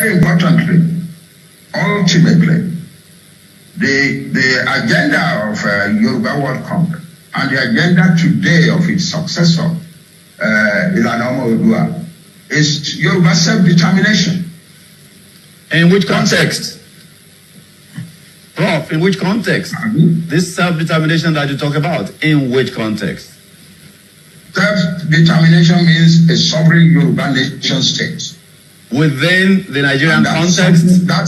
very importantly, ultimately, the agenda of Yoruba World Congress and the agenda today of its successor, is Yoruba self-determination. In which context? Prof, in which context? This self-determination that you talk about, in which context? Self-determination means a sovereign Yoruba nation state. Within the Nigerian context? That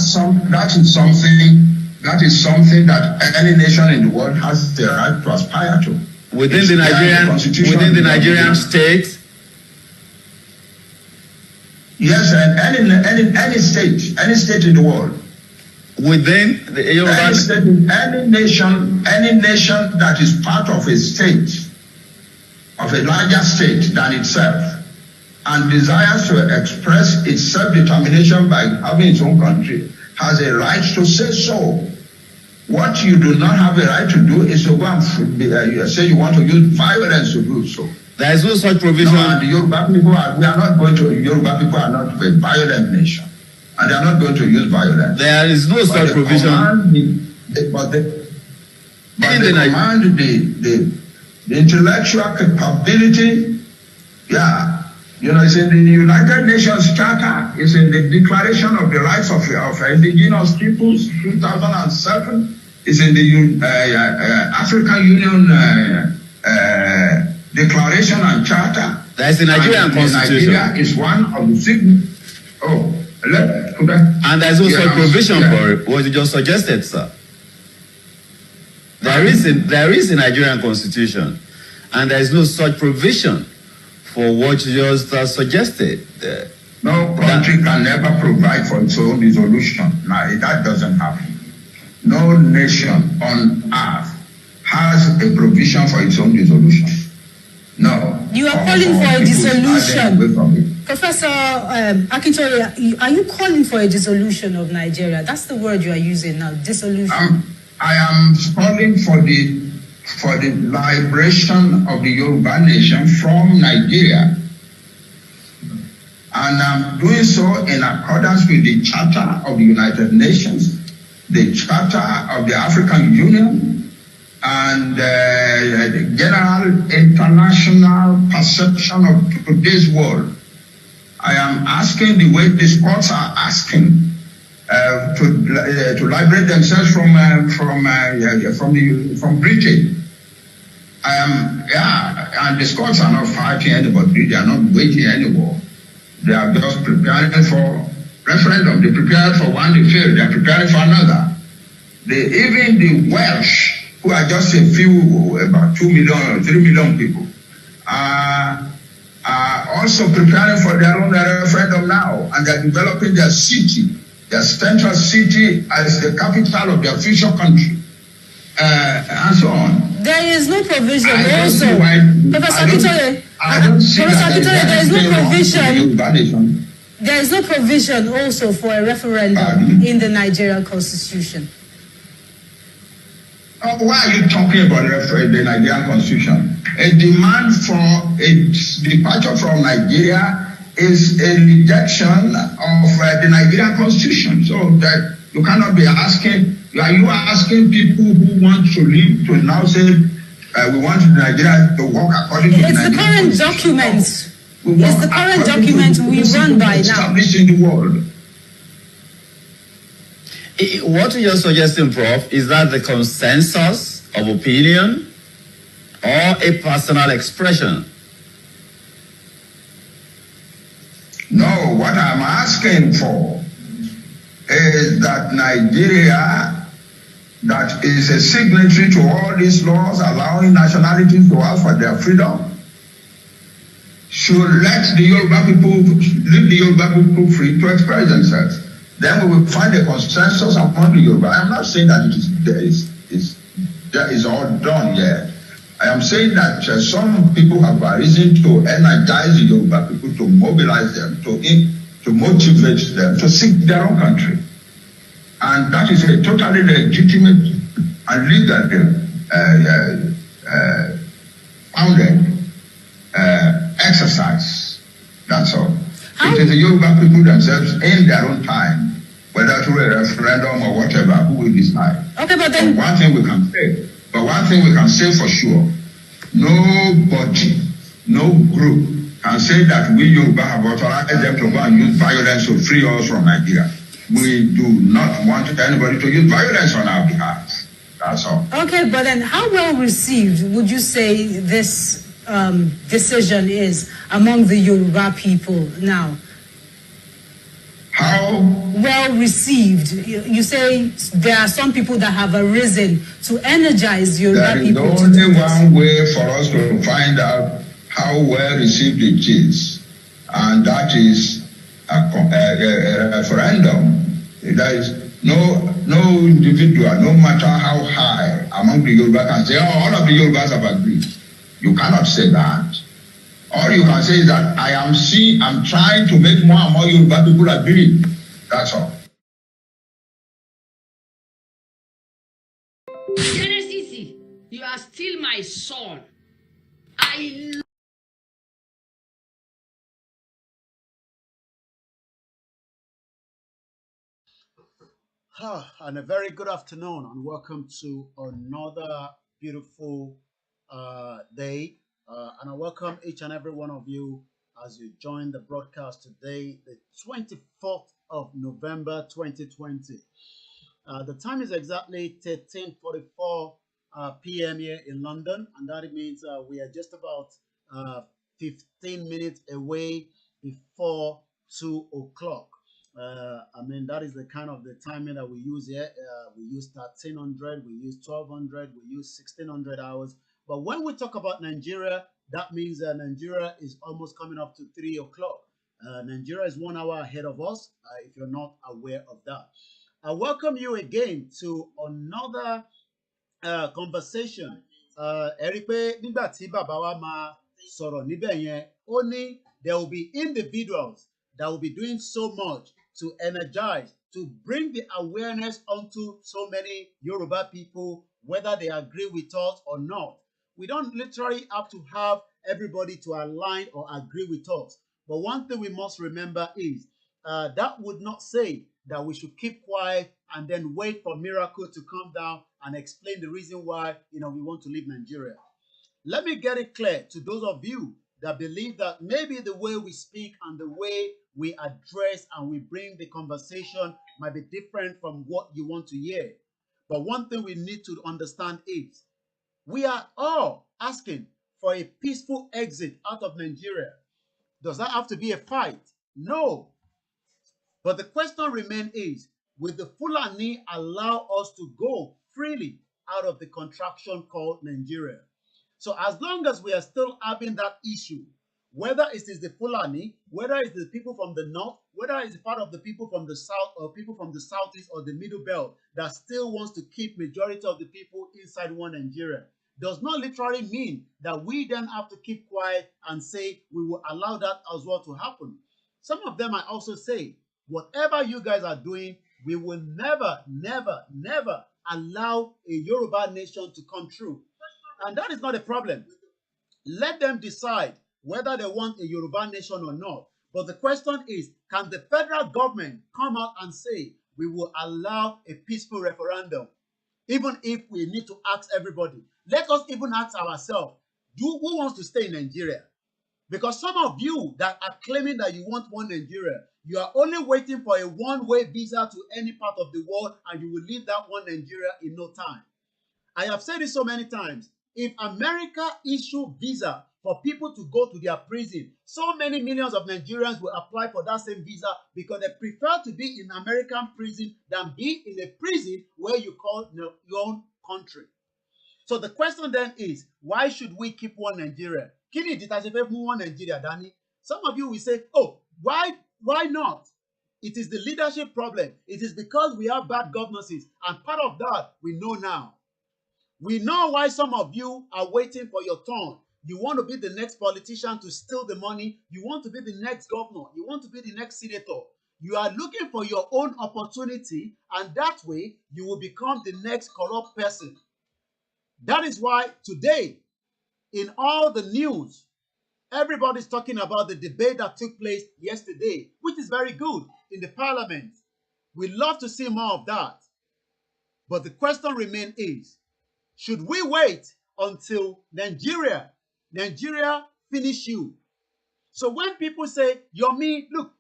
is something that any nation in the world has the right to aspire to. Within the Nigerian state? Yes, and any state in the world. Within the Yoruba any nation that is part of a state, of a larger state than itself, and desires to express its self-determination by having its own country, has a right to say so. What you do not have a right to do is to go and say you want to use violence to do so. There is no such provision. No, and the Yoruba people are not a violent nation. And they are not going to use violence. There is no such provision. They command the intellectual capability. Yeah. It's in the United Nations Charter. It's in the Declaration of the Rights of Indigenous Peoples, 2007. It's in the African Union Declaration and Charter. That's the Nigerian Constitution. Nigeria is one of the and there's also a provision for it, what you just suggested, sir. There is a Nigerian Constitution, and there is no such provision for what you just suggested. No country can never provide for its own dissolution. Now, that doesn't happen. No nation on earth has a provision for its own dissolution. No. You are calling for a dissolution. Professor Akintoye, are you calling for a dissolution of Nigeria? That's the word you are using now, dissolution. I am calling for the liberation of the Yoruba nation from Nigeria. And I'm doing so in accordance with the Charter of the United Nations, the Charter of the African Union, and the general international perception of today's world. I am asking the way these courts are asking to liberate themselves from Britain. And the Scots are not fighting anybody. They are not waiting anymore. They are just preparing for referendum. They prepared for one, they failed. They are preparing for another. Even the Welsh, who are just a few, about 2 million or 3 million people, are also preparing for their own referendum now, and they're developing their city, their central city as the capital of their future country, and so on. There is no provision also. Professor Akintoye, there is no provision. There is no provision also for a referendum in the Nigerian Constitution. Why are you talking about the Nigerian Constitution? A demand for a departure from Nigeria is a rejection of the Nigerian Constitution. So that you cannot be asking, are you asking people who want to leave to now say, we want Nigeria to work according to the Nigerian Constitution? It's the current document we run by now. Established in the world. What you're suggesting, Prof, is that the consensus of opinion or a personal expression? No, what I'm asking for is that Nigeria, that is a signatory to all these laws allowing nationalities to ask for their freedom, should let the Yoruba people, leave the Yoruba people free to express themselves. Then we will find a consensus among the Yoruba. I am not saying that that is all done yet. I am saying that some people have arisen to energize the Yoruba people, to mobilize them, to motivate them to seek their own country. And that is a totally legitimate and legal founded exercise. That's all. It is the Yoruba people themselves in their own time, whether through a referendum or whatever, who will decide. Okay, but then one thing we can say for sure, nobody, no group can say that we Yoruba have authorized them to go and use violence to free us from Nigeria. We do not want anybody to use violence on our behalf. That's all. Okay, but then how well received would you say this decision is among the Yoruba people now? How well received? You say there are some people that have arisen to energize Yoruba people. There is only one way for us to find out how well received it is, and that is a referendum. There is no individual, no matter how high among the Yoruba can say, oh, all of the Yorubas have agreed. You cannot say that. All you can say is that I'm trying to make more and more Yoruba people agree. That's all. Genesis, you are still my son. And a very good afternoon, and welcome to another beautiful day. And I welcome each and every one of you as you join the broadcast today, the 24th of November 2020. The time is exactly 13:44 p.m. here in London, and that means we are just about 15 minutes away before 2 o'clock. I mean, that is the kind of the timing that we use here. We use 1300, we use 1200, we use 1600 hours. But when we talk about Nigeria, that means Nigeria is almost coming up to 3 o'clock. Nigeria is 1 hour ahead of us, if you're not aware of that. I welcome you again to another conversation. Ẹ rí pé nígbà tí bàbá wa máa sọ̀rọ̀ níbẹ̀ yẹn, ó ní there will be individuals that will be doing so much to energize, to bring the awareness onto so many Yoruba people, whether they agree with us or not. We don't literally have to have everybody to align or agree with us. But one thing we must remember is that would not say that we should keep quiet and then wait for miracle to come down and explain the reason why we want to leave Nigeria. Let me get it clear to those of you that believe that maybe the way we speak and the way we address and we bring the conversation might be different from what you want to hear. But one thing we need to understand is we are all asking for a peaceful exit out of Nigeria. Does that have to be a fight? No. But the question remains is, will the Fulani allow us to go freely out of the contraction called Nigeria? So as long as we are still having that issue, whether it is the Fulani, whether it's the people from the north, whether it's part of the people from the south or people from the southeast or the middle belt that still wants to keep majority of the people inside one Nigeria, does not literally mean that we then have to keep quiet and say we will allow that as well to happen. Some of them might also say, whatever you guys are doing, we will never, never, never allow a Yoruba nation to come true. And that is not a problem. Let them decide whether they want a Yoruba nation or not. But the question is, can the federal government come out and say, we will allow a peaceful referendum? Even if we need to ask everybody. Let us even ask ourselves, who wants to stay in Nigeria? Because some of you that are claiming that you want one Nigeria, you are only waiting for a one-way visa to any part of the world and you will leave that one Nigeria in no time. I have said this so many times. If America issue visa for people to go to their prison, so many millions of Nigerians will apply for that same visa because they prefer to be in American prison than be in a prison where you call your own country. So the question then is, why should we keep one Nigeria? One Nigeria, Danny. Some of you will say, oh, why not? It is the leadership problem. It is because we have bad governances. And part of that, we know now. We know why some of you are waiting for your turn. You want to be the next politician to steal the money. You want to be the next governor. You want to be the next senator. You are looking for your own opportunity, and that way you will become the next corrupt person. That is why today, in all the news, Everybody's talking about the debate that took place yesterday, which is very good in the parliament. We'd love to see more of that. But the question remains is, should we wait until Nigeria finish you? So when people say, Yomi, look,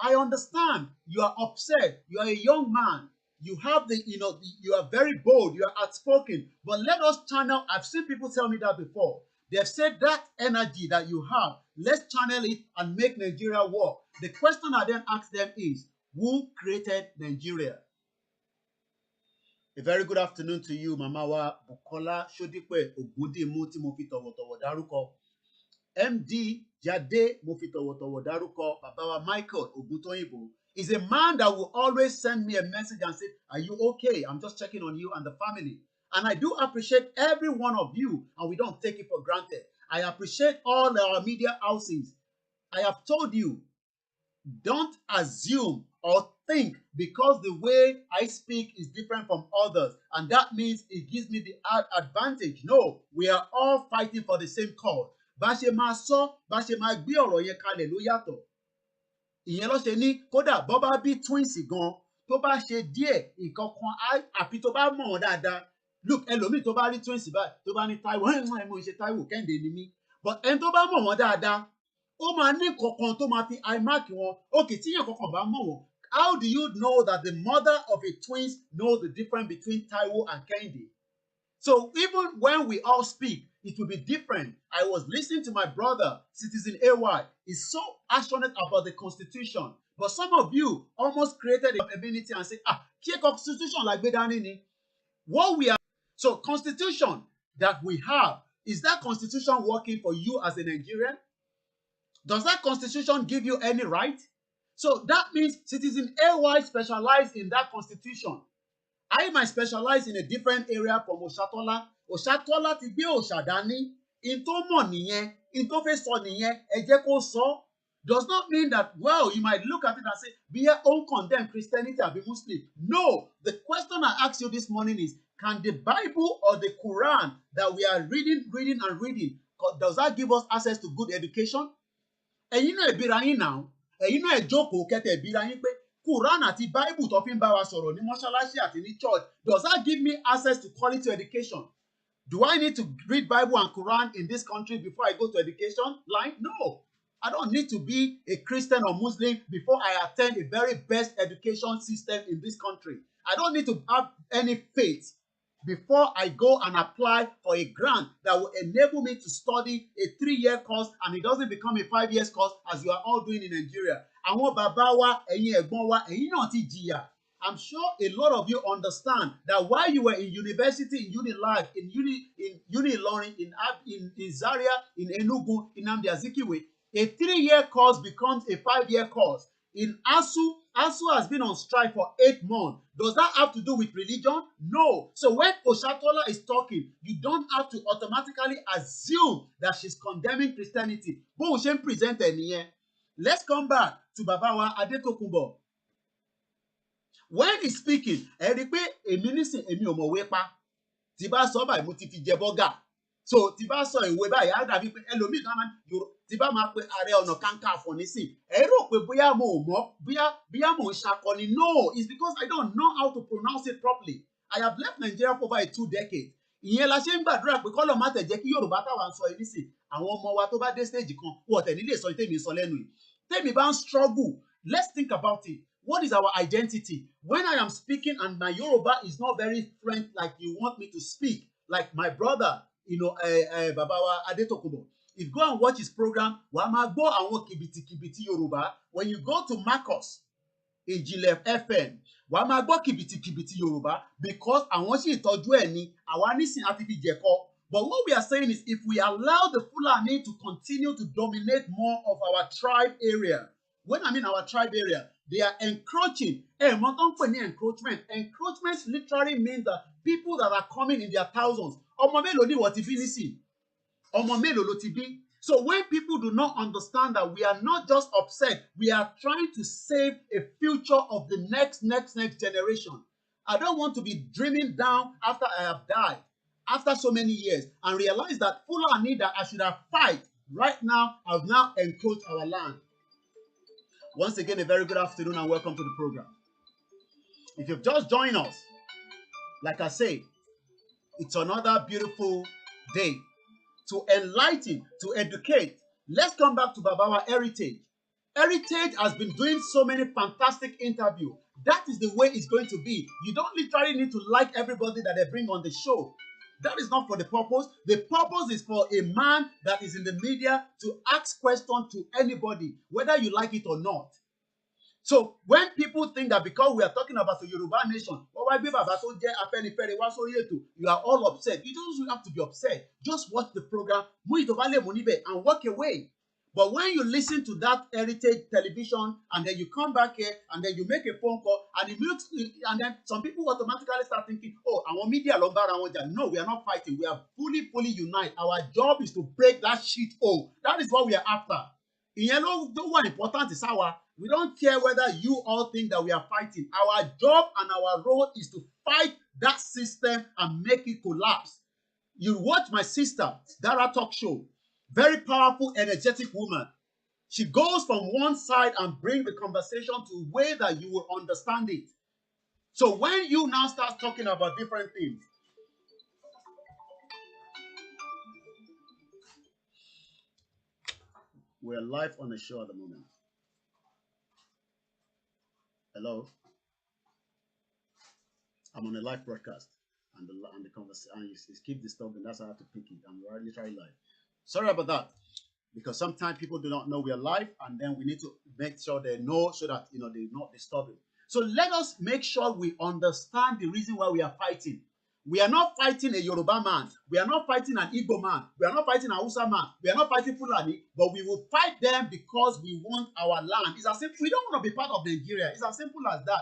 I understand you are upset. You are a young man. You have you are very bold. You are outspoken. But let us channel, I've seen people tell me that before. They've said that energy that you have, let's channel it and make Nigeria work. The question I then ask them is, who created Nigeria? A very good afternoon to you, Mama wa Bukola Shodipe Ogundimu tí mo fi tọ̀wọ̀tọ̀wọ̀ dárúkọ. MD Jade mo fi tọ̀wọ̀tọ̀wọ̀ dárúkọ. Baba wa Michael Oguntoyinbo is a man that will always send me a message and say, are you okay? I'm just checking on you and the family. And I do appreciate every one of you, and we don't take it for granted. I appreciate all our media houses. I have told you, don't assume or think because the way I speak is different from others, and that means it gives me the advantage. No, we are all fighting for the same cause. Bá ṣe máa sọ, bá ṣe máa gbé ọ̀rọ̀ yẹn kalẹ̀ ló yàtọ̀. Ìyẹn ló ṣe ní kódà bó bá bí twins gan, tó bá ṣe díẹ̀ nǹkan kan àfi tó bá mọ̀ wọ́n dáadáa. Look, ẹlòmíì tó bá rí twins báyìí, tó bá ní Táíwò, mo ṣe Táíwò, Kẹ́hìndé ni mí. But ẹni tó bá mọ̀ wọ́n dáadáa, ó máa ní kankan tó máa fi mark wọn. Okay, tí yẹn kankan bá mọ̀ wọ́n, how do you know that the mother of a twins knows the difference between Táíwò and Kẹ́hìndé? So even when we all speak, it will be different. I was listening to my brother, Citizen AY. He's so passionate about the Constitution. But some of you almost created a ability and say, kí Constitution like Bedani ni? What we are, so Constitution that we have, is that Constitution working for you as a Nigerian? Does that Constitution give you any right? So that means Citizen AY specialized in that Constitution. I might specialize in a different area from Oshatola. Oshatola ti gbé Oshadani. In tó mọ̀ nìyẹn, in tó fẹ́ sọ nìyẹn, ẹ jẹ́ kó sọ. Does not mean that, well, you might look at it and say, be your own condemn Christianity or be Muslim. No, the question I asked you this morning is, can the Bible or the Quran that we are reading, does that give us access to good education? Ẹ̀yin náà ìbíra yín náà, ẹ̀yin náà jókòó kẹ́tẹ̀ ìbíra yín pé Quran àti Bible tó fi ń bá wa sọ̀rọ̀ ní mọ́ṣáláṣí àti ní church, does that give me access to quality education? Do I need to read Bible and Quran in this country before I go to education line? No. I don't need to be a Christian or Muslim before I attend a very best education system in this country. I don't need to have any faith before I go and apply for a grant that will enable me to study a 3-year course and it doesn't become a 5-year course as you are all doing in Nigeria. Àwọn bàbá wa, ẹ̀yin ẹ̀gbọ́n wa, ẹ̀yin náà ti jìyà. I'm sure a lot of you understand that while you were in university, in Unilife, in Unilorin, in Zaria, in Enugu, in Nnamdi Azikiwe, a 3-year course becomes a 5-year course. In ASU has been on strike for 8 months. Does that have to do with religion? No. So when Oshatola is talking, you don't have to automatically assume that she's condemning Christianity. Bó ṣe ń present ẹ̀ nìyẹn. Let's come back to Baba wa Adetokunbo. When he's speaking, ẹ rí pé èmi nísìn èmi ò mọ̀wé pa. Tí bá sọ báyìí mo ti fi jẹ bọ́gà. So tí bá sọ ìwé báyìí á dàbí pé ẹlòmíì kan máa ń tí bá máa pe Ààrẹ Ọ̀nà Kakanfò nísìn. Ẹ rò pé bóyá mo ò mọ̀, bóyá mo ń ṣakọni. No, it's because I don't know how to pronounce it properly. I have left Nigeria for over 2 decades. Ìyẹn la ṣe ń gbàdúrà pé kọ́lọ̀ má tẹ̀ jẹ́ kí Yorùbá táwa ń sọ yìí nísìn. Àwọn ọmọ wa tó bá dé stage kan, wọ́n tẹ̀ nílé sọ tèmi sọ lẹ́nu yìí. Tèmi bá ń struggle, let's think about it. What is our identity? When I am speaking and my Yoruba is not very French like you want me to speak, like my brother, Baba wa Adetokunbo. If you go and watch his program, wàá máa gbọ́ àwọn kìbìtìkìbìtì Yorùbá. When you go to Marcus, Ìjìnlẹ̀ FM, wàá máa gbọ́ kìbìtìkìbìtì Yorùbá because àwọn sì tọ́jú ẹ̀ ní àwa nísìn àti fi jẹ̀kọ́. But what we are saying is if we allow the Fulani to continue to dominate more of our tribe area, when I mean our tribe area, they are encroaching. Encroachment. Encroachment literally means that people that are coming in their thousands. Ọmọ mélòó ni wọ́n ti bí nísìn? Ọmọ mélòó ló ti bí? So when people do not understand that we are not just upset, we are trying to save a future of the next generation. I don't want to be dreaming down after I have died, after so many years, and realize that Fulani that I should have fight Right now, I've now encroached our land. Once again, a very good afternoon and welcome to the program. If you've just joined us, like I say, it's another beautiful day to enlighten, to educate. Let's come back to Babawa Heritage. Heritage has been doing so many fantastic interviews. That is the way it's going to be. You don't literally need to like everybody that they bring on the show. That is not for the purpose. The purpose is for a man that is in the media to ask questions to anybody, whether you like it or not. So when people think that because we are talking about the Yoruba nation, you are all upset. You don't have to be upset. Just watch the program, and walk away. But when you listen to that heritage television and then you come back here and then you make a phone call and it makes, and then some people automatically start thinking, oh, our media no, we are not fighting. We are fully united. Our job is to break that shit hole. That is what we are after. Ìyẹn ló wà important is our. We don't care whether you all think that we are fighting. Our job and our role is to fight that system and make it collapse. You watch my sister, Dara Talk Show. Very powerful, energetic woman. She goes from one side and brings the conversation to a way that you will understand it. So when you now start talking about different things, we're live on the show at the moment. Hello? I'm on a live broadcast. And the conversation, and you keep disturbing. That's how I have to pick it. I'm literally live. Sorry about that. Because sometimes people do not know we are live, and then we need to make sure they know so that they're not disturbing. So let us make sure we understand the reason why we are fighting. We are not fighting a Yoruba man. We are not fighting an Igbo man. We are not fighting an Hausa man. We are not fighting Fulani, but we will fight them because we want our land. It's as simple. We don't want to be part of Nigeria. It's as simple as that.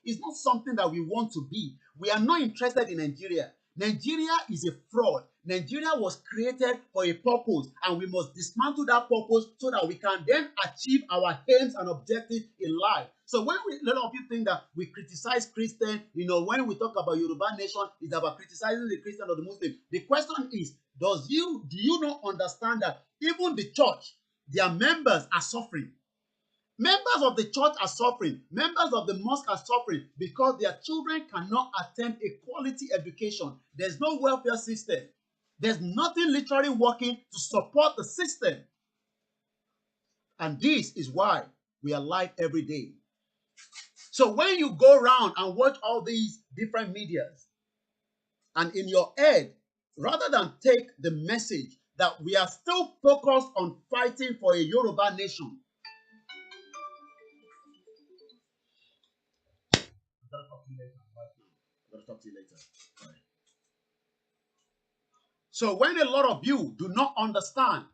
It's not something that we want to be. We are not interested in Nigeria. Nigeria is a fraud. Nigeria was created for a purpose, and we must dismantle that purpose so that we can then achieve our aims and objectives in life. So when a lot of you think that we criticize Christians, when we talk about Yoruba nation, it's about criticizing the Christian or the Muslim. The question is, do you not understand that even the church, their members are suffering? Members of the church are suffering. Members of the mosque are suffering because their children cannot attend a quality education. There's no welfare system. There's nothing literally working to support the system. And this is why we are live every day. So when you go around and watch all these different medias, and in your head, rather than take the message that we are still focused on fighting for a Yoruba nation, I'll talk to you later. Right. So when a lot of you do not understand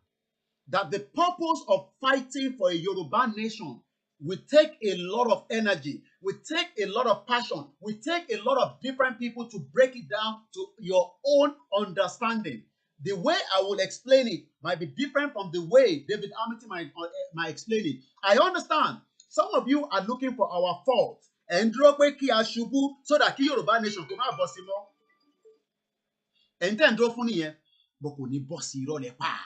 that the purpose of fighting for a Yoruba nation will take a lot of energy, will take a lot of passion, will take a lot of different people to break it down to your own understanding. The way I will explain it might be different from the way David Hamilton might explain it. I understand some of you are looking for our fault. And so that Yoruba nation come out bossimo. And then draw funny here, but kò ní bọ́ sí irọ́ lẹ pa.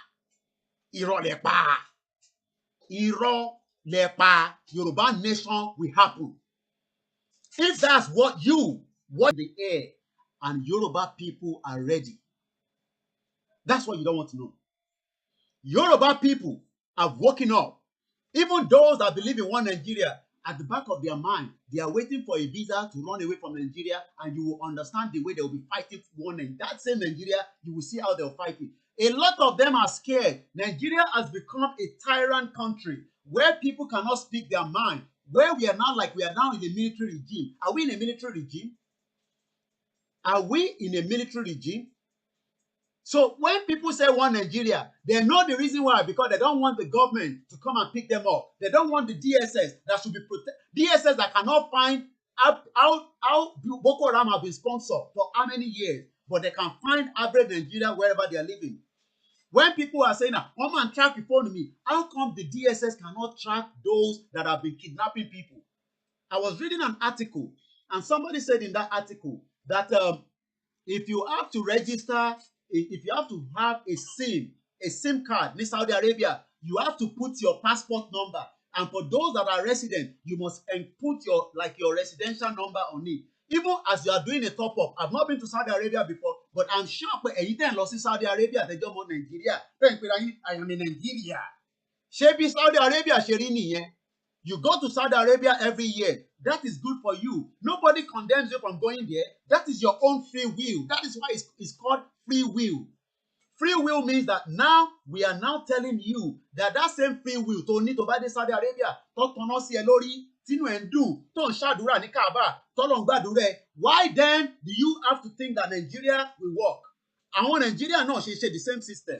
Irọ́ lẹ pa. Irọ́ lẹ pa. Yoruba nation will happen. If that's what you want in the air, and Yoruba people are ready. That's what you don't want to know. Yoruba people have woken up. Even those that believe in one Nigeria, at the back of their mind, they are waiting for a visa to run away from Nigeria, and you will understand the way they will be fighting for one. In that same Nigeria, you will see how they will fight it. A lot of them are scared. Nigeria has become a tyrant country where people cannot speak their mind, where we are now in a military regime. Are we in a military regime? Are we in a military regime? So when people say one Nigeria, they know the reason why, because they don't want the government to come and pick them up. They don't want the DSS that should be protected. DSS that cannot find how Boko Haram have been sponsored for how many years, but they can find average Nigeria wherever they are living. When people are saying, come and track your phone me, how come the DSS cannot track those that have been kidnapping people? I was reading an article, and somebody said in that article that if you have to register, if you have to have a SIM a SIM card in Saudi Arabia, you have to put your passport number. And for those that are resident, you must put your residential number on it. Even as you are doing a top-up, I've not been to Saudi Arabia before, but I'm sure anytime lost in Saudi Arabia, they don't want Nigeria. I am in Nigeria. Shebi Saudi Arabia, Sherini, you go to Saudi Arabia every year. That is good for you. Nobody condemns you from going there. That is your own free will. That is why it's called free will. Free will means that now we are now telling you that same free will to need to buy the Saudi Arabia, to tono si elori, tinu endu, to shadura ni Kaaba, to long gbadure. Why then do you have to think that Nigeria will work? And when Nigeria no, she the same system.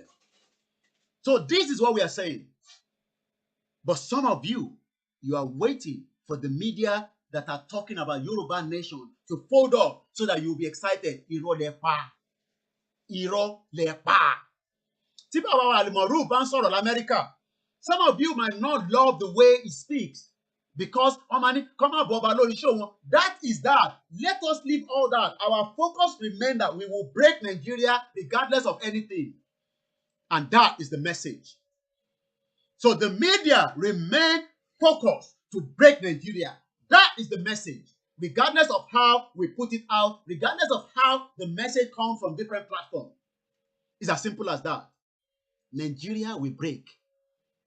So this is what we are saying. But some of you are waiting for the media that are talking about Yoruba nation to fold up so that you'll be excited. Iro lepa. Iro lepa. Tí bàbá wa Al-Maruf bá ń sọ̀rọ̀ l'Amẹ́ríkà. Some of you might not love the way he speaks because come on, Boba Lori show one. That is that. Let us leave all that. Our focus remain that we will break Nigeria regardless of anything. And that is the message. So the media remain focused to break Nigeria. That is the message. Regardless of how we put it out, regardless of how the message comes from different platforms. It's as simple as that. Nigeria will break.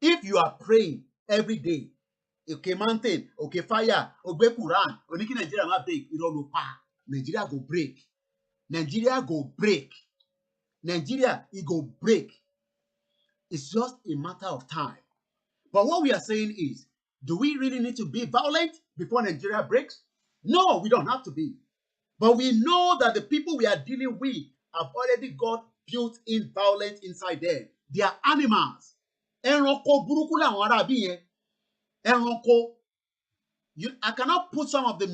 If you are praying every day, okay, mountain, okay, fire, okay, Quran, oniki Nigeria will break, Nigeria go break. Nigeria go break. Nigeria, it go break. It's just a matter of time. But what we are saying is, do we really need to be violent before Nigeria breaks? No, we don't have to be. But we know that the people we are dealing with have already got built-in violence inside them. They are animals. Ẹranko burúkú làwọn ará bí yẹn. Ẹranko. I cannot put some of the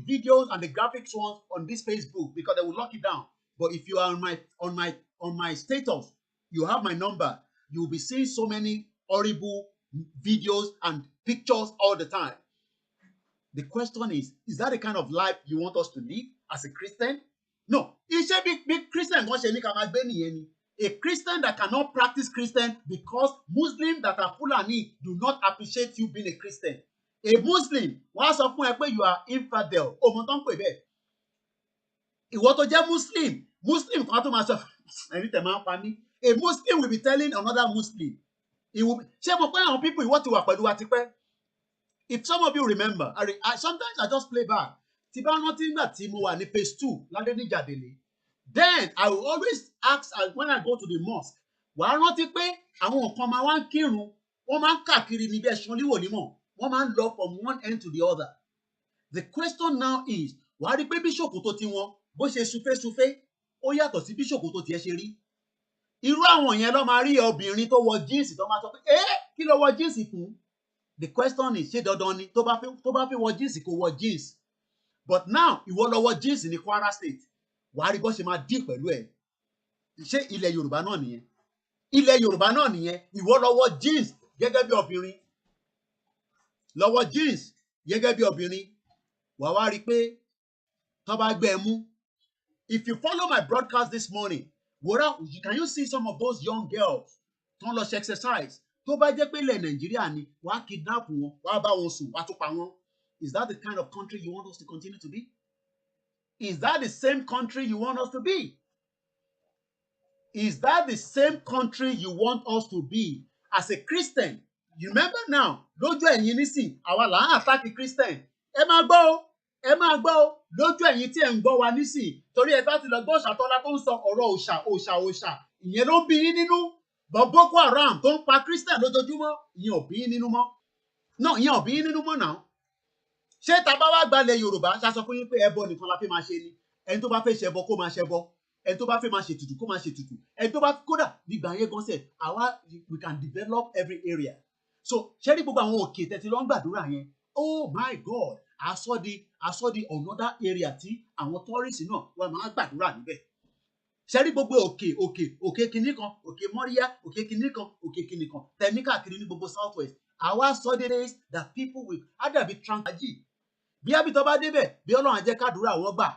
videos and the graphics ones on this Facebook because they will lock it down. But if you are on my status, you have my number. You will be seeing so many horrible videos and pictures all the time. The question is that the kind of life you want us to live as a Christian? No. It should be Christian. A Christian that cannot practice Christian because Muslims that are Fulani do not appreciate you being a Christian. A Muslim, once of you are infidel. Muslim kan tó máa sọ ẹni tẹ̀ máa ń pa mí. A Muslim will be telling another Muslim. Ṣé mo pé àwọn people ìwọ́ ti wà pẹ̀lú wa tipẹ́? If some of you remember, sometimes I just play back. Tí bá rántí nígbà tí mo wà ní phase 2 ládé ní Jàdélé. Then I will always ask when I go to the mosque. Wàá rántí pé àwọn nǹkan máa wá ń kírun, wọ́n máa ń káàkiri níbi ẹ̀sùn líwò nímọ̀, wọ́n máa ń lọ from one end to the other. The question now is, wàá rí pé bí ṣòkòtò tiwọn bó ṣe súfésúfé, ó yàtọ̀ sí bí ṣòkòtò tiẹ̀ ṣe rí. Irú àwọn yẹn ló máa rí obìnrin tó wọ jíǹsì tó máa sọ pé kí ló wọ jíǹsì fún? The question is, ṣé dandan ni tó bá fi wọ jíǹsì kó wọ jíǹsì? But now ìwọ lọ wọ jíǹsì ní Kwara State, wàá rí bó ṣe máa dì pẹ̀lú ẹ̀. Ṣé ilẹ̀ Yorùbá náà nìyẹn? Ilẹ̀ Yorùbá náà nìyẹn. Ìwọ lọ wọ jíǹsì gẹ́gẹ́ bí obìnrin. Lọ wọ jíǹsì gẹ́gẹ́ bí obìnrin. Wàá wá rí pé tó bá gbé ẹ mú. If you follow my broadcast this morning, can you see some of those young girls tó ń lọ ṣe exercise? Tó bá jẹ́ pé ilẹ̀ Nàìjíríà ni, wàá kidnap wọn, wàá bá wọn sùn, wàá tún pa wọn. Is that the kind of country you want us to continue to be? Is that the same country you want us to be? Is that the same country you want us to be? As a Christian, you remember now, lójú ẹ̀yin nísìn, àwa là ń attack Christian. Ẹ máa gbọ́ o, lójú ẹ̀yin tí ẹ̀ ń gbọ́ wa nísìn, torí ẹ bá ti lọ gbọ́ Ṣàtọ́lá tó ń sọ ọ̀rọ̀ òòṣà, ìyẹn ló ń bí yín nínú. But Boko Haram tó ń pa Christian lójoojúmọ́, ìyẹn ò bí yín nínú mọ́. No, ìyẹn ò bí yín nínú mọ́ náà. Ṣé tá bá wá gbalẹ̀ Yorùbá ṣá sọ fún yín pé ẹbọ nìkan la fi máa ṣe ni? Ẹni tó bá fẹ́ ṣẹbọ kó máa ṣẹbọ. Ẹni tó bá fẹ́ máa ṣètùtù kó máa ṣètùtù. Ẹni tó bá kódà nígbà yẹn gan sẹ̀, we can develop every area. So ṣé ní gbogbo àwọn òkè tẹ́tí ló ń gbàdúrà yẹn? Oh my God, aṣọ di another area tí àwọn tourists náà wọ́n máa gbàdúrà níbẹ̀. Ṣé ní gbogbo òkè kinní kan, òkè Mọ́ríyá, òkè kinní kan, tẹ̀mí káàkiri ní gbogbo South West. Àwa sọ days that people will be transají. Bí abitọ́ bá débẹ̀, bí Ọlọ́run á jẹ́ kádùúrà wọn gbà.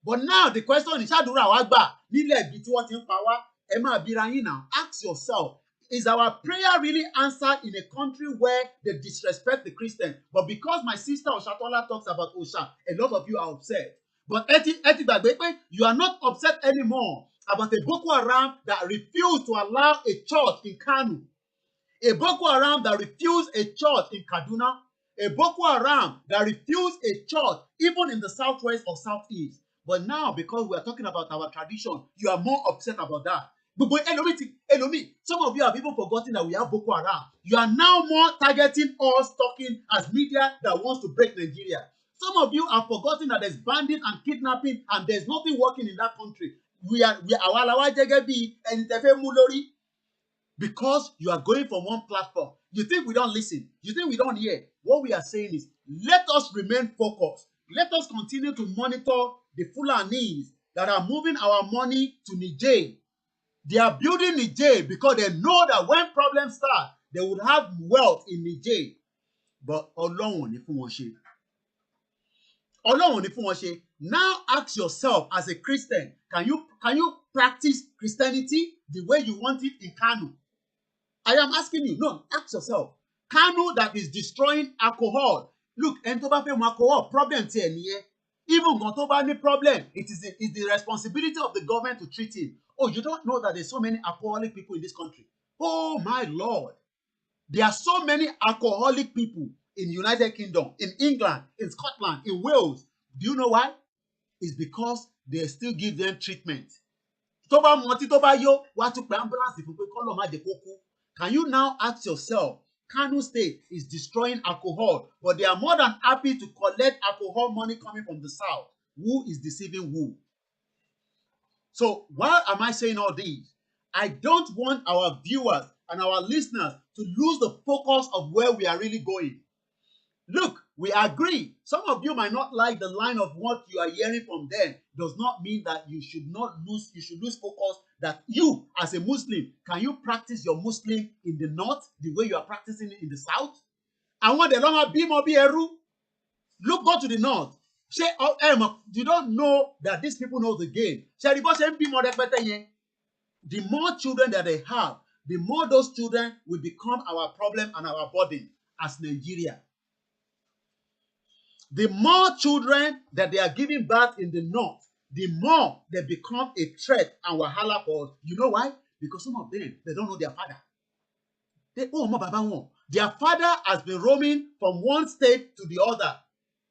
But now the question is, ṣàdúrà wa gbà nílẹ̀ ibi tí wọ́n ti ń pa wá? Emma Birayi now, ask yourself, is our prayer really answered in a country where they disrespect the Christian? But because my sister Oshatola talks about Osha, a lot of you are upset. But you are not upset anymore about a Boko Haram that refused to allow a church in Kanu, a Boko Haram that refused a church in Kaduna, a Boko Haram that refused a church even in the southwest or southeast. But now, because we are talking about our tradition, you are more upset about that. But some of you have even forgotten that we have Boko Haram. You are now more targeting us, talking as media that wants to break Nigeria. Some of you have forgotten that there's bandit and kidnapping and there's nothing working in that country. Because you are going from one platform. You think we don't listen. You think we don't hear. What we are saying is, let us remain focused. Let us continue to monitor the Fulanis that are moving our money to Niger. They are building Niger because they know that when problems start, they would have wealth in Niger. But Ọlọ́run ni fún wọn ṣe. Ọlọ́run ni fún wọn ṣe. Now ask yourself as a Christian, can you practice Christianity the way you want it in Kanu? I am asking you, no, ask yourself. Kanu that is destroying alcohol. Look, ẹni tó bá fẹ́ mu alcohol, problem ti ẹ̀ nìyẹn. Even gan tó bá ní problem, it is the responsibility of the government to treat him. Oh, you don't know that there's so many alcoholic people in this country. Oh my Lord. There are so many alcoholic people in the United Kingdom, in England, in Scotland, in Wales. Do you know why? It's because they still give them treatment. Tó bá mọtí tó bá yó, wá tún pé ambulance fún pé kọ́lọ̀ má jẹ́ kó kú. Can you now ask yourself, Kano State is destroying alcohol, but they are more than happy to collect alcohol money coming from the south. Who is deceiving who? So why am I saying all these? I don't want our viewers and our listeners to lose the focus of where we are really going. Look, we agree. Some of you might not like the line of what you are hearing from them. Does not mean that you should lose focus that you, as a Muslim, can you practice your Muslim in the north the way you are practicing it in the south? I want the longer be more be eru. Look, go to the north. You don't know that these people know the game. The more children that they have, the more those children will become our problem and our burden as Nigeria. The more children that they are giving birth in the north, the more they become a threat and wahala for us. You know why? Because some of them, they don't know their father. Their father has been roaming from one state to the other.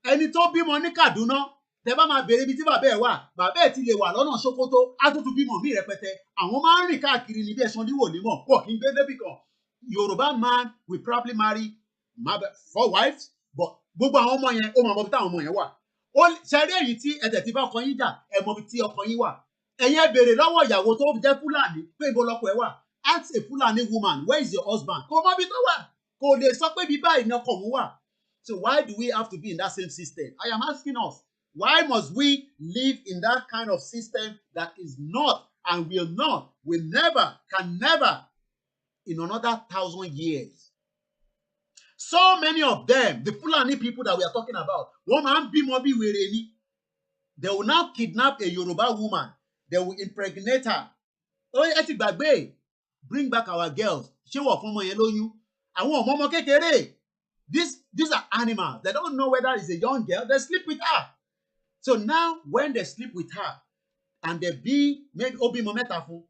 Ẹni tó bímọ ní Kaduna, tẹ́ bá máa bèrè ibi tí bàbá ẹ̀ wà, bàbá ẹ̀ ti lè wà lọ́nà Sokoto, á tún bímọ mí rẹpẹtẹ. Àwọn máa ń rìn káàkiri ní bí ẹ̀sán níwò nímọ̀, pọ̀ kí n gbé débì kan. Yoruba man will probably marry 4 wives, but gbogbo àwọn ọmọ yẹn ó máa mọ bí táwọn ọmọ yẹn wà. Ṣẹ́rí èyí tí ẹ̀tẹ̀ ti bá ọkọ yín jà, ẹ mọ bí tí ọkọ yín wà. Ẹ̀yin ẹ béèrè lọ́wọ́ ìyàwó tó jẹ́ Fúlàní pé ibo lọkọ ẹ wà. Ask a Fulani woman, where is your husband? Kò mọ bí tó wà. Kò lè sọ pé bí báyìí ni ọkọ òun wà. So why do we have to be in that same system? I am asking us, why must we live in that kind of system that is not and will never, can never, in another 1,000 years? So many of them, the Fulani people that we are talking about, they will now kidnap a Yoruba woman. They will impregnate her. Bring back our girls. These are animals. They don't know whether it's a young girl. They sleep with her. So now, when they sleep with her, and they be maybe Obi Mometafu,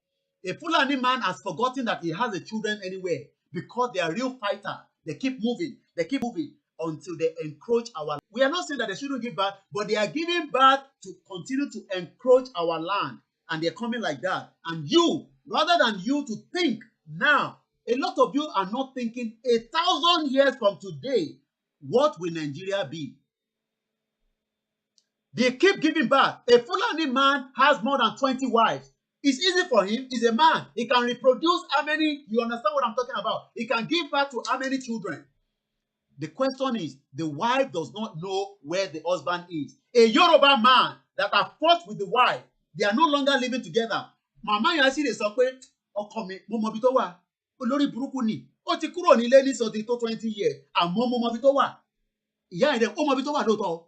a Fulani man has forgotten that he has a children anywhere because they are real fighters. They keep moving until they encroach our land. We are not saying that they shouldn't give birth, but they are giving birth to continue to encroach our land. And they're coming like that. And you, rather than you to think now, a lot of you are not thinking 1,000 years from today, what will Nigeria be? They keep giving birth. A Fulani man has more than 20 wives. It's easy for him. He's a man. He can reproduce how many? You understand what I'm talking about? He can give birth to how many children? The question is, the wife does not know where the husband is. A Yoruba man that are fought with the wife, they are no longer living together. Mama Yasi de sọ pé ọkọ mi mo mọ bí tó wà. Olórí burúkú ni. Ó ti kúrò nílé ní so ti tó 20 years. Àmọ́ mo mọ bí tó wà. Ìyá ẹ̀ ó mọ bí tó wà lóòótọ́.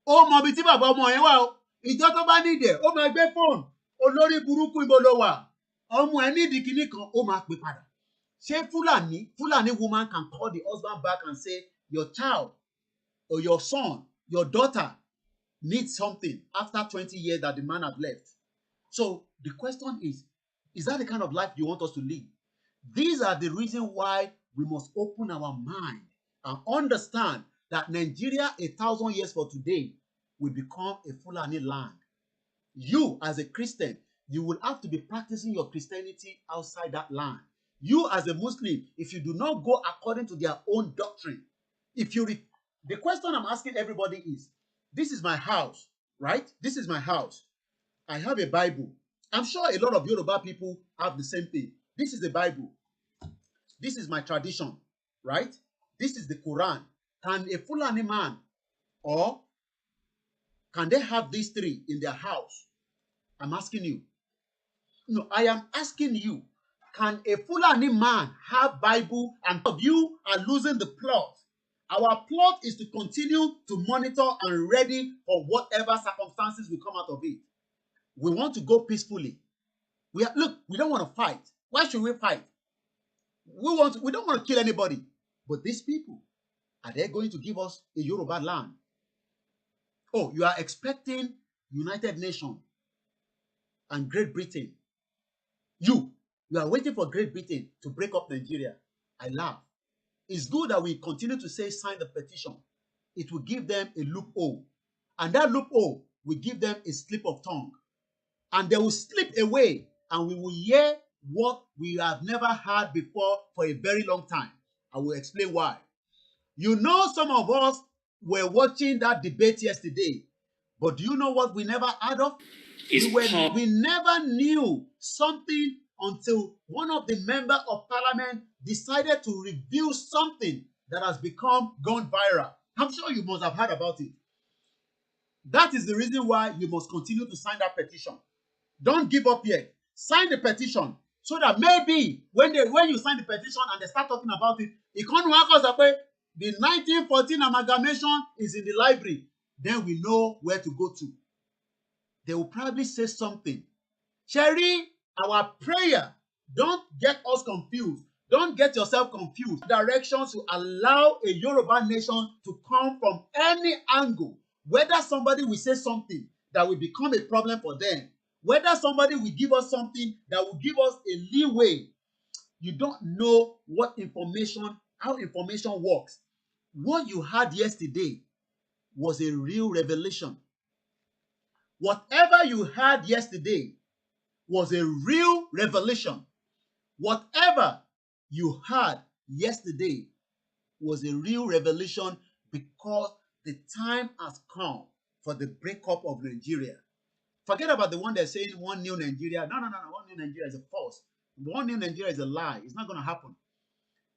Ó mọ bí tí bàbá ọmọ yẹn wà o. Ìjọ tó bá nídìí ó máa gbé fóònù. Olórí burúkú ibo ló wà. ọmọ ẹ ní ìdíkíní kan ó máa pè padà. Ṣé Fulani woman can call the husband back and say your child or your son, your daughter needs something after 20 years that the man has left? So the question is that the kind of life you want us to live? These are the reasons why we must open our mind and understand that Nigeria 1,000 years for today will become a Fulani land. You as a Christian, you will have to be practicing your Christianity outside that land. You as a Muslim, if you do not go according to their own doctrine, the question I'm asking everybody is, this is my house, right? This is my house. I have a Bible. I'm sure a lot of Yoruba people have the same thing. This is the Bible. This is my tradition, right? This is the Quran. Can a Fulani man, or can they have these three in their house? I'm asking you. No, I am asking you. Can a Fulani man have Bible, and you are losing the plot? Our plot is to continue to monitor and ready for whatever circumstances will come out of it. We want to go peacefully. We don't want to fight. Why should we fight? We don't want to kill anybody. But these people, are they going to give us a Yoruba land? Oh, you are expecting United Nations and Great Britain. You are waiting for Great Britain to break up Nigeria. I laugh. It's good that we continue to say sign the petition. It will give them a loophole. And that loophole will give them a slip of tongue. And they will slip away, and we will hear what we have never heard before for a very long time. I will explain why. You know, some of us were watching that debate yesterday, but do you know what we never heard of? We never knew something until one of the members of parliament decided to reveal something that has gone viral. I'm sure you must have heard about it. That is the reason why you must continue to sign that petition. Don't give up yet. Sign the petition so that maybe when you sign the petition and they start talking about it, the 1914 amalgamation is in the library. Then we know where to go to. They will probably say something. Sherry, our prayer, don't get us confused. Don't get yourself confused. Directions to allow a Yoruba nation to come from any angle. Whether somebody will say something that will become a problem for them, whether somebody will give us something that will give us a leeway. You don't know how information works. What you had yesterday was a real revelation. Whatever you had yesterday was a real revelation. Whatever you had yesterday was a real revelation, because the time has come for the breakup of Nigeria. Forget about the one that's saying one new Nigeria. No. One new Nigeria is a false. One new Nigeria is a lie. It's not going to happen.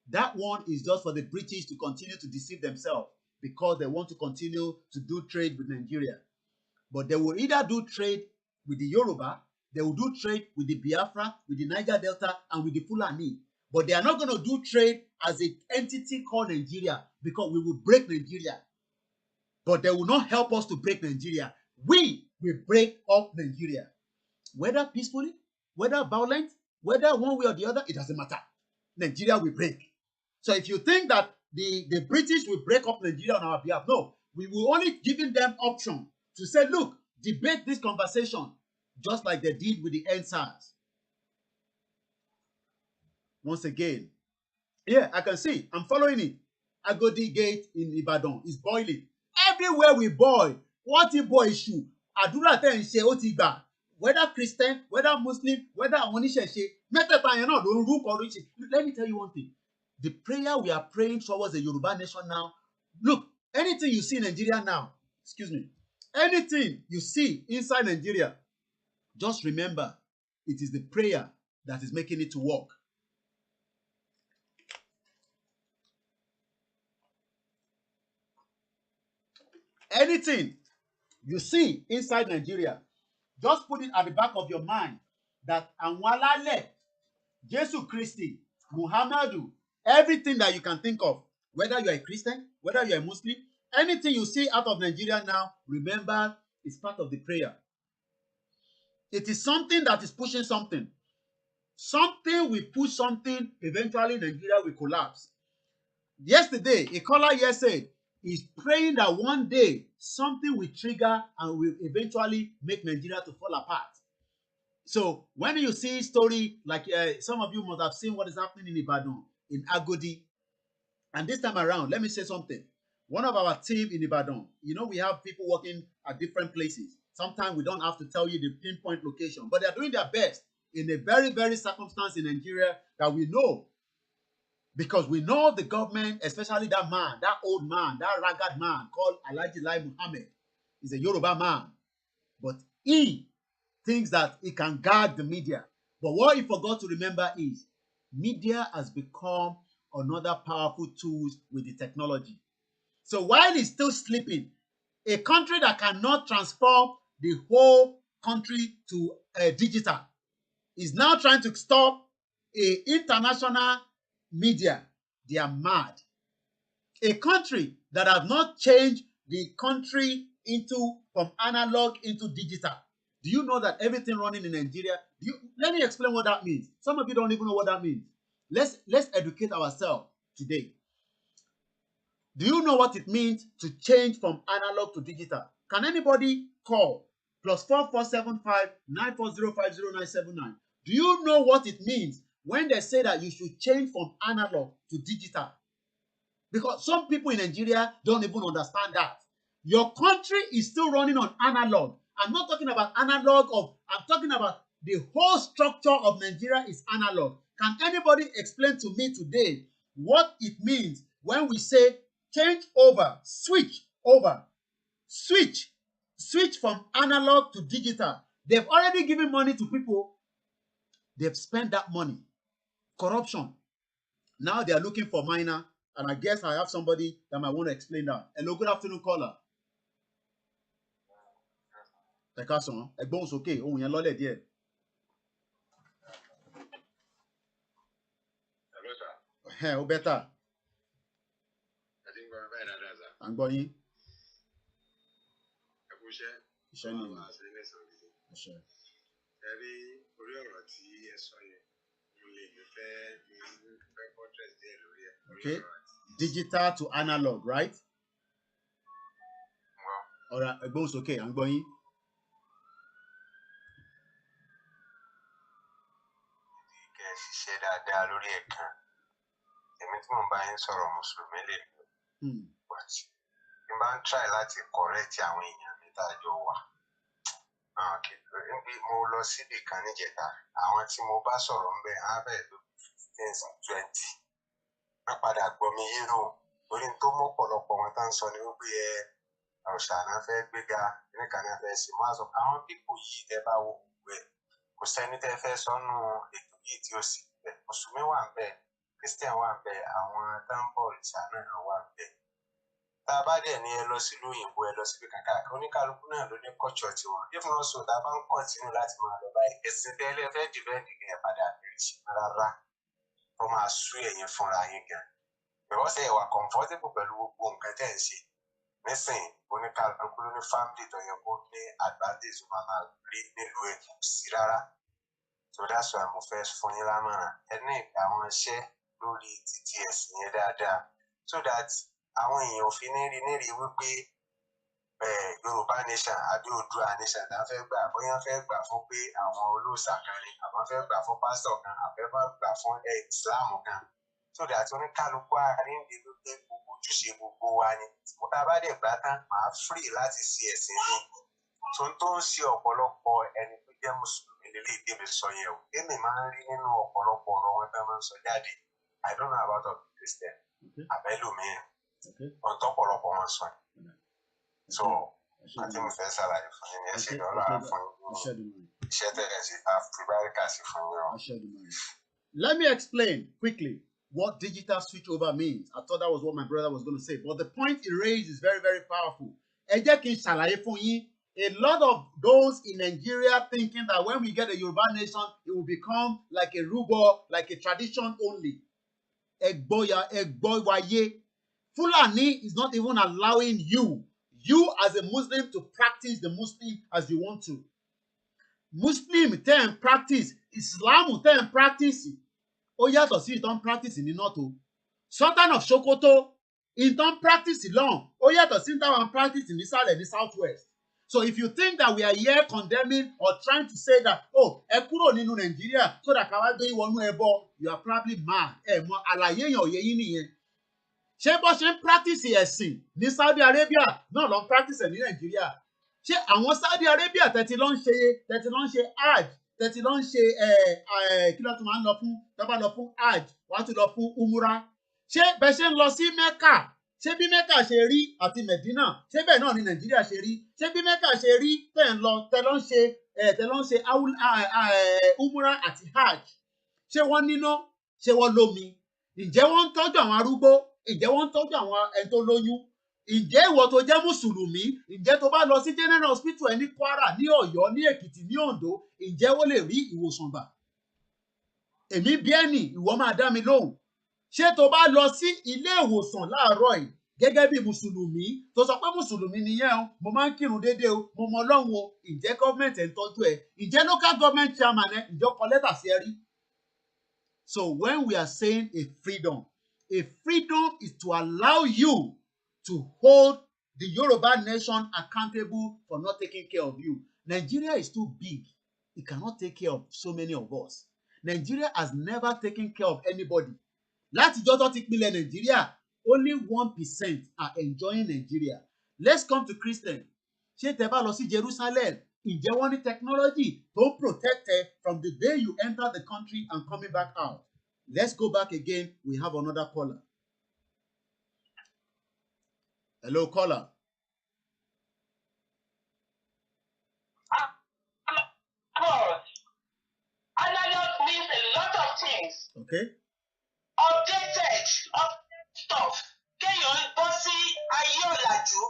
That one is just for the British to continue to deceive themselves, because they want to continue to do trade with Nigeria. But they will either do trade with the Yoruba, they will do trade with the Biafra, with the Niger Delta, and with the Fulani. But they are not going to do trade as an entity called Nigeria, because we will break Nigeria. But they will not help us to break Nigeria. We will break up Nigeria. Whether peacefully, whether violent, whether one way or the other, it doesn't matter. Nigeria will break. So if you think that the British will break up Nigeria on our behalf, no. We will only giving them option to say, look, debate this conversation, just like they did with the NSAS. Once again, yeah, I can see, I'm following it. Agodi Gate in Ibadan is boiling. Everywhere we boil, what if boy issue? Àdúrà tẹ́ ń ṣe ó ti gbà. Whether Christian, whether Muslim, whether àwọn oníṣẹ̀ṣe, mẹ́tẹ̀ẹ̀ta yẹn náà ló ń rúkọ oríṣi. Let me tell you one thing. The prayer we are praying towards the Yoruba nation now, look, anything you see in Nigeria now, anything you see inside Nigeria, just remember, it is the prayer that is making it to work. Anything you see inside Nigeria, just put it at the back of your mind that Anwalale, Jesu Christi, Muhammadu, everything that you can think of, whether you are a Christian, whether you are a Muslim, anything you see out of Nigeria now, remember, it's part of the prayer. It is something that is pushing something. Something will push something, eventually Nigeria will collapse. Yesterday, a caller here said he's praying that one day something will trigger and will eventually make Nigeria to fall apart. So when you see story like some of you must have seen what is happening in Ibadan, in Agodi, and this time around, let me say something. One of our team in Ibadan, you know, we have people working at different places. Sometimes we don't have to tell you the pinpoint location, but they're doing their best in a very, very circumstance in Nigeria that we know. Because we know the government, especially that man, that old man, that ragged man called Alhaji Lai Muhammad, is a Yoruba man. But he thinks that he can guard the media. But what he forgot to remember is media has become another powerful tool with the technology. So while he's still sleeping, a country that cannot transform the whole country to digital is now trying to stop an international media. They are mad. A country that has not changed the country from analog into digital. Do you know that everything running in Nigeria? Let me explain what that means. Some of you don't even know what that means. Let's educate ourselves today. Do you know what it means to change from analog to digital? Can anybody call +4475 94050979? Do you know what it means when they say that you should change from analog to digital? Because some people in Nigeria don't even understand that. Your country is still running on analog. I'm not talking about analog I'm talking about the whole structure of Nigeria is analog. Can anybody explain to me today what it means when we say change over, switch from analog to digital? They've already given money to people. They've spent that money. Corruption. Now they are looking for minor, and I guess I have somebody that might want to explain that. Hello, good afternoon, caller. Ẹ káàsán, ẹgbọ́n sókè, ohùn yẹn lọ́lẹ̀ díẹ̀. Hello, sir. Ó bẹ́tà. Ẹ ti ń gbọ́ mi báyìí dáadáa, sir. À ń gbọ́ yín. Ẹ kú iṣẹ́. Iṣẹ́ ni Àwọn àṣẹ ilé ìsàn gidi. Ẹ rí orí ọ̀rọ̀ tí ẹ sọ yẹn. Mo fẹ́ portrait díẹ̀ lórí ẹ̀. Okay. Digital to analog, right? Well. Alright, ẹgbọ́n sókè, à ń gbọ́ yín. Kẹ́ ẹ ṣiṣẹ́ dáadáa lórí ẹ̀ kan. Èmi tí mo bá yín sọ̀rọ̀ Mùsùlùmí lè lò. But bí n bá ń try láti correct àwọn èèyàn mi tá a jọ wà. Mo lọ síbì kan níjẹta. Àwọn tí mo bá sọ̀rọ̀ ń bẹ̀ á bẹ̀ ló 15-20. Wọ́n padà gbọ́ mi yírò. Orí tó mọ́ ọ̀pọ̀lọpọ̀ wọn tá ń sọ ni wípé ọ̀ṣà náà fẹ́ gbéga, níkan náà fẹ́ sí. Mo á sọ àwọn pípò yìí tẹ́ bá wo gbogbo ẹ̀. Kò sẹ́ni tẹ́ fẹ́ sọ́nù ètò yìí tí ó sì bẹ̀. Mùsùlùmí wà ń bẹ̀, Christian wà ń bẹ̀, àwọn táǹpọ̀ ìṣà náà wà ń bẹ̀. Tá a bá dẹ̀ ní ẹ lọ sílùú òyìnbó, ẹ lọ síbi kankan, oníkálukú náà ló ní culture tiwọn. If not so, tá a bá ń continue láti máa lọ báyìí, ẹ̀sìn tẹ́lẹ̀ fẹ́ defend kí ẹ padà bẹ̀rẹ̀ sí rárá. Ó máa sú ẹ̀yin fúnra yín gan. Because ẹ wà comfortable pẹ̀lú gbogbo nǹkan tẹ́ ń ṣe. Nísìnyí, oníkálukú ló ní family tó yẹ kó ní advantage tó máa rí nílùú ẹ̀ kò sí rárá. So that's why mo fẹ́ fún yín lámọ̀ràn. Ẹ ní àwọn iṣẹ́ lórí títí ẹ̀sìn yẹn dáadáa. So that àwọn èèyàn ò fi ní rí wípé Yorùbá nation àbí Oòduà nation náà fẹ́ gbà, bóyá fẹ́ gbà fún pé àwọn olóòṣà kan ni, àbọ̀ fẹ́ gbà fún pásítọ̀ kan, àbẹ́ fẹ́ gbà fún Islam kan. So that oníkálukú àárín ìdí wípé gbogbo ojúṣe gbogbo wa ni. Mo tá a bá dẹ̀ gbà tán, màá free láti ṣe ẹ̀sìn mi. Tó ń ṣe ọ̀pọ̀lọpọ̀ ẹni tó jẹ́ Mùsùlùmí lélẹ́yìí tèmi sọ yẹn o. Èmi máa ń rí nínú ọ̀pọ̀lọpọ̀ ọ̀rọ̀ wọn tá máa ń sọ jáde. I don't know about other Christian. Àbẹ́lòmíì. Ohun tọ́pọ̀lọpọ̀ wọn sọ. So, àti mo fẹ́ ṣàlàyé fún yín ní ẹ̀ṣẹ̀ dọ́là fún yín. Iṣẹ́ tẹ̀lé sí àfibáríkà sí fún yín. Let me explain quickly what digital switchover means. I thought that was what my brother was going to say, but the point he raised is very, very powerful. Ẹ jẹ́ kí n ṣàlàyé fún yín. A lot of those in Nigeria thinking that when we get a Yoruba nation, it will become like a rubo, like a tradition only. Egbowaye. Fulani is not even allowing you as a Muslim to practice the Muslim as you want to. Muslim then practice Islam tẹ́ ń practice ó yàtọ̀ sí ìtàn practice ní north o. Sultan of Sokoto ìtàn practice lọ́hùn ó yàtọ̀ sí ìtàn practice nísàlẹ̀ ní south west. So if you think that we are here condemning or trying to say that, oh, ẹ kúrò nínú Nàìjíríà so that káwá gbé wọnú ẹbọ, you are probably mad. Ẹ mọ àlàyé èèyàn òye yín nìyẹn. Ṣé bó ṣe ń practice ẹ̀sìn ní Saudi Arabia náà ló ń practice ní Nàìjíríà? Ṣé àwọn Saudi Arabia tẹ́tí ló ń ṣe hajj, tẹ́tí ló ń ṣe kí ló tún máa ń lọ fún, tó bá lọ fún hajj, wọ́n á tún lọ fún umura. Ṣé bẹ́ẹ̀ ṣe ń lọ sí Mecca, ṣé bí Mecca ṣe rí àti Medina, ṣé bẹ́ẹ̀ náà ni Nàìjíríà ṣe rí? Ṣé bí Mecca ṣe rí tẹ́ ló ń ṣe umura àti hajj? Ṣé wọ́n níná? Ṣé wọ́n lómi? Ǹjẹ́ wọ́n ń tọ́jú àwọn arúgbó? Ǹjẹ́ wọ́n ń tọ́jú àwọn ẹni tó lóyún? Ǹjẹ́ ìwọ tó jẹ́ mùsùlùmí, ǹjẹ́ tó bá lọ sí general hospital ẹ ní Kwara, ní Ọ̀yọ́, ní Èkìtì, ní Oǹdó, ǹjẹ́ ó lè rí ìwòsàn gbà? Èmi bí ẹnì, ìwọ máa dá mi lóhùn. Ṣé tó bá lọ sí ilé ìwòsàn láàárọ̀ yìí gẹ́gẹ́ bí mùsùlùmí tó sọ pé mùsùlùmí nìyẹn o, mo máa ń kírun déédéé o, mo mọ Ọlọ́run o, ǹjẹ́ gọ́ọ̀mẹ̀ntì ẹ̀ ń tọ́jú ẹ? Ǹjẹ́ local government chairman ẹ ǹjọ́ kọ lẹ́tà sí ẹ rí? So when we are saying a freedom is to allow you to hold the Yoruba nation accountable for not taking care of you. Nigeria is too big. It cannot take care of so many of us. Nigeria has never taken care of anybody. Látijọ́ tó ti pilẹ̀ Nigeria, only 1% are enjoying Nigeria. Let's come to Christian. Ṣé tẹ́ bá lọ sí Jerusalem, ǹjẹ́ wọ́n ní technology tó protect ẹ from the day you enter the country and coming back out? Let's go back again. We have another caller. Hello, caller. Analog means a lot of things. Okay. Updated stuff. Kéèyàn bọ́ sí ayé ọ̀làjú.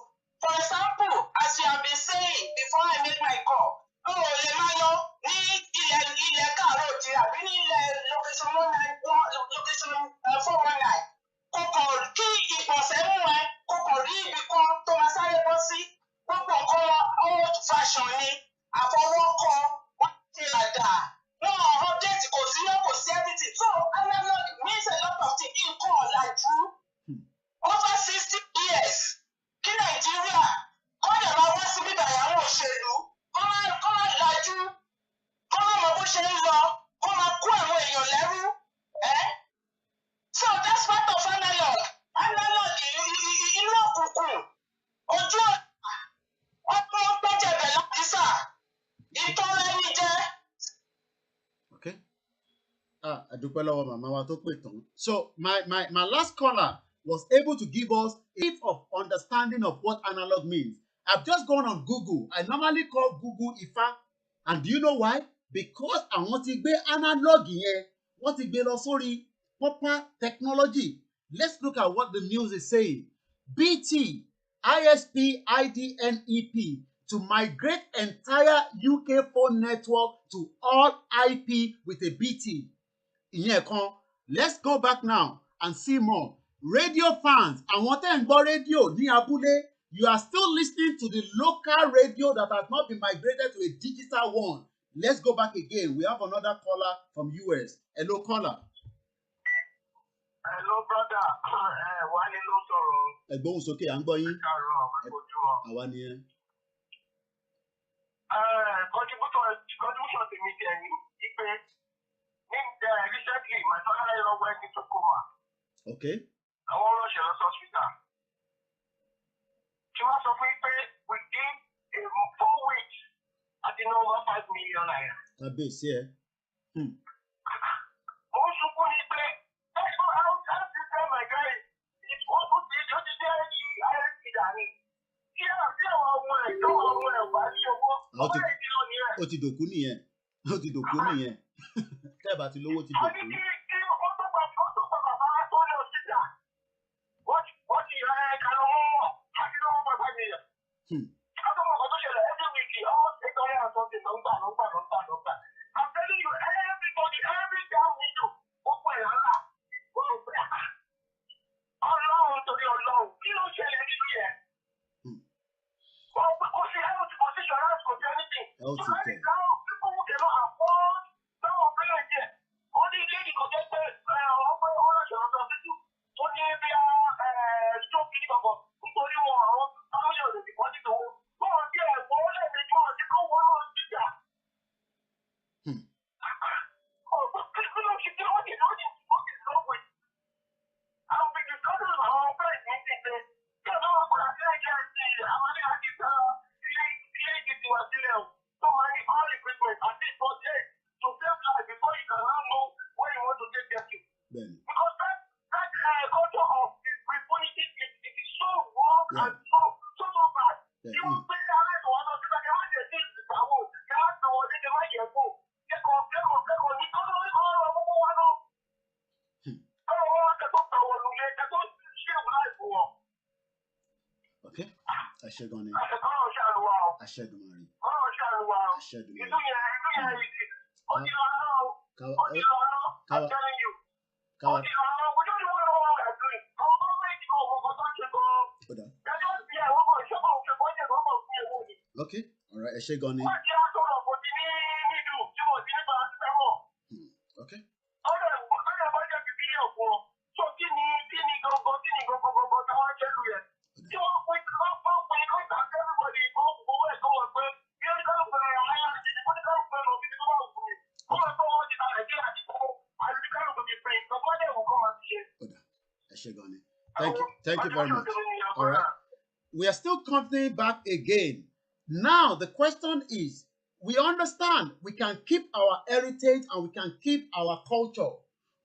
For example, as you have been saying before I make my call, o ò lè máa lọ ní ilẹ̀ káàárọ̀ òjìrì àbí ní ilẹ̀ location 419. Kókò kí ìpọ̀sẹ̀ mú ẹ, kókò rí ibì kan tó máa sáré bọ́ sí. Gbogbo nǹkan old fashion ni, àfọwọ́kọ, wọ́n ti ràdà. Wọ́n update kò sí náà kò sí everything. So analog means a lot of things. Nǹkan ọ̀làjú. Over 60 years. Kí Nàìjíríà kọ́ lè máa wá sí bíbá ìyàwó òṣèlú, kọ́ máa lajú, kọ́ máa mọ bó ṣe ń lọ, kọ́ máa kó àwọn èèyàn lẹ́rú. So that's part of analog. Analog inú òkùnkùn, ojú ọ̀pọ̀ gbẹ́jẹ̀bẹ̀ láti sà, ìtọ́ra ẹni jẹ́. Okay. A dúpẹ́ lọ́wọ́ màmá wa tó pè tán. So my last caller was able to give us a bit of understanding of what analog means. I've just gone on Google. I normally call Google Ifa. And do you know why? Because àwọn ti gbé analog yẹn, wọ́n ti gbé lọ sórí proper technology. Let's look at what the news is saying. BT, ISP, IDNEP to migrate entire UK phone network to all IP with a BT. Ìyẹn kan. Let's go back now and see more. Radio fans, àwọn tẹ́ ń gbọ́ rédíò ní abúlé, you are still listening to the local radio that has not been migrated to a digital one. Let's go back again. We have another caller from US. Hello, caller. Hello, brother. Wálé ló sọ̀rọ̀. Ẹ̀gbọ́n sókè, à ń gbọ́ yín. Káàárọ̀, ojúmọ́. Àwa nìyẹn. Contribution tèmi jẹ́ ní pé recently my father-in-law went into coma. Okay. Àwọn ọlọ́ṣẹ̀ lọ sí hospital. Ṣé wọ́n sọ fún yín pé within 4 weeks àti ná over 5 million naira? Kábíyèsí ẹ. Mo ń sunkún ní pé how this time my guy wọ́n tún ti jẹ́ ISP dání. Kí àwọn ọmọ ẹ̀ tó àwọn ọmọ ẹ̀ wá sí owó. Ọmọ ẹ̀ ti lọ nìyẹn. Ó ti dòkú nìyẹn. Ó ti dòkú nìyẹn. Tẹ́ bá ti lówó ti dòkú. Kí ó tó gba bàbá tó lọ síta. Wọ́n ti kàrọ̀ mọ́ àti lọ́wọ́ bàbá nìyẹn. Àtọ́mọ̀ kan tó ṣẹlẹ̀ every week all 800 and something ló ń gbà. I'm telling you everybody every damn window gbogbo ẹ̀ lálà. Wọ́n rò pé Ọlọ́run torí Ọlọ́run kí ló ṣẹlẹ̀ nínú yẹn? Kò sí health, kò sí insurance, kò sí anything. Health So care. now people who cannot afford some of Because that culture of impunity is so wrong and so bad. You won't pay the rest of us because they want to see the power. They want to want to make it go. They go. You don't know all of them want to. Oh, they don't know what to do. They don't share life for. Okay. I should go in. I should go in. I'm telling you. Okay. All right. I should go in. Okay. Thank you very much. All right. We are still coming back again. Now, the question is, we understand we can keep our heritage and we can keep our culture,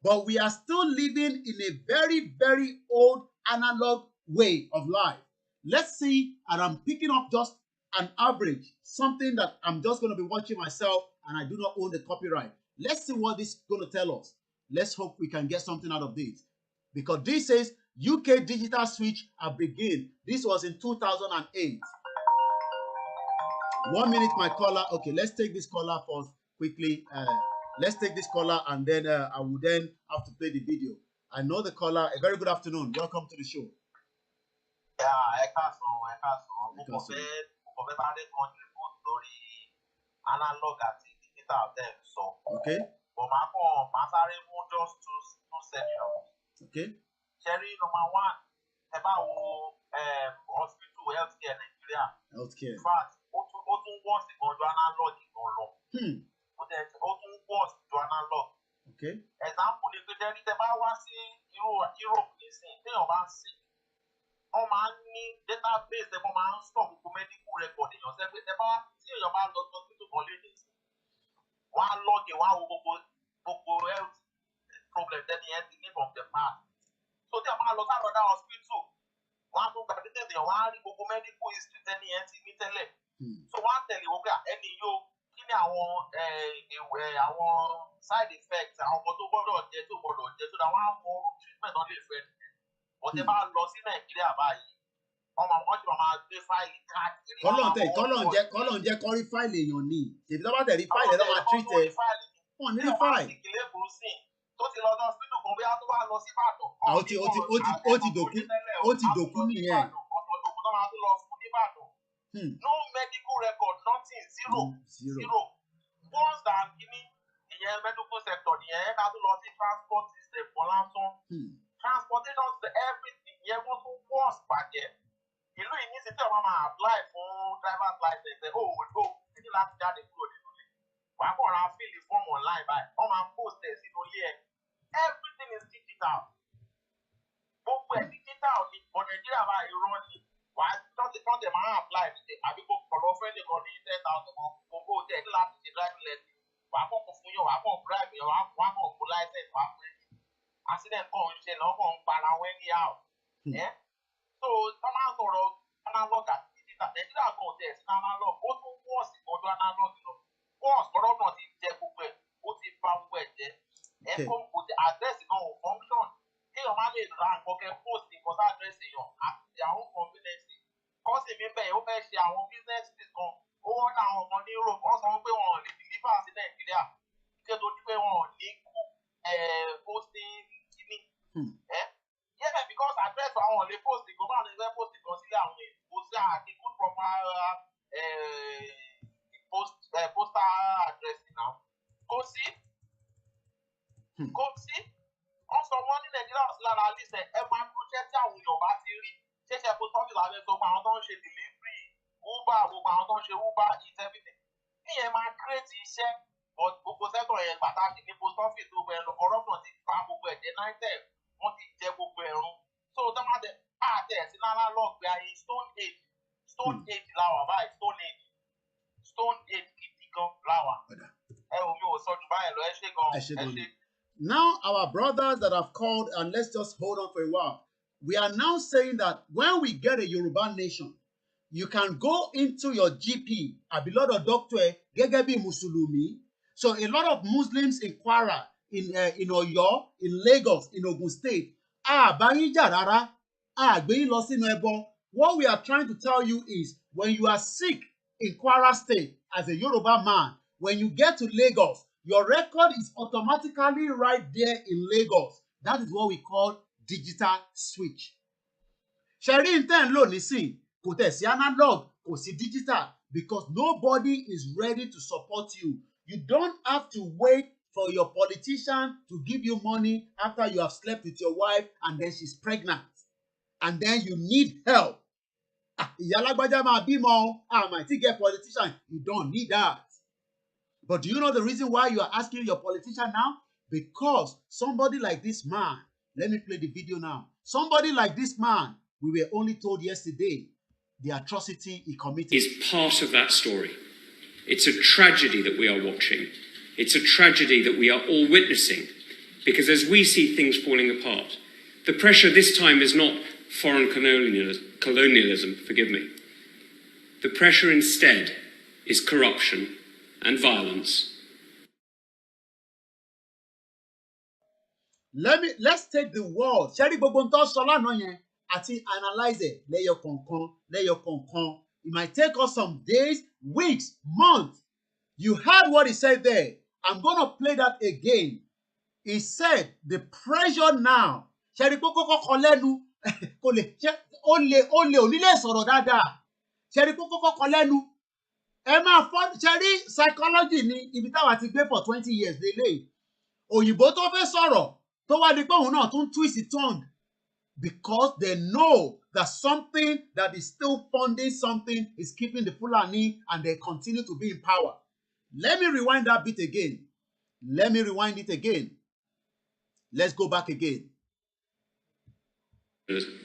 but we are still living in a very, very old analog way of life. Let's see, and I'm picking up just an average, something that I'm just going to be watching myself and I do not own the copyright. Let's see what this is going to tell us. Let's hope we can get something out of this. Because this says UK digital switch have begun. This was in 2008. 1 minute, my caller. Okay, let's take this caller first quickly. Let's take this caller and then I will then have to play the video. I know the caller. A very good afternoon. Welcome to the show. Analog àti digital dem sọ. Okay. But màá sáré mú just two sections. Okay. Cherry number one, ẹ bá wo hospital healthcare Nigeria. Healthcare. In fact, ó tún worse gan ju analog gan lọ. Ó tún worse ju analog. Okay. Example ni pé jẹ́rí tẹ bá wá sí Europe nísìnyí, téèyàn bá ń sìn. Wọ́n máa ń ní database ẹ̀ wọ́n máa ń store gbogbo medical record èèyàn sẹ́ pé tí èèyàn bá lọ sí hospital kan léde sí wọ́n á lọ́ọ̀gì wọ́n á wo gbogbo health problem tẹ́ni yẹn ti ní from the past. So tí a máa lọ sáà lọ́dá hospital wọ́n á tún gba details èèyàn wọ́n á rí gbogbo medical history tẹ́ni yẹn ti ní tẹ́lẹ̀. So wọ́n á tẹ̀lé wọ́n pé ẹni yóò kí ni àwọn side effects àwọn kan tó gbọ́dọ̀ jẹ tó gbọ́dọ̀ jẹ so that wọ́n á mọ treatment náà lè fẹ́ ọ̀tẹ̀ bá lọ sí Nàìjíríà báyìí ọmọ àwọn ṣe máa gbé fáìlì káàkiri. kọ́lọ̀ ń jẹ́ kọ́ rí fáìlì èèyàn ní èbí tó bá tẹ̀ rí fáìlì ẹ̀ lọ́ máa treat ẹ̀ wọ́n ní rí fáìlì. tó ti lọ hospital kan bóyá tó wá lọ sí Ìbàdàn. ó ti dòkú nìyẹn. ọ̀tọ̀ dòkú tó máa tó lọ fún Ìbàdàn. No medical record nothing zero. Worse than kini ìyẹn medical sector nìyẹn ká tó lọ sí transport system kan lásán. Transportation everything yẹn wọ́n tún worse bàjẹ́. Ìlú yìí ní sèpé ọmọ máa apply fún driver's license ẹ̀ ó títí láti jáde kúrò nínú ilé. Wàá kàn ra fíìlì fọ́ọ̀mù online báyìí wọ́n máa post ẹ̀ sínú ilé ẹ̀. Everything is digital. Gbogbo ẹ̀ digital ni for Nigeria báyìí rán ni. Wàá tọ́tẹ̀ máa apply ní àbí kò kọ̀lọ́ fẹ́ nìkan ní 10,000 kan gbogbo tẹ̀ ní láti ṣe driving lesson. Wàá kàn kó fún yàn wàá kàn bribe yàn wàá kàn fún license wàá fún ẹ̀. Accident kan ń ṣe náà kàn ń para wọn anyhow. So wọ́n máa ń sọ̀rọ̀ analog àti digital. Nigeria kan tẹ̀ sí analog ó tún worse ìtọ́jú analog lọ. Worse ọ̀rọ̀ náà ti jẹ gbogbo ẹ̀ ó ti ba gbogbo ẹ̀ jẹ́. Ẹ̀kọ́ kò tẹ address náà ò function. Kéèyàn má lè ra nǹkan kẹ́ post nǹkan sí address èèyàn àti their own convenience. Kọ́sì mi bẹ́ẹ̀ ó fẹ́ ṣe àwọn businesses kan ó wọ́n ní àwọn kan ní Europe wọ́n sọ pé wọn ò lè deliver sí Nàìjíríà. Ṣé tó ní pé wọn ò ní kú posting kìíní. Yeah, because address àwọn lè post nǹkan báwọn lè fẹ́ post nǹkan sílé àwọn èèyàn kò sí àti good proper postal address náà. Kò sí. Wọ́n sọ wọ́n ní Nàìjíríà sí lára list ẹ máa ń ṣẹ́ tí àwọn èèyàn bá ti rí ṣẹ̀ṣẹ̀ post office abẹ́ gbogbo àwọn tó ń ṣe delivery Uber gbogbo àwọn tó ń ṣe Uber is everything. Ìyẹn máa create iṣẹ́ but gbogbo sector yẹn pàtàkì ní post office gbogbo ẹ̀ corruption ti pa gbogbo ẹ̀ jẹ́ 9/10 wọ́n ti jẹ gbogbo ẹ̀rún. So tó máa tẹ àtẹ̀ sí náírà lọ́ọ̀gbé ayé stone age láwà báyìí stone age gidi gan láwà. Ẹ ò mi ò sọ jù báyìí lọ ẹ ṣe gan. Now, our brothers that have called, and let's just hold on for a while. We are now saying that when we get a Yoruba nation, you can go into your GP, Abilodo Doctor, Gegebi Musulumi. So a lot of Muslims in Kwara, in Oyo, in Lagos, in Ogun State, Bayinja Gbeyin lọ sínú ẹbọ. What we are trying to tell you is, when you are sick in Kwara State as a Yoruba man, when you get to Lagos, your record is automatically right there in Lagos. That is what we call digital switch. Ṣẹ̀rí inten lò nísìn, kò tẹ̀ sí analog, kò sí digital, because nobody is ready to support you. You don't have to wait for your politician to give you money after you have slept with your wife and then she's pregnant. And then you need help. Ìyá alágbájá máa bímọ, might get politician. You don't need that. But do you know the reason why you are asking your politician now? Because somebody like this man, let me play the video now. Somebody like this man, we were only told yesterday, the atrocity he committed is part of that story. It's a tragedy that we are watching. It's a tragedy that we are all witnessing. Because as we see things falling apart, the pressure this time is not foreign colonialism, forgive me. The pressure instead is corruption and violence. Let's take the word. Ṣẹ́rí gbogbo ń tọ́ sọ lánàá yẹn àti analyze it lẹ́yọ kọ̀ọ̀kan. It might take us some days, weeks, months. You heard what he said there. I'm going to play that again. He said the pressure now. Ṣẹ́rí kókó kọ́ lẹ́nu kò lè ó lè onílé sọ̀rọ̀ dáadáa. Ṣẹ́rí kókó kọ́ lẹ́nu. Ẹ máa fọ́ ṣẹ́rí psychology ní ibi táwa ti gbé for 20 years lélẹ̀. Òyìnbó tó fẹ́ sọ̀rọ̀ tó wá di pé òun náà tún twist his tongue, because they know that something that is still funding something is keeping the Fulani and they continue to be in power. Let me rewind that bit again. Let me rewind it again. Let's go back again.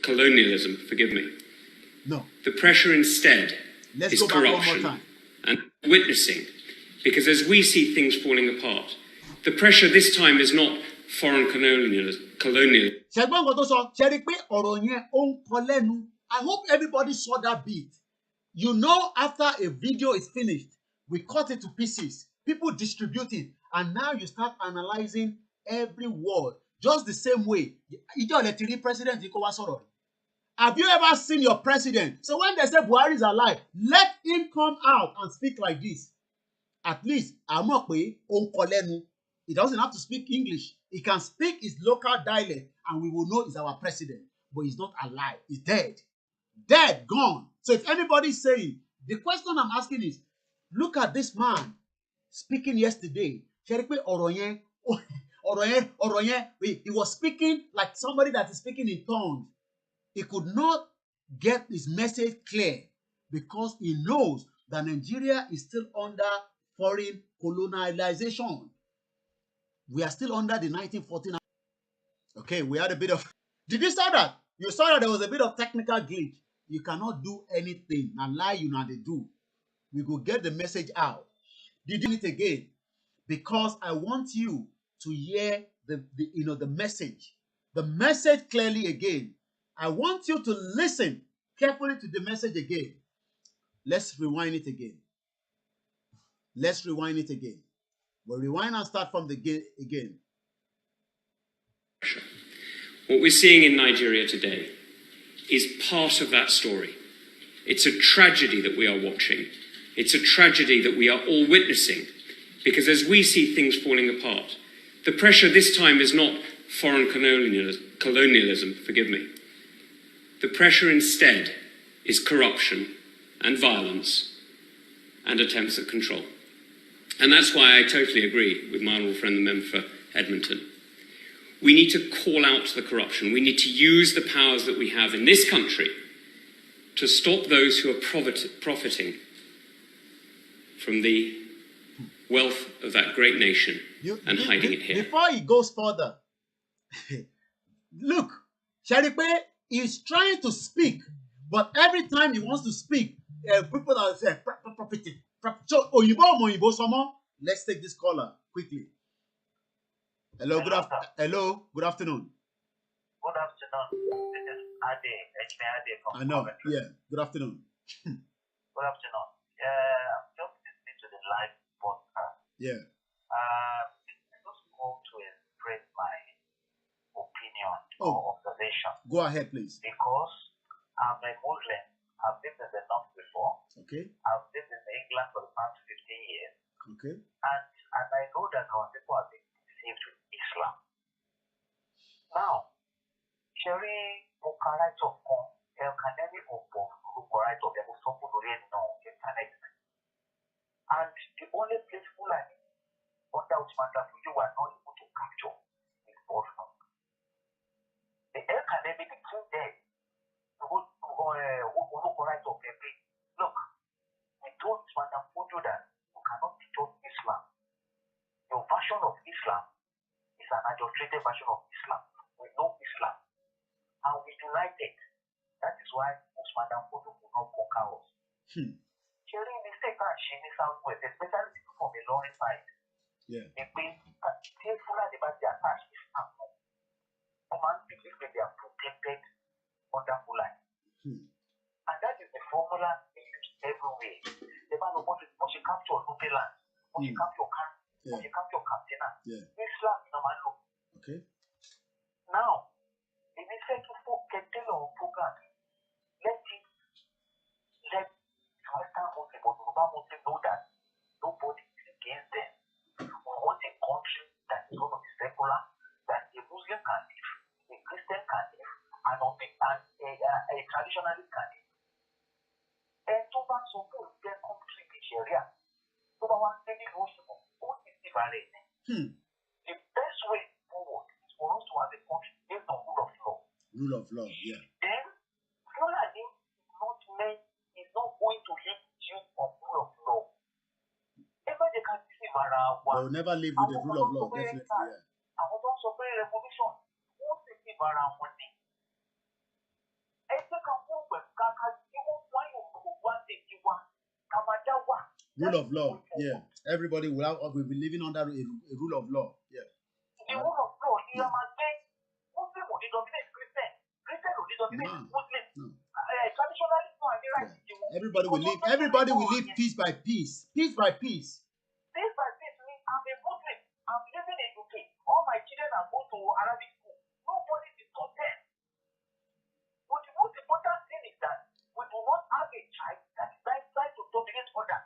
Colonialism, forgive me. No. The pressure instead Let's is go back one more corruption time. and witnessing. Because as we see things falling apart, the pressure this time is not foreign colonialism. Ṣẹ̀gbọ́n nǹkan tó sọ, ṣe rí pé ọ̀rọ̀ yẹn ó ń kọ lẹ́nu. I hope everybody saw that bit. You know, after a video is finished, we cut it to pieces. People distribute it. And now you start analyzing every word. Just the same way. Ìjọ́ lẹ ti rí president yìí kó wá sọ̀rọ̀. Have you ever seen your president? So when they say Buhari is alive, let him come out and speak like this. At least, a mọ̀ pé ó ń kọ lẹ́nu. He doesn't have to speak English. He can speak his local dialect and we will know he's our president. But he's not alive. He's dead. Dead, gone. So if anybody is saying, the question I'm asking is, look at this man speaking yesterday. Ṣé rí pé ọ̀rọ̀ yẹn, he was speaking like somebody that is speaking in tongues. He could not get his message clear because he knows that Nigeria is still under foreign colonization. We are still under the 1949. Okay, we had a bit of... Did you saw that? You saw that there was a bit of technical glitch. You cannot do anything. And lie you know they do. We go get the message out. Did you do it again? Because I want you to hear the message. The message clearly again. I want you to listen carefully to the message again. Let's rewind it again. Let's rewind it again. We'll rewind and start from the again. What we're seeing in Nigeria today is part of that story. It's a tragedy that we are watching. It's a tragedy that we are all witnessing. Because as we see things falling apart, the pressure this time is not foreign colonialism, forgive me. The pressure instead is corruption and violence and attempts at control. And that's why I totally agree with my honourable friend, the member for Edmonton. We need to call out the corruption. We need to use the powers that we have in this country to stop those who are profiting from the wealth of that great nation and hiding it here. Before he goes further, look, Sharipe is trying to speak, but every time he wants to speak, people are saying, so, let's take this caller quickly. Hello, good afternoon. Good afternoon. This is Ade, Engineer Ade from I know. Coventry. Yeah. Good afternoon. Good afternoon. I'm just listening to the live podcast. Yeah. I just want to express my opinion or observation. Go ahead, please. Because I'm a Muslim. I've lived in the North before. Okay. I've lived in England for the past 15 years. Okay. And I know that our people have been deceived with Islam. Now, Sherry right of Canary of right of internet. And the only place FULANI under Usman you were not able to capture is Borno. The Canary between there, right of every look, we told Usman that you cannot teach us Islam. Your version of Islam is an adulterated version of Islam. We know Islam. And we united. That is why Usman Danfodio will not conquer us. During the second she in Southwest, especially people from the Lorry side, they bring FULANI attached Islam. Command believe that they are protected under FULANI. And that is the formula they use everywhere. The man who wants to capture Nupe land, wants to capture Kano, wants to capture Katsina. Islam is not low. Okay. Now, if we say to get on program, let Western Muslim or Yoruba Muslim know that nobody is against them. We want a country that is going to be secular, that a Muslim can live, a Christian can live, and a traditionalist can live. And to back so good, their country in Sharia. To back one thing is the best way forward is for us to have a country based on rule of law. Rule of law, yeah. Then FULANI is not going to live you on rule of law. Ever they can see They will never live with the rule of law, definitely, yeah. I want also pray revolution. Who see Mara money? Rule of law, yeah. Everybody will be living under a rule of law, yeah. The rule of law, you must say, Muslim will dominate Christian. Christian will dominate Muslim. Traditionally, everybody will live piece by piece. Piece by piece. Piece by piece means I'm a Muslim. I'm living in UK. All my children are going to Arabic school. Nobody is taught them. But the most important thing is that we do not have a child that is trying to dominate others.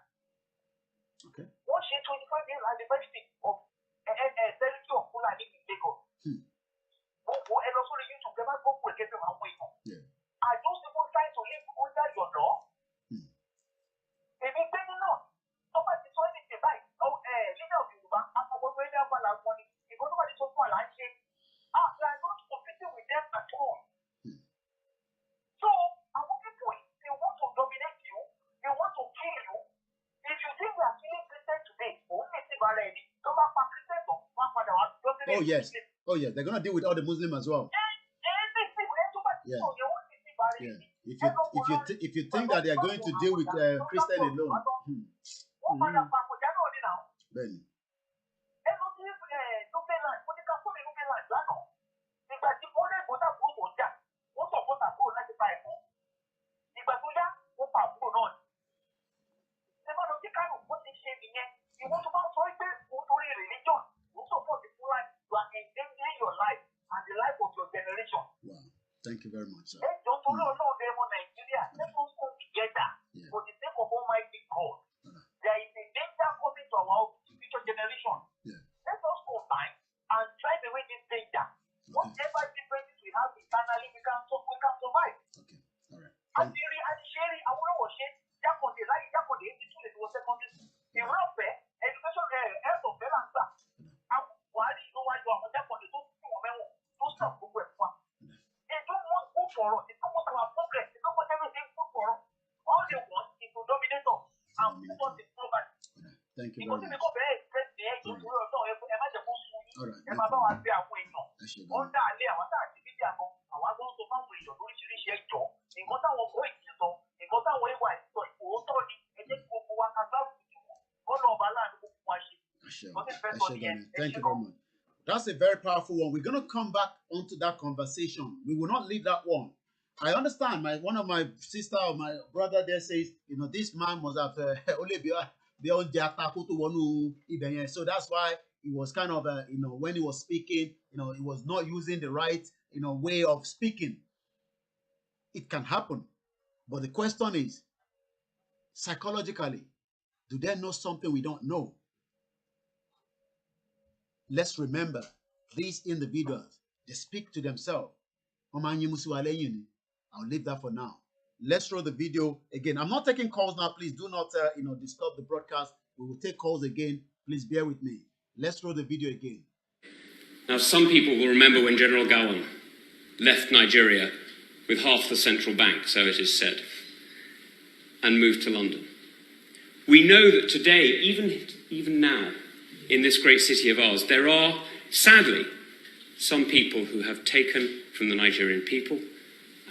Okay. One she 25 years at the University of Territory of FULANI in Lagos. And also the youth to never go for a game of way. Are those people trying to live under your law? If you say no, somebody told me to buy. Leader of Yoruba, I'm going to have a lot of money. You go to the social land, we are not competing with them at all. So, our people, they want to dominate you, they want to kill you. If you think we are killing Christians today, only see already. Oh yes, they're gonna deal with all the Muslims as well. Yeah. If you think that they are going to deal with Christian alone, then. Your life and the life of your generation. Wow. Thank you very much, sir. Let us come together for the sake of Almighty God. There is a danger coming to our future generation. Let us combine and drive away this danger. Whatever differences we have internally, we can survive. Okay. All right. And sharing, I want to share. The welfare, education, health of balance. Why do you know why you are on that for the two stop for us? They don't want good for us. They don't want our progress. They don't want everything good for us. All they want is to dominate us and put us in poverty. Thank you very much. Thank you very much. That's a very powerful one. We're going to come back onto that conversation. We will not leave that one. I understand. One of my sister or my brother there says, this man must have only beyond the so that's why he was kind of, when he was speaking, he was not using the right, way of speaking. It can happen. But the question is, psychologically, do they know something we don't know? Let's remember, these individuals, they speak to themselves. I'll leave that for now. Let's roll the video again. I'm not taking calls now. Please do not, disturb the broadcast. We will take calls again. Please bear with me. Let's roll the video again. Now, some people will remember when General Gowon left Nigeria with half the central bank, so it is said, and moved to London. We know that today, even now, in this great city of ours, there are, sadly, some people who have taken from the Nigerian people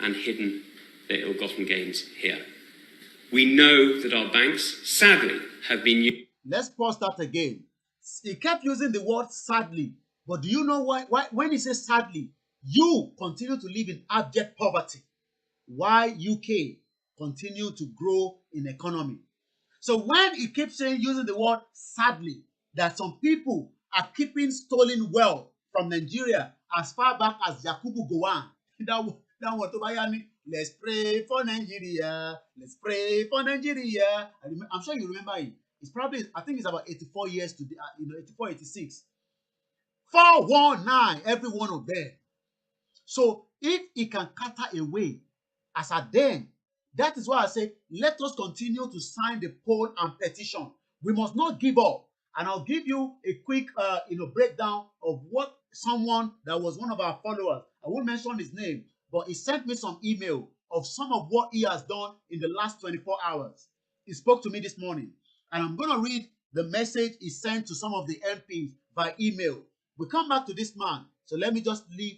and hidden their ill-gotten gains here. We know that our banks, sadly, have been used. Let's pause that again. He kept using the word sadly, but do you know why when he says sadly, you continue to live in abject poverty, while UK continue to grow in economy? So when he keeps saying, using the word sadly, that some people are keeping stolen wealth from Nigeria as far back as Yakubu Gowon, that one to Bayani, let's pray for Nigeria, let's pray for Nigeria. I'm sure you remember it. It's probably, I think it's about 84 years to 84, 86. 419, every one of them. So if he can cater away as at then, that is why I say, let us continue to sign the poll and petition. We must not give up. And I'll give you a quick, breakdown of what someone that was one of our followers, I won't mention his name, but he sent me some email of some of what he has done in the last 24 hours. He spoke to me this morning. And I'm going to read the message he sent to some of the MPs by email. We come back to this man. So let me just leave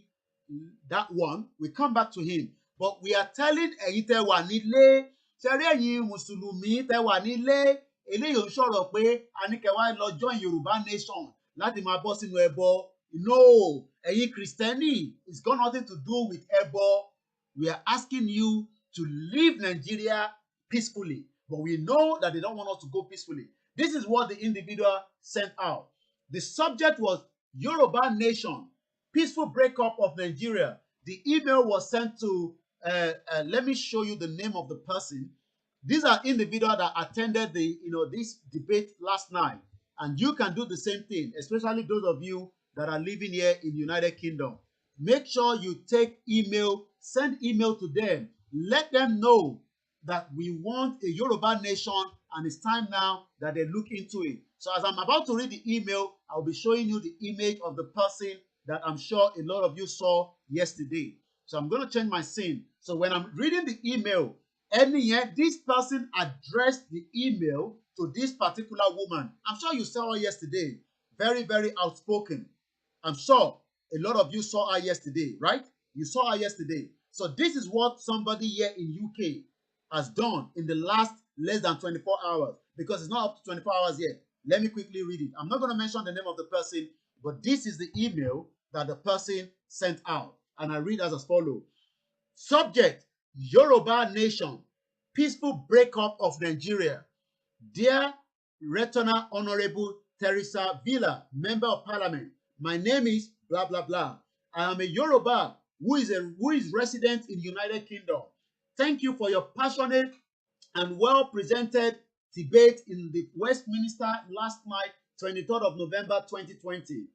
that one. We come back to him. But we are telling ẹ̀yin tẹ́ wà nílé, ṣẹ́rí ẹ̀yin Mùsùlùmí tẹ́ wà nílé, eléyìí ò ń sọ̀rọ̀ pé a ní kẹ́ wá lọ join Yoruba nation láti máa bọ́ sínú ẹbọ. No, ẹ̀yin Kristẹni, it's got nothing to do with ẹbọ. We are asking you to leave Nigeria peacefully. But we know that they don't want us to go peacefully. This is what the individual sent out. The subject was Yoruba nation, peaceful breakup of Nigeria. The email was sent to, let me show you the name of the person. These are individuals that attended this debate last night. And you can do the same thing, especially those of you that are living here in the United Kingdom. Make sure you take email, send email to them. Let them know that we want a Yoruba nation and it's time now that they look into it. So as I'm about to read the email, I'll be showing you the image of the person that I'm sure a lot of you saw yesterday. So I'm going to change my scene. So when I'm reading the email, this person addressed the email to this particular woman. I'm sure you saw her yesterday. Very, very outspoken. I'm sure a lot of you saw her yesterday, right? You saw her yesterday. So this is what somebody here in UK has done in the last less than 24 hours, because it's not up to 24 hours yet. Let me quickly read it. I'm not going to mention the name of the person, but this is the email that the person sent out. And I read as follows. Subject, Yoruba nation, peaceful breakup of Nigeria. Dear Returnal Honorable Teresa Villa, Member of Parliament, my name is blah, blah, blah. I am a Yoruba who is resident in the United Kingdom. Thank you for your passionate and well-presented debate in the Westminster last night, 23rd of November 2020,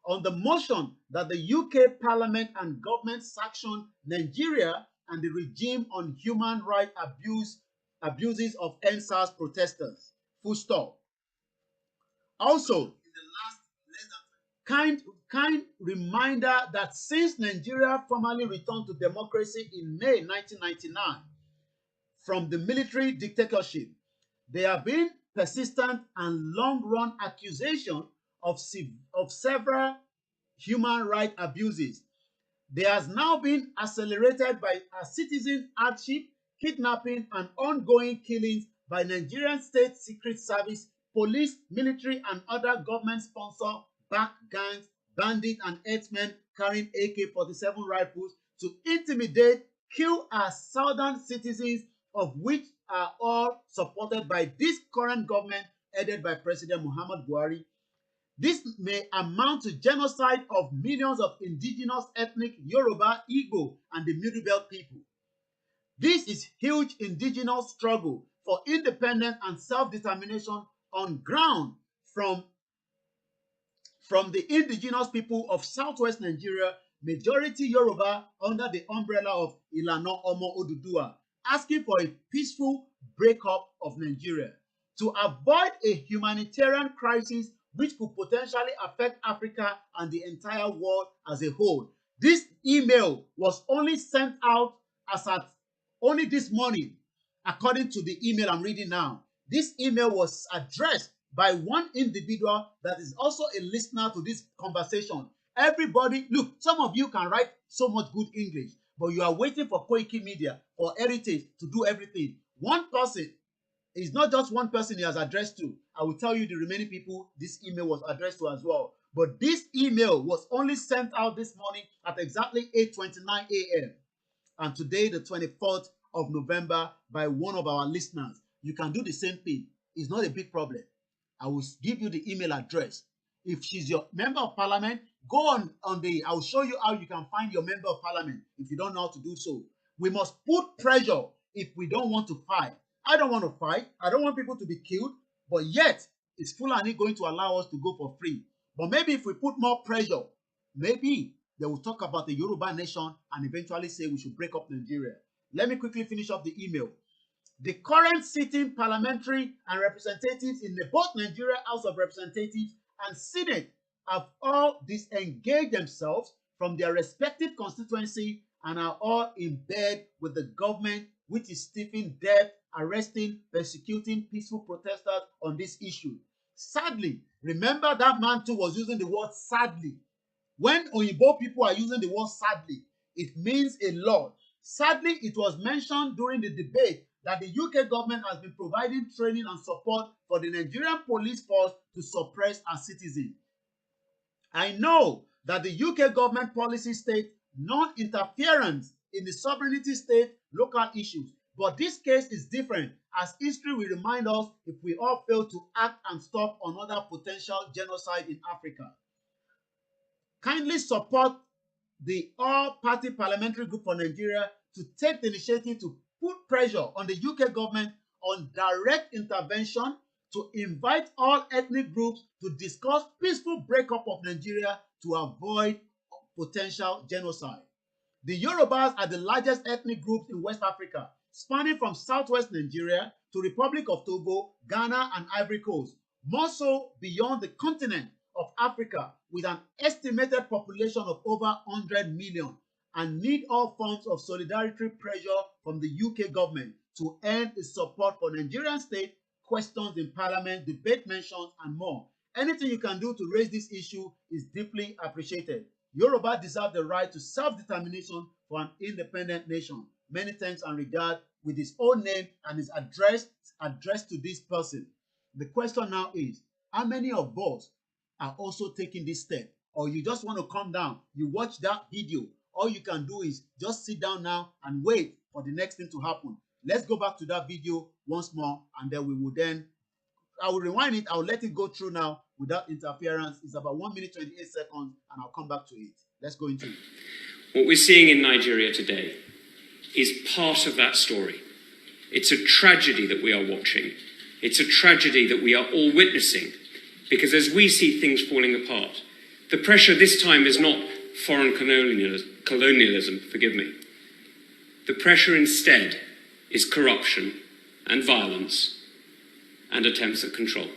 on the motion that the UK Parliament and government sanction Nigeria and the regime on human rights abuses of NSAS protesters. Full stop. Also, in the last kind reminder that since Nigeria formally returned to democracy in May 1999 from the military dictatorship, there have been persistent and long-run accusations of several human rights abuses. They has now been accelerated by a citizen hardship, kidnapping, and ongoing killings by Nigerian State Secret Service, police, military, and other government-sponsored backed gangs bandits and herdsmen carrying AK-47 rifles to intimidate, kill our southern citizens, of which are all supported by this current government headed by President Muhammad Buhari. This may amount to genocide of millions of indigenous ethnic Yoruba, Igbo, and the Middle Belt people. This is huge indigenous struggle for independence and self-determination on ground from the indigenous people of southwest Nigeria, majority Yoruba under the umbrella of Ilana Omo Oduduwa, asking for a peaceful breakup of Nigeria to avoid a humanitarian crisis which could potentially affect Africa and the entire world as a whole. This email was only sent out as at only this morning, according to the email I'm reading now. This email was addressed by one individual that is also a listener to this conversation. Everybody, look, some of you can write so much good English, but you are waiting for Koikimedia, for Heritage to do everything. One person, it's not just one person he has addressed to. I will tell you the remaining people this email was addressed to as well. But this email was only sent out this morning at exactly 8:29 a.m. and today, the 24th of November, by one of our listeners. You can do the same thing. It's not a big problem. I will give you the email address. If she's your member of parliament, go on the, I'll show you how you can find your member of parliament if you don't know how to do so. We must put pressure if we don't want to fight. I don't want to fight. I don't want people to be killed. But yet, is Fulani going to allow us to go for free? But maybe if we put more pressure, maybe they will talk about the Yoruba nation and eventually say we should break up Nigeria. Let me quickly finish up the email. The current sitting parliamentary and representatives in the both Nigeria House of Representatives and Senate have all disengaged themselves from their respective constituency and are all in bed with the government, which is stifling death, arresting, persecuting peaceful protesters on this issue. Sadly, remember that man too was using the word sadly. When Oyibo people are using the word sadly, it means a lot. Sadly, it was mentioned during the debate that the UK government has been providing training and support for the Nigerian police force to suppress our citizens. I know that the UK government policy states non-interference in the sovereignty state local issues, but this case is different, as history will remind us if we all fail to act and stop another potential genocide in Africa. Kindly support the all-party parliamentary group for Nigeria to take the initiative to put pressure on the UK government on direct intervention to invite all ethnic groups to discuss peaceful breakup of Nigeria to avoid potential genocide. The Yorubas are the largest ethnic groups in West Africa, spanning from southwest Nigeria to Republic of Togo, Ghana, and Ivory Coast, more so beyond the continent of Africa, with an estimated population of over 100 million, and need all forms of solidarity pressure from the UK government to end its support for Nigerian state, questions in parliament, debate mentions, and more. Anything you can do to raise this issue is deeply appreciated. Yoruba deserve the right to self-determination for an independent nation. Many thanks and regard, with his own name and his addressed to this person. The question now is, how many of us are also taking this step? Or you just want to come down, you watch that video, all you can do is just sit down now and wait for the next thing to happen. Let's go back to that video once more, and then we will then, I will rewind it, I will let it go through now without interference. It's about 1 minute 28 seconds, and I'll come back to it. Let's go into it. What we're seeing in Nigeria today is part of that story. It's a tragedy that we are watching. It's a tragedy that we are all witnessing, because as we see things falling apart, the pressure this time is not foreign colonialism, forgive me. The pressure instead is corruption and violence and attempts at control.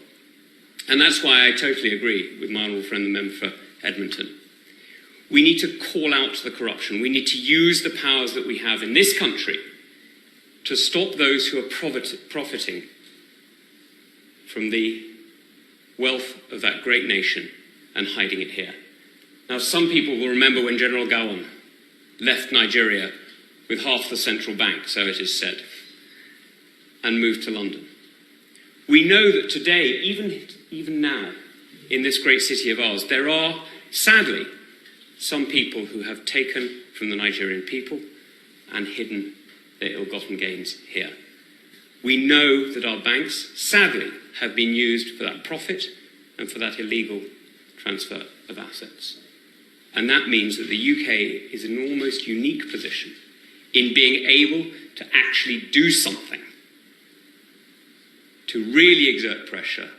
And that's why I totally agree with my honourable friend, the member for Edmonton. We need to call out the corruption. We need to use the powers that we have in this country to stop those who are profiting from the wealth of that great nation and hiding it here. Now, some people will remember when General Gowon left Nigeria with half the central bank, so it is said, and moved to London. We know that today, even now, in this great city of ours, there are sadly, some people who have taken from the Nigerian people and hidden their ill-gotten gains here. We know that our banks, sadly, have been used for that profit and for that illegal transfer of assets. And that means that the UK is in an almost unique position in being able to actually do something to really exert pressure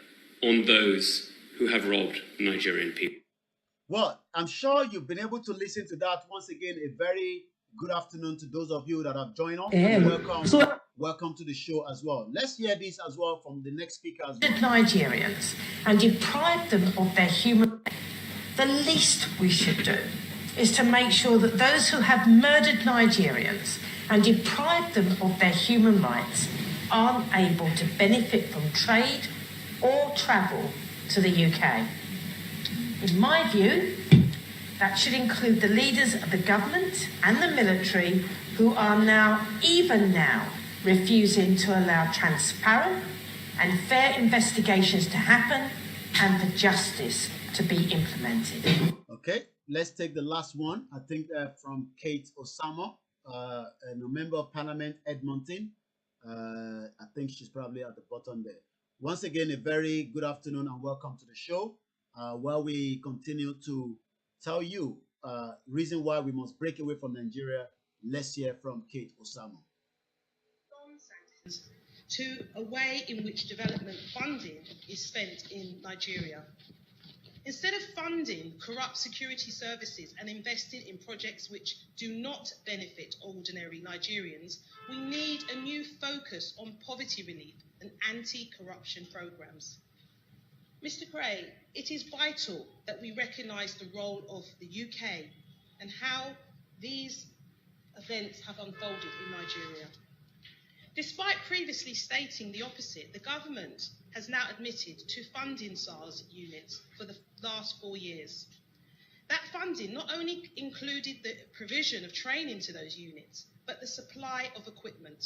on those who have robbed the Nigerian people. Well, I'm sure you've been able to listen to that. Once again, a very good afternoon to those of you that have joined us. Welcome to the show as well. Let's hear this as well from the next speaker as well. Nigerians and deprive them of their human rights. The least we should do is to make sure that those who have murdered Nigerians and deprived them of their human rights aren't able to benefit from trade or travel to the UK. In my view, that should include the leaders of the government and the military who are now, even now, refusing to allow transparent and fair investigations to happen and for justice to be implemented. Okay, let's take the last one. I think from Kate Osama, and a member of Parliament, Edmonton. I think she's probably at the bottom there. Once again, a very good afternoon and welcome to the show, where we continue to tell you reason why we must break away from Nigeria. Let's hear from Kate Osama. To a way in which development funding is spent in Nigeria. Instead of funding corrupt security services and investing in projects which do not benefit ordinary Nigerians, we need a new focus on poverty relief and anti-corruption programs. Mr. Gray, it is vital that we recognise the role of the UK and how these events have unfolded in Nigeria. Despite previously stating the opposite, the government has now admitted to funding SARS units for the last 4 years. That funding not only included the provision of training to those units, but the supply of equipment.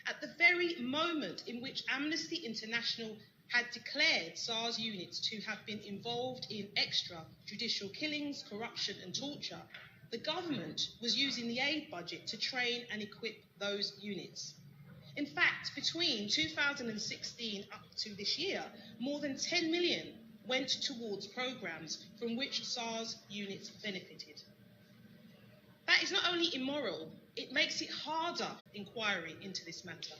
At the very moment in which Amnesty International had declared SARS units to have been involved in extrajudicial killings, corruption and torture, the government was using the aid budget to train and equip those units. In fact, between 2016 up to this year, more than 10 million went towards programs from which SARS units benefited. That is not only immoral, it makes it harder inquiry into this matter.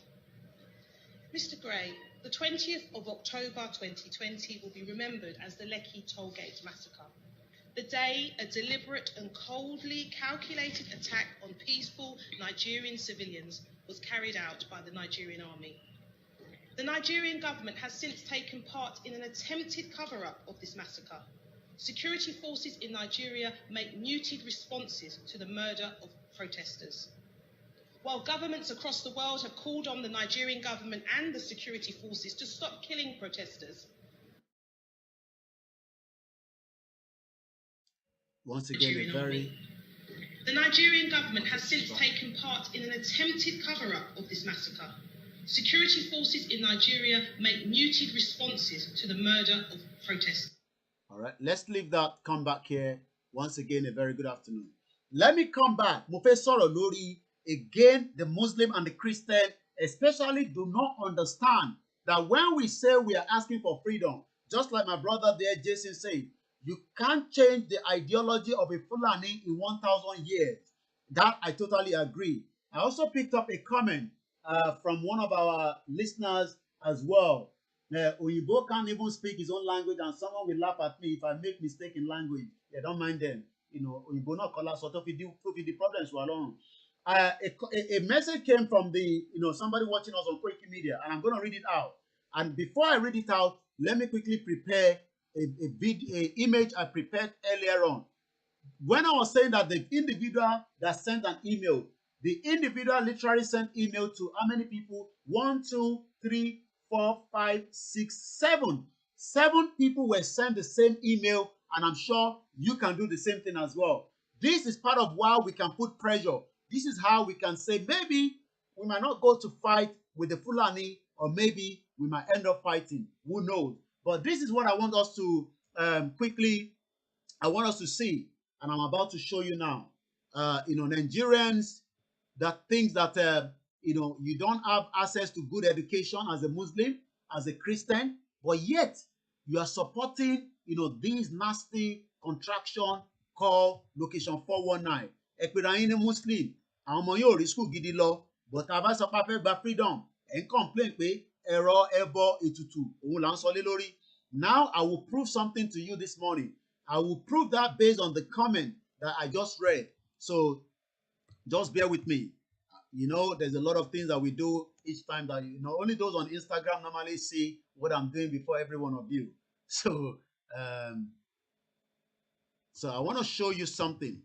Mr. Gray, the 20th of October 2020 will be remembered as the Lekki Tollgate Massacre. The day a deliberate and coldly calculated attack on peaceful Nigerian civilians was carried out by the Nigerian army. The Nigerian government has since taken part in an attempted cover-up of this massacre. Security forces in Nigeria make muted responses to the murder of protesters. While governments across the world have called on the Nigerian government and the security forces to stop killing protesters. Once again, The Nigerian government has since taken part in an attempted cover-up of this massacre. Security forces in Nigeria make muted responses to the murder of protesters. All right, let's leave that. Come back here. Once again, a very good afternoon. Let me come back. Professor Olori, again, the Muslim and the Christian especially do not understand that when we say we are asking for freedom, just like my brother there, Jason said, you can't change the ideology of a Fulani in 1,000 years. That I totally agree. I also picked up a comment from one of our listeners as well. Oyibo can't even speak his own language and someone will laugh at me if I make mistake in language. Yeah, don't mind them. You know, Oyibo not call us sort of the problems were alone. A message came from somebody watching us on Wikimedia, and I'm going to read it out. And before I read it out, let me quickly prepare a image I prepared earlier on. When I was saying that the individual that sent an email, the individual literally sent email to how many people? 1, 2, 3, 4, 5, 6, 7. 7 people were sent the same email, and I'm sure you can do the same thing as well. This is part of why we can put pressure. This is how we can say maybe we might not go to fight with the Fulani, or maybe we might end up fighting. Who knows? But this is what I want us to quickly I want us to see, and I'm about to show you now. Nigerians that thinks that you don't have access to good education as a Muslim, as a Christian, but yet you are supporting these nasty contraction called location 419. Ekperayin ni Muslim, àwọn ọmọ yóò rí school gidi lọ, but tá a bá sọ pé a fẹ́ gba freedom, ẹ̀ ń complain pé ẹ̀rọ ẹbọ ètùtù òun là ń sọ lé lórí. Now I will prove something to you this morning. I will prove that based on the comment that I just read. So just bear with me. There's a lot of things that we do each time that only those on Instagram normally see what I'm doing before every one of you. So I want to show you something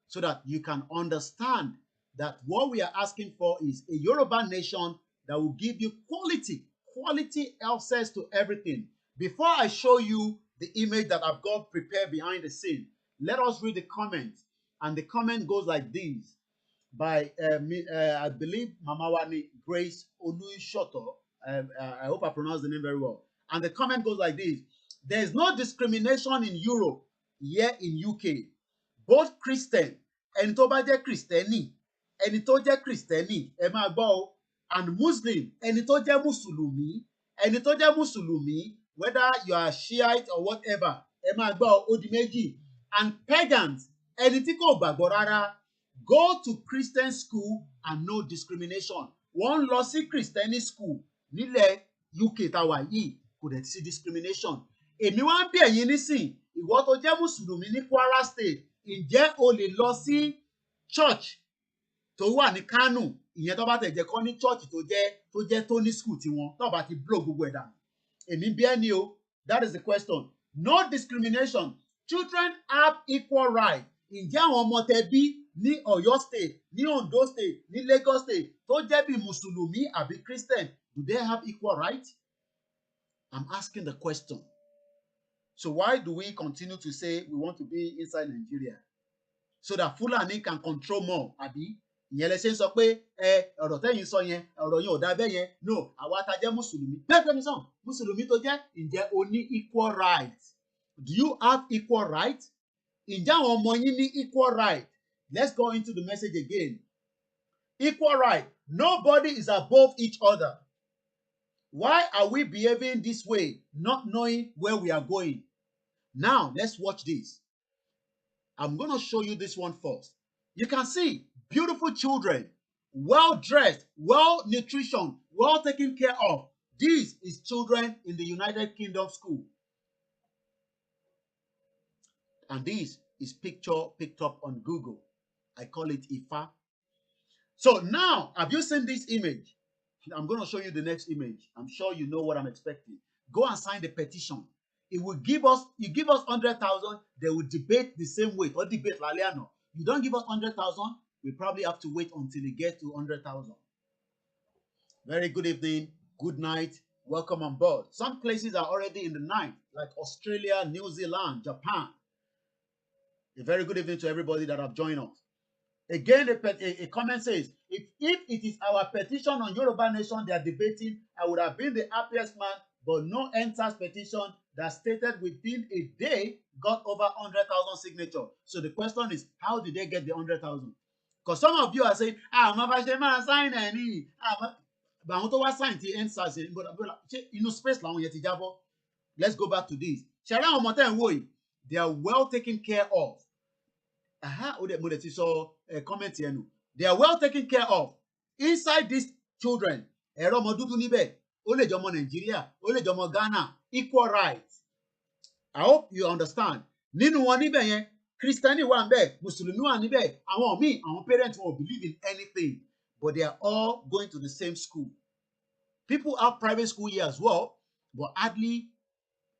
so that you can understand that what we are asking for is a Yoruba nation that will give you quality access to everything. Before I show you the image that I've got prepared behind the scene, let us read the comment. And the comment goes like this by, I believe, Mama Wani Grace Onuyishoto. I hope I pronounced the name very well. And the comment goes like this. There is no discrimination in Europe, here in UK. Both Christian, ẹni tó bá jẹ́ Kristẹni, ẹni tó jẹ́ Kristẹni, ẹ máa gbọ́ o, and Muslim, ẹni tó jẹ́ Mùsùlùmí, ẹni tó jẹ́ Mùsùlùmí, whether you are Shiite or whatever, ẹ máa gbọ́ o, ó di méjì. And pagans, ẹni tí kò gbàgbọ́ rárá, go to Christian school and no discrimination. Wọ́n lọ sí Christian school nílẹ̀ UK táwa yìí, kò dẹ̀ sí discrimination. Èmi wá ń bí ẹ̀yin nísìn, ìwọ tó jẹ́ Mùsùlùmí ní Kwara State, ǹjẹ́ o lè lọ sí church tó wà ní Kano, ìyẹn tó bá tẹ̀ jẹ́ kọ́ ní church tó jẹ́ tó ní school tiwọn, tó bá ti blow gbogbo ẹ̀ dànù. Èmi bí ẹni o, that is the question. No discrimination. Children have equal right. Ǹjẹ́ àwọn ọmọ tẹ bí ní Ọ̀yọ́ State, ní Ondo State, ní Lagos State tó jẹ́ bí Mùsùlùmí àbí Christian, do they have equal right? I'm asking the question. So why do we continue to say we want to be inside Nigeria? So that Fulani can control more, àbí? Ìyẹn lẹ ṣe ń sọ pé ọ̀rọ̀ tẹ́yìn sọ yẹn, ọ̀rọ̀ yẹn ò dá bẹ́ẹ̀ yẹn. No, àwa tá jẹ́ Mùsùlùmí. Bẹ́ẹ̀ ni sàn, Mùsùlùmí tó jẹ́, ǹjẹ́ o ní equal right? Do you have equal right? Ǹjẹ́ àwọn ọmọ yín ní equal right? Let's go into the message again. Equal right. Nobody is above each other. Why are we behaving this way, not knowing where we are going? Now, let's watch this. I'm going to show you this one first. You can see beautiful children, well-dressed, well-nutrition, well taken care of. This is children in the United Kingdom school. And this is picture picked up on Google. I call it IFA. So now, have you seen this image? I'm going to show you the next image. I'm sure you know what I'm expecting. Go and sign the petition. It will give us, you give us 100,000, they will debate the same way. Or debate, Laliano. You don't give us 100,000, we probably have to wait until it gets to 100,000. Very good evening, good night, welcome on board. Some places are already in the night, like Australia, New Zealand, Japan. A very good evening to everybody that have joined us. Again, a comment says, if it is our petition on Yoruba Nation they are debating, I would have been the happiest man, but no answers petition that stated within a day got over 100,000 signatures. So the question is, how did they get the 100,000? Because some of you are saying, sign any. But I want to sign the answers. Space. Let's go back to this. They are well taken care of. They are well taken care of. Inside these children, Nigeria, Ghana, equal rights. I hope you understand. Nínú wọn níbẹ̀ yẹn, Christian wà níbẹ̀, Mùsùlùmí wà níbẹ̀, àwọn parents won't believe in anything, but they are all going to the same school. People have private school here as well, but hardly,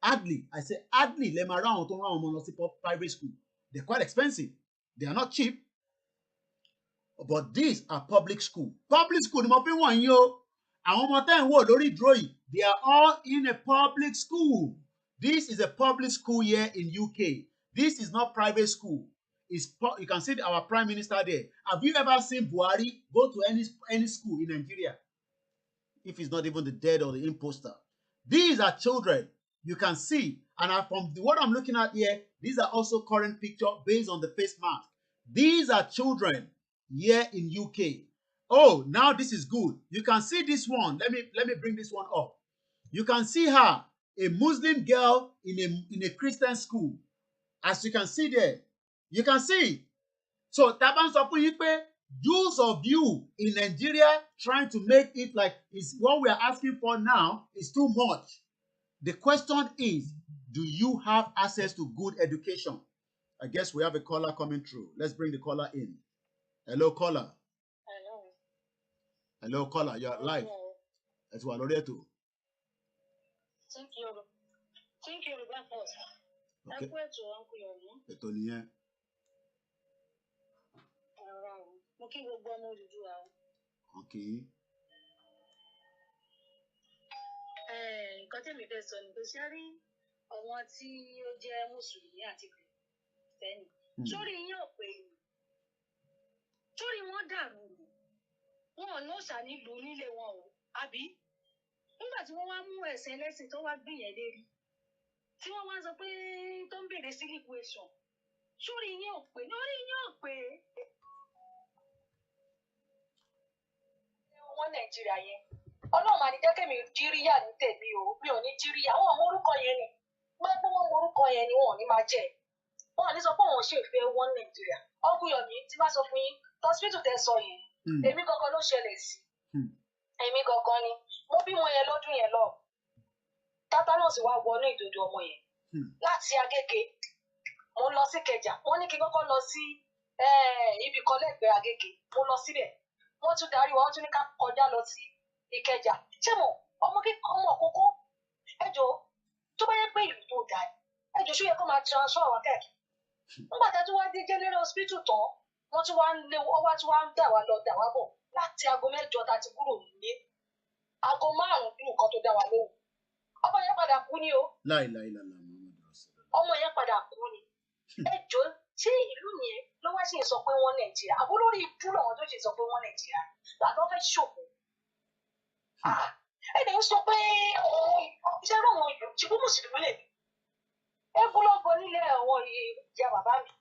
I say hardly, let me around private school. They're quite expensive. They are not cheap. But these are public school. Public school, they are all in a public school. This is a public school here in UK. This is not private school. You can see our prime minister there. Have you ever seen Buhari go to any school in Nigeria? If it's not even the dead or the imposter. These are children. You can see. And from what I'm looking at here, These are also current picture based on the face mask. These are children here in UK. Oh, now this is good. You can see this one. Let me bring this one up. You can see her, a Muslim girl in a Christian school. As you can see there, you can see. So Taban sọ fún yín pé those of you in Nigeria trying to make it like is what we are asking for now is too much. The question is, do you have access to good education? I guess we have a caller coming through. Let's bring the caller in. Hello, caller. Hello. Hello, caller. You're live. That's what I do. Thank you. Thank you, first. Okay. Ètò nìyẹn. Mo kí gbogbo ọmọ Odùduwà o. Okay. Nǹkan tẹ́mi fẹ́ sọ ni pé ṣé rí àwọn tí ó jẹ́ Mùsùlùmí àti Kìrìsìtẹ́nì. Sórí yín ò pé ni. Sórí wọn dàrú ni. Wọn ò lọ́ṣà nílùú nílé wọn o. Àbí? Nígbà tí wọ́n wá mú ẹ̀sìn ẹlẹ́sìn tó wá gbìyànjú lérí. Tí wọ́n wá sọ pé tó ń bèrè sí equation. Sórí yín ò pé. Lórí yín ò pé. Wọ́n Nàìjíríà yẹn. Ọlọ́run máa ní jẹ́ kẹ́mi jíríyà ní tèmi o. Mi ò ní jíríyà. Àwọn ọmọ orúkọ yẹn ni. Wọ́n pé wọ́n mọ orúkọ yẹn ni wọn ò ní máa jẹ́. Wọ́n ò ní sọ pé àwọn ṣe ìfẹ́ wọn Nàìjíríà. Ọkùnrin tí bá sọ fún yín, hospital tẹ sọ yẹn. Èmi gangan ló ṣẹlẹ̀ sí. Èmi gangan ni. Mo bí wọn yẹn lọ́dún yẹn lọ. Tatanus wá wọnú ìdodo ọmọ yẹn. Láti Agége. Mo lọ sí Ìkẹjà. Wọ́n ní kí n kọ́kọ́ lọ sí ibi kan lẹ́gbẹ̀ẹ́ Agége. Mo lọ síbẹ̀. Wọ́n tún darí wa, wọ́n tún ní ká kọjá lọ sí Ìkẹjà. Ṣé mo ọmọ kókó ẹjọ́ tó bá yẹ pé ìlú tó dà ẹjọ́ ṣó yẹ kó máa transfer àwọn akẹ́kọ̀ọ́. Nígbà tí a tún wá dé General Hospital tán, wọ́n tún wá ń lé ọwọ́ tí wọ́n ń dà wá lọ dà wá bọ̀ láti aago 8 tá a ti kúrò nílé. Aago 5 bí nǹkan tó dá wa lóhùn. Ọmọ yẹn padà kú ni o. Láìláìlàlà. Ọmọ yẹn padà kú ni. Ẹjọ́ ṣé ìlú yẹn ló wá ṣe sọ pé wọ́n Nàìjíríà? Àbó lórí ibú làwọn tó ṣe sọ pé wọ́n Nàìjíríà. Làtọ́ fẹ́ ṣòfò. Ẹni ń sọ pé iṣẹ́ náà wọn ìlú ṣùgbọ́n Mùsùlùmí lè mi. Égúnlọ́gbọ nílé àwọn ìyá bàbá mi.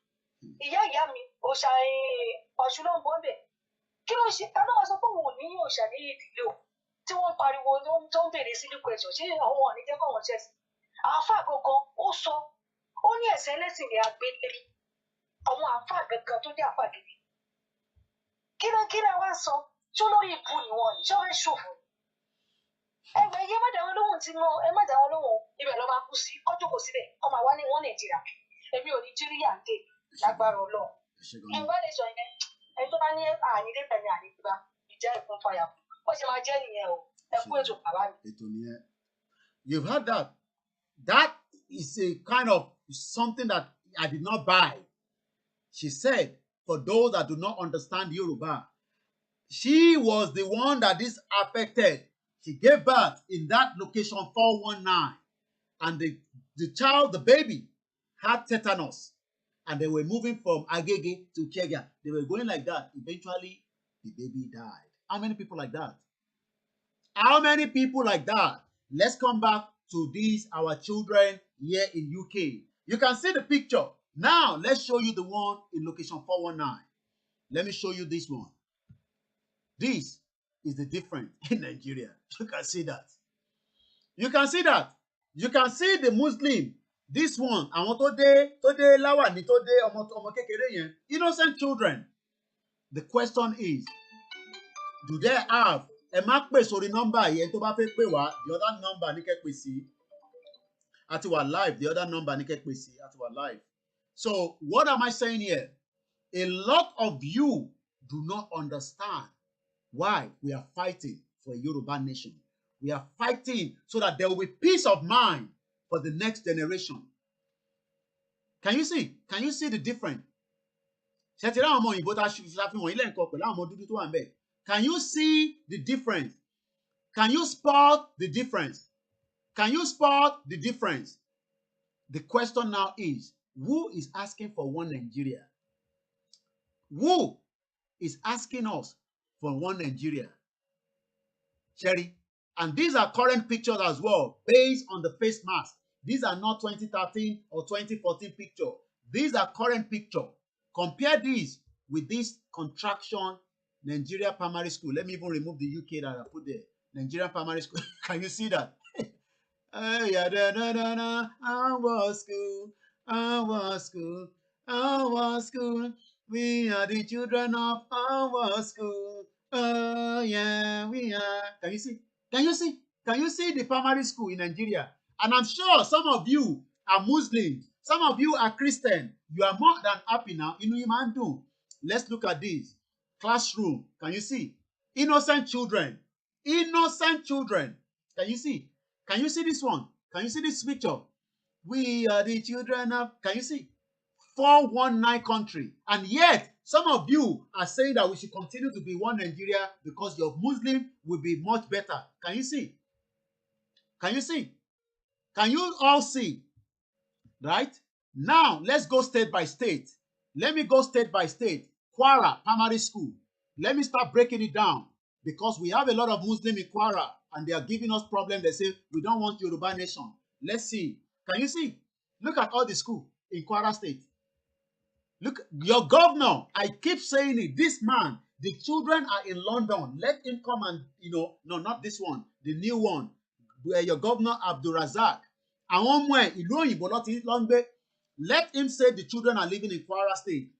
Ìyá mi òòṣà Ọ̀ṣun ló ń bọ́ bẹ̀. Kí ló ṣe? Táná máa sọ pé òun ò ní òòṣà ní ìdílé o. Tí wọ́n pariwo tó ń bèrè sí nípa ẹ̀sọ̀ ṣé àwọn ò ní jẹ́ kó wọ́n ṣẹ̀sìn. Àáfà gangan ó sọ ó ní ẹ̀sẹ̀ ẹlẹ́sìn ní agbélé. Àwọn àáfà gangan tó jẹ́ àáfà gidi. Kí ló wá sọ? Ṣó lórí ibu ìwọ̀n yìí? Ṣó fẹ́ ṣòfò? Ẹgbẹ́ yé má dáwọn lóhùn tí mo ẹ má dáwọn lóhùn ibẹ̀ lọ́ máa kú sí kọ́jú kò síbẹ̀ kọ́ máa wá ní wọ́n Nàìjíríà. Èmi ò ní jíríyà ń dé lágbára Ọlọ́run. Ìwé lè sọ yẹn ẹni tó bá ní ànílé pẹ̀lú ànígbà ìjà ìkún fàyà bó ṣe máa jẹ́ nìyẹn o ẹ kú ètò bàbá mi. Ètò nìyẹn. You've heard that. That is a kind of something that I did not buy. She said, for those that do not understand Yoruba, she was the one that this affected. She gave birth in that location 419. And the child, the baby, had tetanus. And they were moving from Agege to Kenya. They were going like that. Eventually, the baby died. How many people like that? How many people like that? Let's come back to these, our children here in UK. You can see the picture. Now, let's show you the one in location 419. Let me show you this one. This is the difference in Nigeria. You can see that. You can see that. You can see the Muslim. This one, àwọn tó dé láwàní tó dé ọmọ kékeré yẹn, innocent children. The question is, do they have? Ẹ má pè sórí nọ́mbà yẹn tó bá fẹ́ pè wá, the other number ní kẹ́ pè sí. Àti wà live, the other number ní kẹ́ pè sí, àti wà live. So, what am I saying here? A lot of you do not understand why we are fighting for a Yoruba nation. We are fighting so that there will be peace of mind for the next generation. Can you see? Can you see the difference? Can you see the difference? Can you spot the difference? Can you spot the difference? The question now is, who is asking for one Nigeria? Who is asking us for one Nigeria? Sherry. And these are current pictures as well, based on the face mask. These are not 2013 or 2014 picture. These are current picture. Compare these with this contraction Nigeria primary school. Let me even remove the UK that I put there. Nigerian primary school. Can you see that? Our school, our school, our school. We are the children of our school. Oh yeah, we are. Can you see? Can you see? Can you see the primary school in Nigeria? And I'm sure some of you are Muslims. Some of you are Christian. You are more than happy now. Let's look at this. Classroom. Can you see? Innocent children. Innocent children. Can you see? Can you see this one? Can you see this picture? We are the children of... Can you see? 419 country. And yet, some of you are saying that we should continue to be one Nigeria because your Muslim will be much better. Can you see? Can you see? Can you all see? Right? Now, let's go state by state. Let me go state by state. Kwara Primary School. Let me start breaking it down because we have a lot of Muslims in Kwara and they are giving us problems. They say, we don't want Yoruba nation. Let's see. Can you see? Look at all the schools in Kwara State. Look, your governor, I keep saying it, this man, the children are in London. Let him come and, no, not this one, the new one, where your governor, Abdul Razak. Let him say the children are living in Kwara State.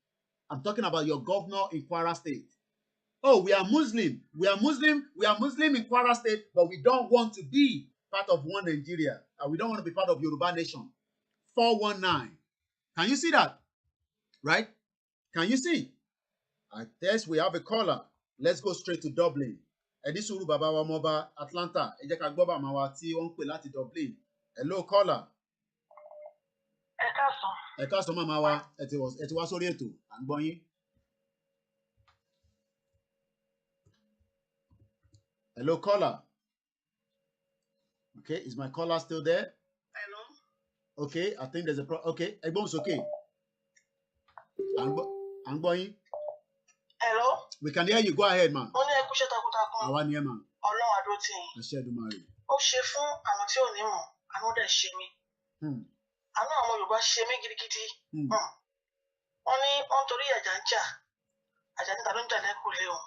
I'm talking about your governor in Kwara State. Oh, we are Muslim. We are Muslim in Kwara State, but we don't want to be part of one Nigeria. And we don't want to be part of Yoruba nation. 419. Can you see that? Right? Can you see? I guess we have a caller. Let's go straight to Dublin. Edisuru Baba wa Moba, Atlanta. Ẹ jẹ́ ká gbọ́ bàmá wa tí wọ́n ń pè láti Dublin. Hello, caller. Ẹ káàsán màmá wa. Ẹ ti wá sórí ètò. À ń gbọ́ yín. Hello, caller. Okay, is my caller still there? Hello. Okay, I think there's a problem. Okay, Egbon's okay. À ń gbọ́ yín. Hello. We can hear you. Go ahead, man. Ó ní ẹ kú iṣẹ́ takuntakun. Àwa ni ẹ, man. Ọlọ́run àdó tì yín. Àṣẹ Èdùmàrè. Ó ṣe fún àwọn tí ò ní mọ̀, àánú dẹ̀ ṣe mí. Àánú àwọn Yorùbá ṣe mí gidigidi. Wọ́n ní wọ́n torí àjà ń jà. Àjà níta ló ń jà lẹ́kùn lé wọn.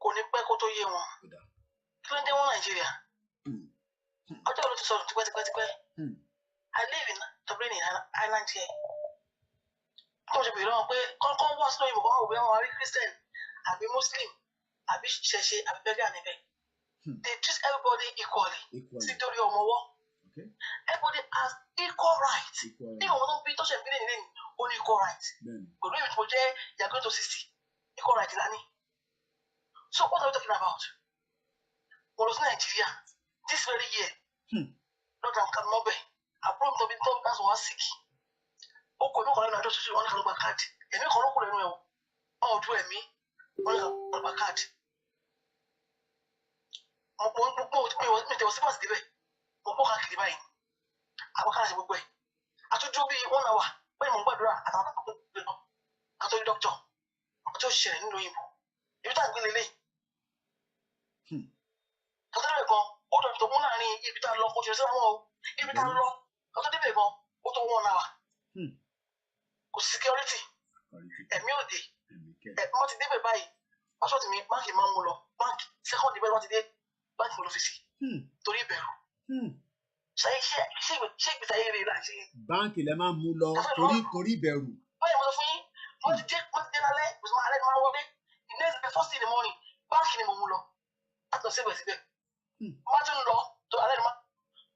Kò ní pẹ́ kó tó yé wọn. Kí ló ń dé wọn Nàìjíríà? Ọjọ́ òru ti sọ̀rọ̀ tipẹ́tipẹ́. I live in Dublin Ireland here. Tó ṣe bèèrè wọn pé kọ́kọ́ wá sínú ìbò kan òbí wọn rí Christian àbí Muslim àbí ṣẹṣẹ àbí bẹ́gà níbẹ̀. They treat everybody equally. Sí torí ọmọ ọwọ́. Everybody has equal rights. Ní ìwọ̀n tó ń bí tó ṣe ń bí lẹ́yìn lẹ́yìn ó ní equal rights. Pẹ̀lú ìwé tí mo jẹ́ yàgò tó 60 equal rights lání. So what are we talking about? Mo lọ sí Nàìjíríà this very year. Lọ́dọ̀ àwọn kan mọ́bẹ̀ àbúrò mi tó bí tó ń bá sọ wá sick. Ó kò ní ọkọ̀ lẹ́nu àjọ tuntun wọn ní kan ló gba káàdì. Èmi kan ló kú lẹ́nu ẹ̀ o. Wọ́n ò dún ẹ̀mí wọn ní kan ló gba káàdì. Mi tẹ̀wọ̀ sí pàṣẹ débẹ̀. Mo bọ́ káàkiri báyìí. Àwọn kan ṣe gbogbo ẹ̀. Àtúndú bíi 1 hour pé mo ń gbàdúrà àtàwọn kan tó gbé lọ. Àtọ́jú dókítà. Ọjọ́ ìṣẹ̀lẹ̀ nínú òyìnbó. Ibi tá à ń gbé lélẹ̀. Tọ́tọ́ débẹ̀ gan, ó dọ̀ tó mú láàrin ibi tá a lọ oṣù sẹ́wọ̀n o. Ibi tá a lọ, tọ́tọ́ débẹ̀ gan, ó tó 1 hour. Kò sí security. Ẹ̀mí òde. Wọ́n ti débẹ̀ báyìí. Pásọ̀tì mi báńkì máa ń mú lọ. Báńkì sẹ́kọ̀ndì bẹ́ẹ̀ wọ́n ti dé báńkì lọ fi sí. Torí ìbẹ̀rù. Ṣé ìgbésí ayé rẹ̀ là ń ṣe? Báńkì lẹ máa ń mú lọ torí ìbẹ̀rù. Báyìí mo sọ fún yín, wọ́n ti dé lálẹ́, ìgbésí alẹ́ ni máa wọlé. The next day, first thing in the morning, báńkì ni mo mú lọ. Láti lọ sí ìwẹ̀ síbẹ̀. Wọ́n tún lọ tó alẹ́ ni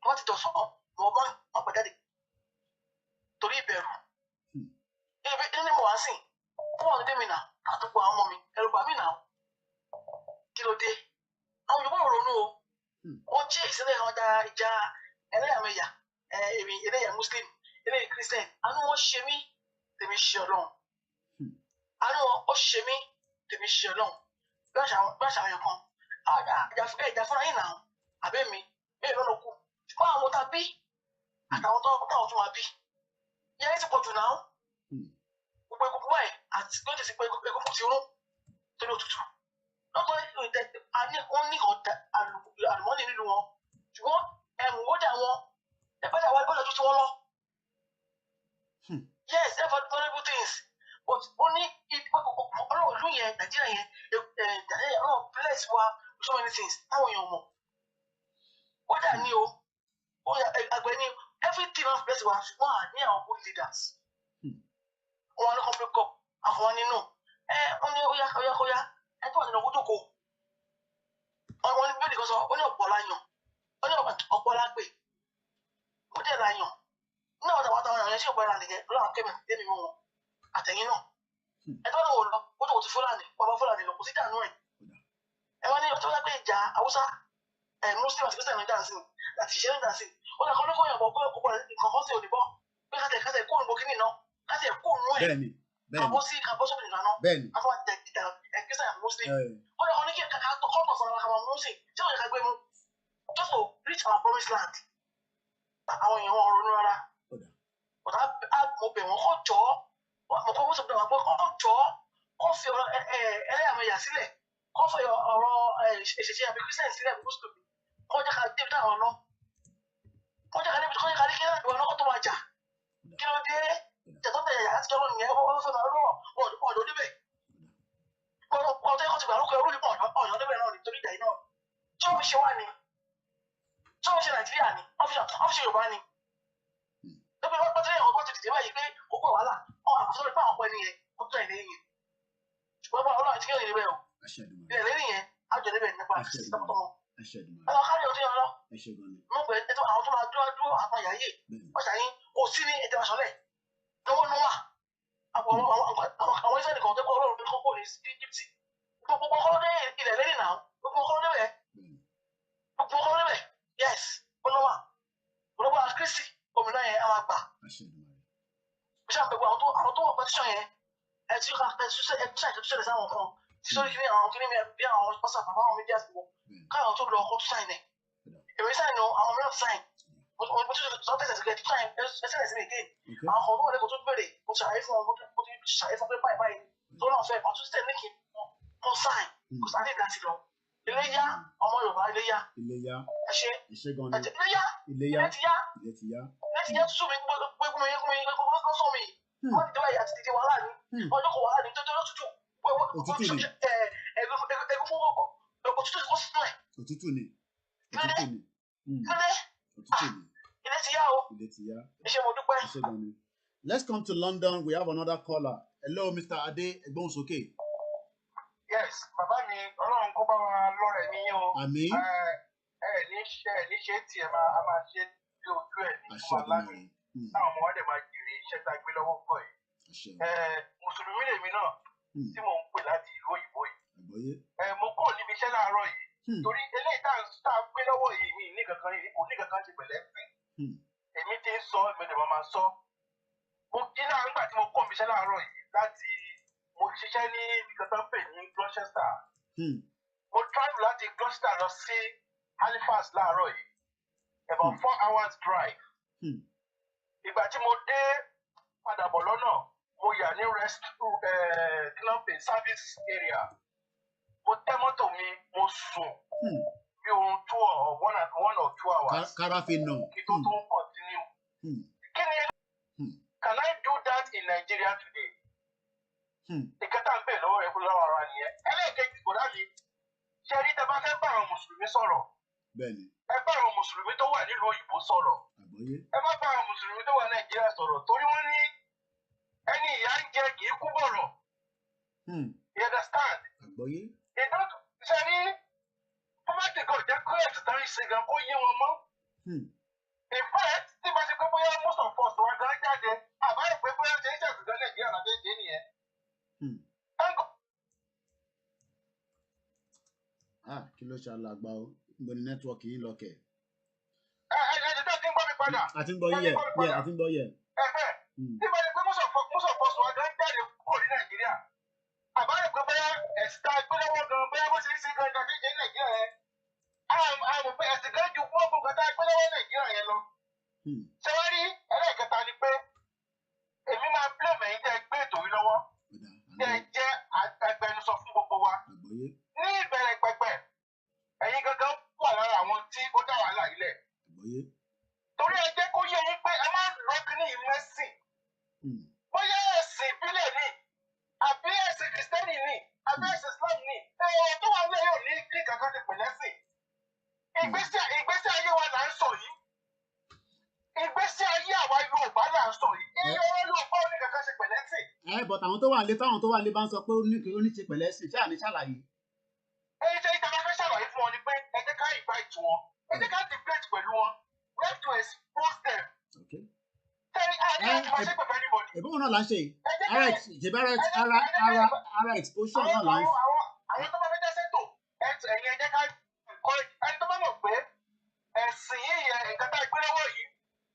wọ́n ti dọ̀sán mọ́ bá wọn pẹ̀ jáde. Torí ìbẹ̀rù. Ilé mo wá sí, wọ́n dé mi nà, àtúgbò àwọn ọmọ mi, ẹ̀rù bà mí nà. Kí ló dé? Àwọn Yorùbá ò ronú o. Wọ́n jí ìsílẹ̀ ọjà ìjà ẹlẹ́yàmẹ̀yà, èmi ẹlẹ́yà Muslim, ẹlẹ́yà Christian. Àánú wọn ṣe mí, tèmi ṣe Ọlọ́run. Àánú wọn ó ṣe mí, tèmi ṣe Ọlọ́run. Bí àṣà àwọn kan, ìjà fúnra yín nà, àbẹ́ mi, bẹ́ẹ̀ lọ́nà kù. Ṣùgbọ́n àwọn tá a bí, àtàwọn táwọn tún máa bí. Ìyá yẹn ti pọ̀ jù náà. Gbogbo egungun báyìí àti bí ó ti sì pé egungun ti rún torí òtútù. Lọ́tọ̀ wọ́n ní ọ̀dà àlùmọ́nì nínú wọn. Ṣùgbọ́n ẹ̀mú ó dà wọn better why go to one. Yes, they have terrible things. But only it Nigeria place where so many things. How you know? What I knew, everything of place was one near our good leaders. One of the cup, and one you know. Only Oya, and one of the go. On one because only a Polano, only a Polakwe. What did I know? No, the water on the ship where I get, Lord came and didn't know. I think you know. I don't know what was Fulani, Fulani, was it annoying? And when you told a page, I was a Muslim Christian dancing, that she dancing. When I call you about the book, we had a cool booking, as a cool way. I was sick, I was in Ben. I want that and Christian Muslim. When I only get to call us on our Muslim, so I can go just to reach our promised land. I want you all. But I've opened one hot jaw. What was of the hot jaw? Off your Yasile. Off your Christian Muslim. What I have done or no? What I have to not to watch. You know, the ask you on also the law or the debate. What they want to look at the way on to be know. So much money. So much like Vianney. Obviously, your money. The people what they want to do, you pay, I'm sorry, power when you put in it. Well, I'm telling you, they're living it. I'll do it in the past. I should. Hello, how do you do? I should go. No, but it's out to my ye. What's I mean? Oh, see it was on it. No one know. I was going to go to the police. Holiday now. Yes. What about Christy? As you have to say, so you can be on what's up about me just kind of told the whole sign. Every sign, I'm not sign. But something that's get time, as me again. I'll hold on to Billy, which I from what you say from the bye. Don't know if I just stay making no sign, because I think that's it. Iléyá, ọmọ Yorùbá Iléyá. Iléyá. Ẹ ṣé gan ni. Iléyá. Iléyá tún mi gbogbo sọ mi. Wọ́n ti dẹ́wọ̀ àti tètè wàhálà ni. Ọjọ́ kò wàhálà ni tó dẹ́wọ̀ tútù. Òtútù ni. Ẹ̀gbọ́n fún òtútù kò sí náà. Òtútù ni. Òtútù ni. Ilé ti yá o. Ilé ti yá. Ẹ ṣé mo dúpẹ́. Ẹ ṣé gan ni. Let's come to London. We have another caller. Hello, Mr. Ade Egbonsoke. Yes, bàbá mi, Ọlọ́run kó bá wa lọ́rẹ̀ ní o. Àmín. Ní ṣe tiẹ̀ máa ṣe bí ojú ẹ̀ ní fún aláàbí. Táwọn ọmọ wa dẹ̀ máa jèrè iṣẹ́ tá a gbé lọ́wọ́ pọ̀ yìí. Mùsùlùmí lèmi náà tí mò ń pè láti ìlú òyìnbó yìí. Mo kúrò níbi iṣẹ́ láàárọ̀ yìí. Torí eléyìí tá a gbé lọ́wọ́ yìí mi ní kankan yìí kò ní kankan ti pẹ̀lẹ́ sìn. Èmi ti ń sọ ìgbẹ́dẹ̀ máa sọ. Mo jí náà nígbà tí mo kúrò níbi iṣẹ́ láàárọ̀ yìí láti mo ṣiṣẹ́ ní nǹkan tó ń pè ní Gloucester. Mo travel láti Gloucester lọ sí Halifax láàárọ̀ yìí. About 4 hours drive. Ìgbà tí mo dé padà bọ̀ lọ́nà, mo yà ní restroom service area. Mo tẹ́ mọ́tò mi, mo sùn. Bí oorun 1 or 2 hours. Káráfin náà. Kí tó tún continue. Kí ni? Can I do that in Nigeria today? Ìkẹta ń bẹ̀ lọ́wọ́ ẹ̀kú lọ́wọ́ ara nìyẹn. Ẹlẹ́ẹ̀kejì kò dábì. Ṣé rí tẹ bá fẹ́ bá àwọn mùsùlùmí sọ̀rọ̀? Bẹ́ẹ̀ni. Ẹ bá àwọn mùsùlùmí tó wà nílùú òyìnbó sọ̀rọ̀. Àgbọ́yé. Ẹ má bá àwọn mùsùlùmí tó wà Nàìjíríà sọ̀rọ̀ torí wọ́n ní ẹni ìyá ń jẹ kì í kú bọ̀rọ̀. You understand? Àgbọ́yé. Ṣé rí pọ́mátì kan jẹ́ kó ẹ̀sìn tán ṣe gan kó yé wọn mọ́? In fact, tí bá ṣe pé bóyá most of us wà gan jáde, àbáyé pé bóyá ṣe ń ṣẹ̀sìn gan Nàìjíríà láti ṣe nìyẹn. Kí ló ṣe alàgbà o? Mo ní nẹ́tíwọ́ọ̀kì yìí lọ kẹ̀. Ẹ̀jẹ̀ tó ti ń gbọ́ mi padà. Àti ń gbọ́ yẹ̀. Tí bá ṣe pé most of us wà gan jáde kúrò ní Nàìjíríà, àbáyé pé bóyá ẹ̀sìn tá a gbé lọ́wọ́ gan bóyá bó ṣe ń ṣe gan láti ṣe Nàìjíríà yẹn. Àmọ̀ pé ẹ̀sìn gan ju gbogbo nǹkan tá a gbé lọ́wọ́ Nàìjíríà yẹn lọ. Ṣé wá rí ẹlẹ́ẹ̀kẹta ni pé èmi máa blame ẹ̀yin tẹ́ gbé ètò yìí lọ́wọ́. Tẹ́ jẹ́ agbẹnusọ fún gbogbo wa. Ní ìbẹ̀rẹ̀ pẹ̀pẹ̀, ẹ̀yin gangan wà lára àwọn tí ó dá wàhálà yìí lẹ̀. Torí ẹ jẹ́ kó but àwọn tó wà lé táwọn tó wà lé bá ń sọ pé ó ní ṣe pẹ̀lẹ́ sí ṣáà ní ṣàlàyé. Ṣé ìjọba fẹ́ ṣàlàyé fún wọn ni pé ẹ jẹ́ ká invite wọn, ẹ jẹ́ ká debate pẹ̀lú wọn, we have to expose them. Ìbọn náà là ń ṣe ara exposure náà là ń ṣe. Àwọn tó bá fẹ́ dá sẹ́tò ẹ̀yin ẹ jẹ́ ká ẹni tó bá mọ̀ pé ẹ̀sìn yìí yẹn nǹkan tá a gbé lọ́wọ́ yìí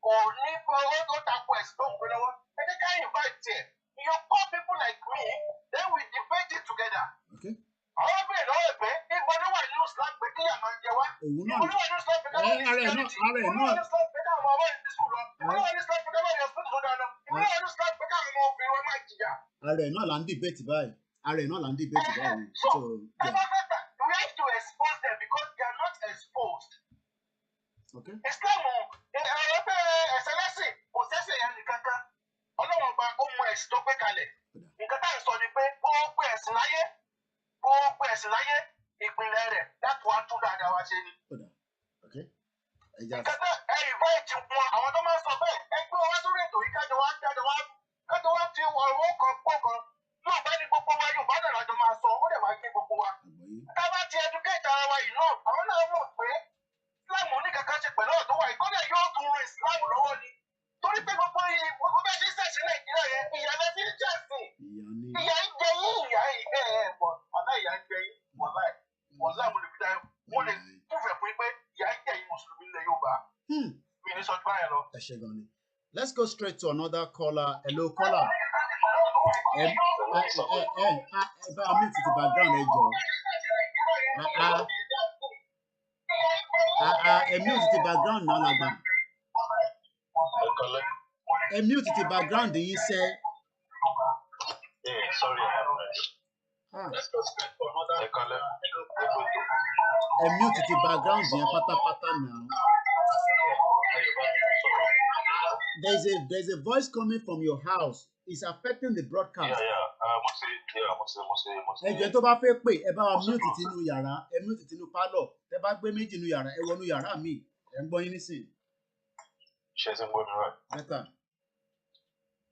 kò ní owó tó takò ẹ̀sìn tó ń gbé lọ́wọ́ ẹ jẹ́ ká invite ẹ̀. You call people like me, then we debate it together. Àwọn bẹ̀rẹ̀ lọ́wọ́ ẹ̀ pé ìbọn ló wà nínú Islam pé kíyà máa jẹ wá. Ìbọn ló wà nínú Islam pé káwọn ní security. Ìbọn ló wà nínú Islam pé káwọn ọmọ ìdí sùn lọ. Ìbọn ló wà nínú Islam pé káwọn ìyọ̀ sùn lọ́dọ̀ lọ. Ìbọn ló wà nínú Islam pé káwọn ọmọ obìnrin wọn máa jìyà. Ààrẹ náà là ń debate báyìí. So, we have to expose them because they are not exposed. Islam ọ̀rọ̀ pé ẹ̀sẹ̀ lẹ́sìn kò sẹ́sẹ̀ yẹn nìkan kan. Ọlọ́run ọba ó mọ ẹ̀sìn tó gbé kalẹ̀. Nǹkan tá à ń sọ ni pé gbogbo ẹ̀sìn láyé ìpínlẹ̀ rẹ̀ láti wá tún dáadáa wá ṣe ni. Nǹkan tá invite wọn àwọn tó máa ń sọ bẹ́ẹ̀ ẹgbẹ́ wa sórí ètò yìí kájọ wá fi ọ̀rọ̀ kan pọ̀ kan. Yorùbá ní gbogbo wa Yorùbá náà lájọ máa sọ ó dẹ̀ máa gbé gbogbo wa. Tá a bá ti educate ara wa yìí náà àwọn náà mọ̀ pé Islam oníkankan ṣe pẹ̀lú ọ̀dọ́ wa ìkọ́lẹ̀ yóò tún ran Islam lọ́wọ́ ni. Torí pé gbogbo bẹ́ẹ̀ ṣe ṣẹ̀ṣẹ̀ Nàìjíríà yẹn ìyá lẹ fi ń jẹ̀sìn. Ìyá ń jẹ yín wàlá ìyá ń jẹ yín wàlá mo lè fi dáa mo lè túfẹ̀ fún yín pé ìyá ń jẹ yín Mùsùlùmí ilẹ̀ Yorùbá. Mi ní sọ báyẹn lọ. Ẹ ṣe gan ni. Let's go straight to another caller. Hello caller. Ẹ bá mi ti background ẹ jọ. Ẹ mute ti background náà lágbà. Ẹ mute ti background yìí sẹ́. Ẹ mute ti background yẹn pátápátá náà. There's a voice coming from your house. It's affecting the broadcast. Ẹ jẹ́ tó bá fẹ́ pè ẹ bá wa mute tinú yàrá ẹ mute tinú pálọ̀ tẹ bá gbé méjì nínú yàrá ẹ wọnú yàrá mi ẹ ń gbọ́ yín nísìn. Ṣé ẹ ti ń gbọ́ mi rẹ̀? Bẹ́tà.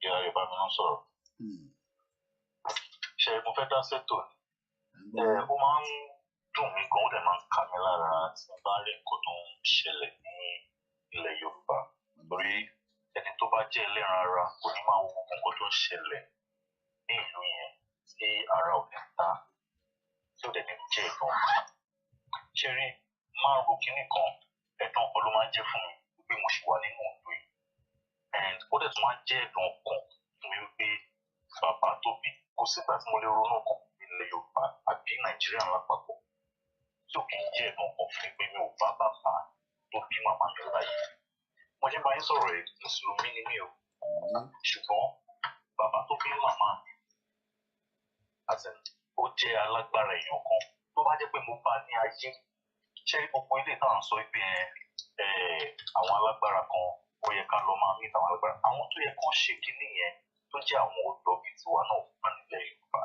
Ìyá Yorùbá mi ń sọ̀rọ̀. Ṣé mo fẹ́ dá sẹ́tò ni? Ó máa ń dùn mí gan, ó dẹ̀ máa ń kà mí lára tí mo bá rí nǹkan tó ń ṣẹlẹ̀ ní ilẹ̀ Yorùbá. Torí ẹni tó bá jẹ́ ẹlẹ́ran ara kò ní máa wo gbogbo nǹkan tó ń ṣẹlẹ̀ ní ìlú yẹn tí ara ò ní ta tí ó dẹ̀ ní jẹ́ ìtàn. Ṣé rí máa ń ro kinní kan ẹ̀dùn ọkàn ló máa ń jẹ́ fún mi wípé mo ṣì wà nínú ìlú yìí. And ó dẹ̀ tún máa ń jẹ́ ẹ̀dùn ọkàn fún mi wípé bàbá tó bí kò sígbà tí mo lè ronú ọkàn ilẹ̀ Yorùbá àbí Nàìjíríà lápapọ̀ tí ò kì í jẹ́ ẹ̀dùn ọkàn fún mi pé mi ò bá bàbá tó bí màmá mi láyé. Mo ṣe máa ń sọ̀rọ̀ ẹ̀ Mùsùlùmí ni mí o ṣùgbọ́n bàbá tó bí màmá ó jẹ́ alágbára èèyàn kan tó bá jẹ́ pé mo bá ní ayé ṣé gbogbo ilé náà ń sọ pé àwọn alágbára kan ó yẹ ká lọ máa meet àwọn alágbára àwọn tó yẹ kán ṣe kinní yẹn tó jẹ́ àwọn ọ̀dọ́ bíi tiwa náà wà nílẹ̀ Yorùbá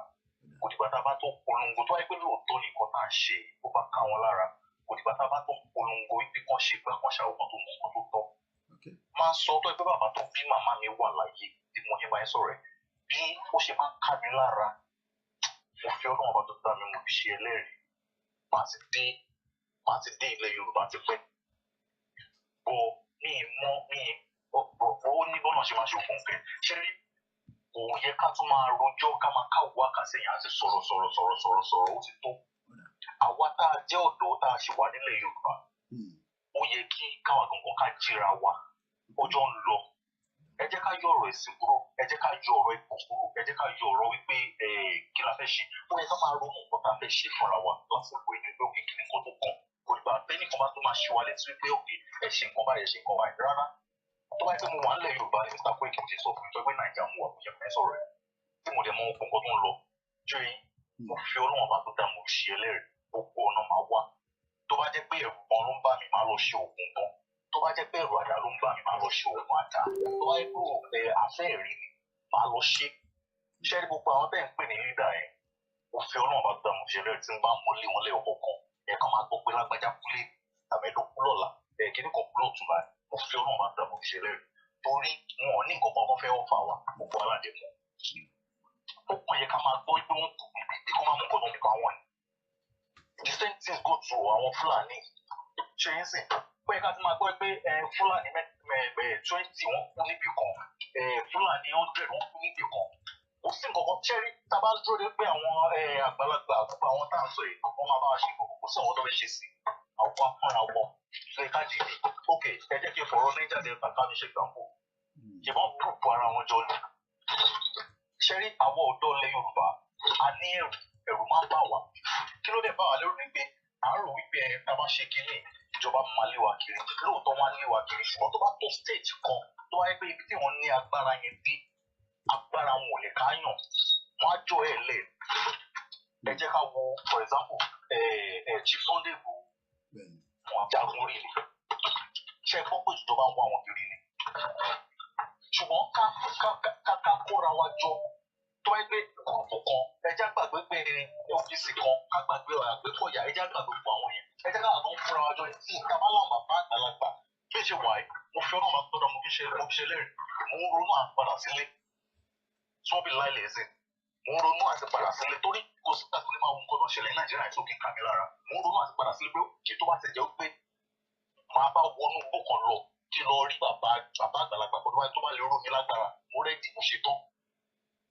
kò dìgbà tá a bá tó polongo tó wáyé pé lóòótọ́ nìkan tá à ń ṣe ó bá ká wọn lára kò dìgbà tá a bá tó polongo wípé kán ṣe gbá kán ṣàwọn tó mọ nǹkan tó tọ́ máa sọ tó ẹgbẹ́ bàbá tó bí màmá mi wà láyé tí mo ṣe máa ń sọ̀rọ̀ ẹ̀ bí ó ṣe máa ń ká mi lára mo fi Ọlọ́run ọba tó dá mi mo fi ṣe ẹlẹ́rìí máa ti dé ilẹ̀ Yorùbá ti pẹ́ bọ̀ ó ní bọ́nà ṣe máa ṣe òkun kẹ́ ṣé rí kò yẹ ká tún máa rojọ́ ká máa káwọ́ àkàsẹ́yìn àti sọ̀rọ̀ ó ti tó àwa tá a jẹ́ ọ̀dọ́ tá a ṣì wà nílẹ̀ Yorùbá ó yẹ kí káwa gangan ká jíra wa ọjọ́ ń lọ ẹ jẹ́ ká yọ ọ̀rọ̀ ẹ̀sìn kúrò ẹ jẹ́ ká yọ ọ̀rọ̀ ipò kúrò ẹ jẹ́ ká yọ ọ̀rọ̀ wípé kí la fẹ́ ṣe ó yẹ ká máa ronú nǹkan tá a fẹ́ ṣe fúnra wa lásìkò ìlú pé òkè kí ni nǹkan tó kàn kò nígbà tẹ́nìkan bá tó máa ṣe wa létí wípé òkè ẹ ṣe nǹkan báyìí ẹ ṣe nǹkan báyìí rárá tó bá yẹ pé mo wà nílẹ̀ Yorùbá ní Mr. Koiki ti sọ fún mi pé Nàìjíríà mo wà bóyá fẹ́ sọ̀rọ̀ ẹ̀ tí mo dẹ̀ mọ ohun kan tó ń lọ ṣé mo fi Ọlọ́run bá tó dá mo ṣe ẹlẹ́rìí gbogbo ọ̀nà máa wá tó bá jẹ́ pé ẹ̀rù kan ló ń bá mi máa lọ ṣe òògùn kan tó bá jẹ́ pé ẹ̀rù àdá ló ń bá mi máa lọ ṣe òògùn àdá tó bá yẹ pé àfẹ́ ẹ̀rí ni máa lọ ṣe ṣé ní gbogbo àwọn tẹ́ ń pè ní lídà yẹn mo fi Ọlọ́run bá tó dá mo ṣe ẹlẹ́rìí tí ń bá mọ́ lé wọn lẹ́yọ̀ kọ̀ọ̀kan ẹ̀ kan máa gbọ́ pé lágbájá kúlé tàbẹ́dọ́kú lọ́la kíní kan kúlọ̀ tún báyìí mo fi Ọlọ́run bá tó dá mo ṣe ẹlẹ́rìí torí wọn ò ní nǹkan kan fẹ́ ọ̀fà wa gbogbo aládé mọ́ ó kàn yẹ ká máa gbọ́ pé wọ́n kú níbi kí wọ́n máa mú nǹkan tó nípa wọn. The same thing go to àwọn Fúlàní. Ṣé yín sìn? Ó yẹ ká ti máa gbọ́ pé Fúlàní 20 wọ́n kú níbi kan, Fúlàní 100 wọ́n kú níbi kan. Kò sí nǹkan kan ṣẹ́rí tá a bá dúró de pé àwọn àgbàlagbà àgbà àwọn tá à ń sọ yìí wọ́n máa bá wa ṣe nǹkan kò sí àwọn tó fẹ́ ṣe sí àwọn afọ́nra wọn. Ṣé ká dìde? Ok, ẹ jẹ́ kí n fọ̀rọ̀ Niger Delta ká mi ṣe gbàgbọ́. Ṣèbọn gúrùpù ara wọn jọ ni. Ṣẹ́rí àwọn ọ̀dọ́ ilẹ̀ Yorùbá a ní ẹ̀rù máa ń bà wá. Kí ló dé bá wa lérò ní pé à ń rò wípé tá a bá ṣe kínní ìjọba máa lé wa kiri. Lóòótọ́ wọn á lé wa kiri ṣùgbọ́n tó bá tó stage kan tó wáyé pé ibi tí wọ́n ní agbára yẹn dé agbára wọn ò lè káyàn wọn á jọ ẹ̀ lẹ̀. Ẹ jẹ́ ká wo for example Chief Sunday Igboho wọn jagun rí ni. Ṣé ẹ gbọ́ pé ìjọba ń wá wọn kiri ni? Ṣùgbọ́n ká kóra wa jọ tó wáyé pé gúrùpù kan ẹjẹ́ àgbàgbé pé OPC kan ká gbàgbé Àgbẹ̀kọ̀yà ẹjẹ́ àgbàgbé fún àwọn yẹn ẹjẹ́ ká àwọn fúnra wa jọ tí kábàlà bàbá àgbàlagbà bí ṣe wà yìí mo fi ọ̀nà máa gbọ́dọ̀ mo fi ṣe lẹ́rìí mo ń ronú àti padà sílé tí wọ́n bí láìlẹ̀ ẹ̀sìn mo ń ronú àti padà sílé torí kò sí ìgbà tó lè máa wo nǹkan tó ṣẹlẹ̀ ní Nàìjíríà tó kí n kà mí lára mo ń ronú àti padà sílé pé kí tó bá ti jẹ́ pé máa bá wọnú igbó kan lọ kí lọ rí bàbá àgbàlagbà tó bá lè rú mi lágbára mo rẹ́ẹ̀dì mo ṣe tán.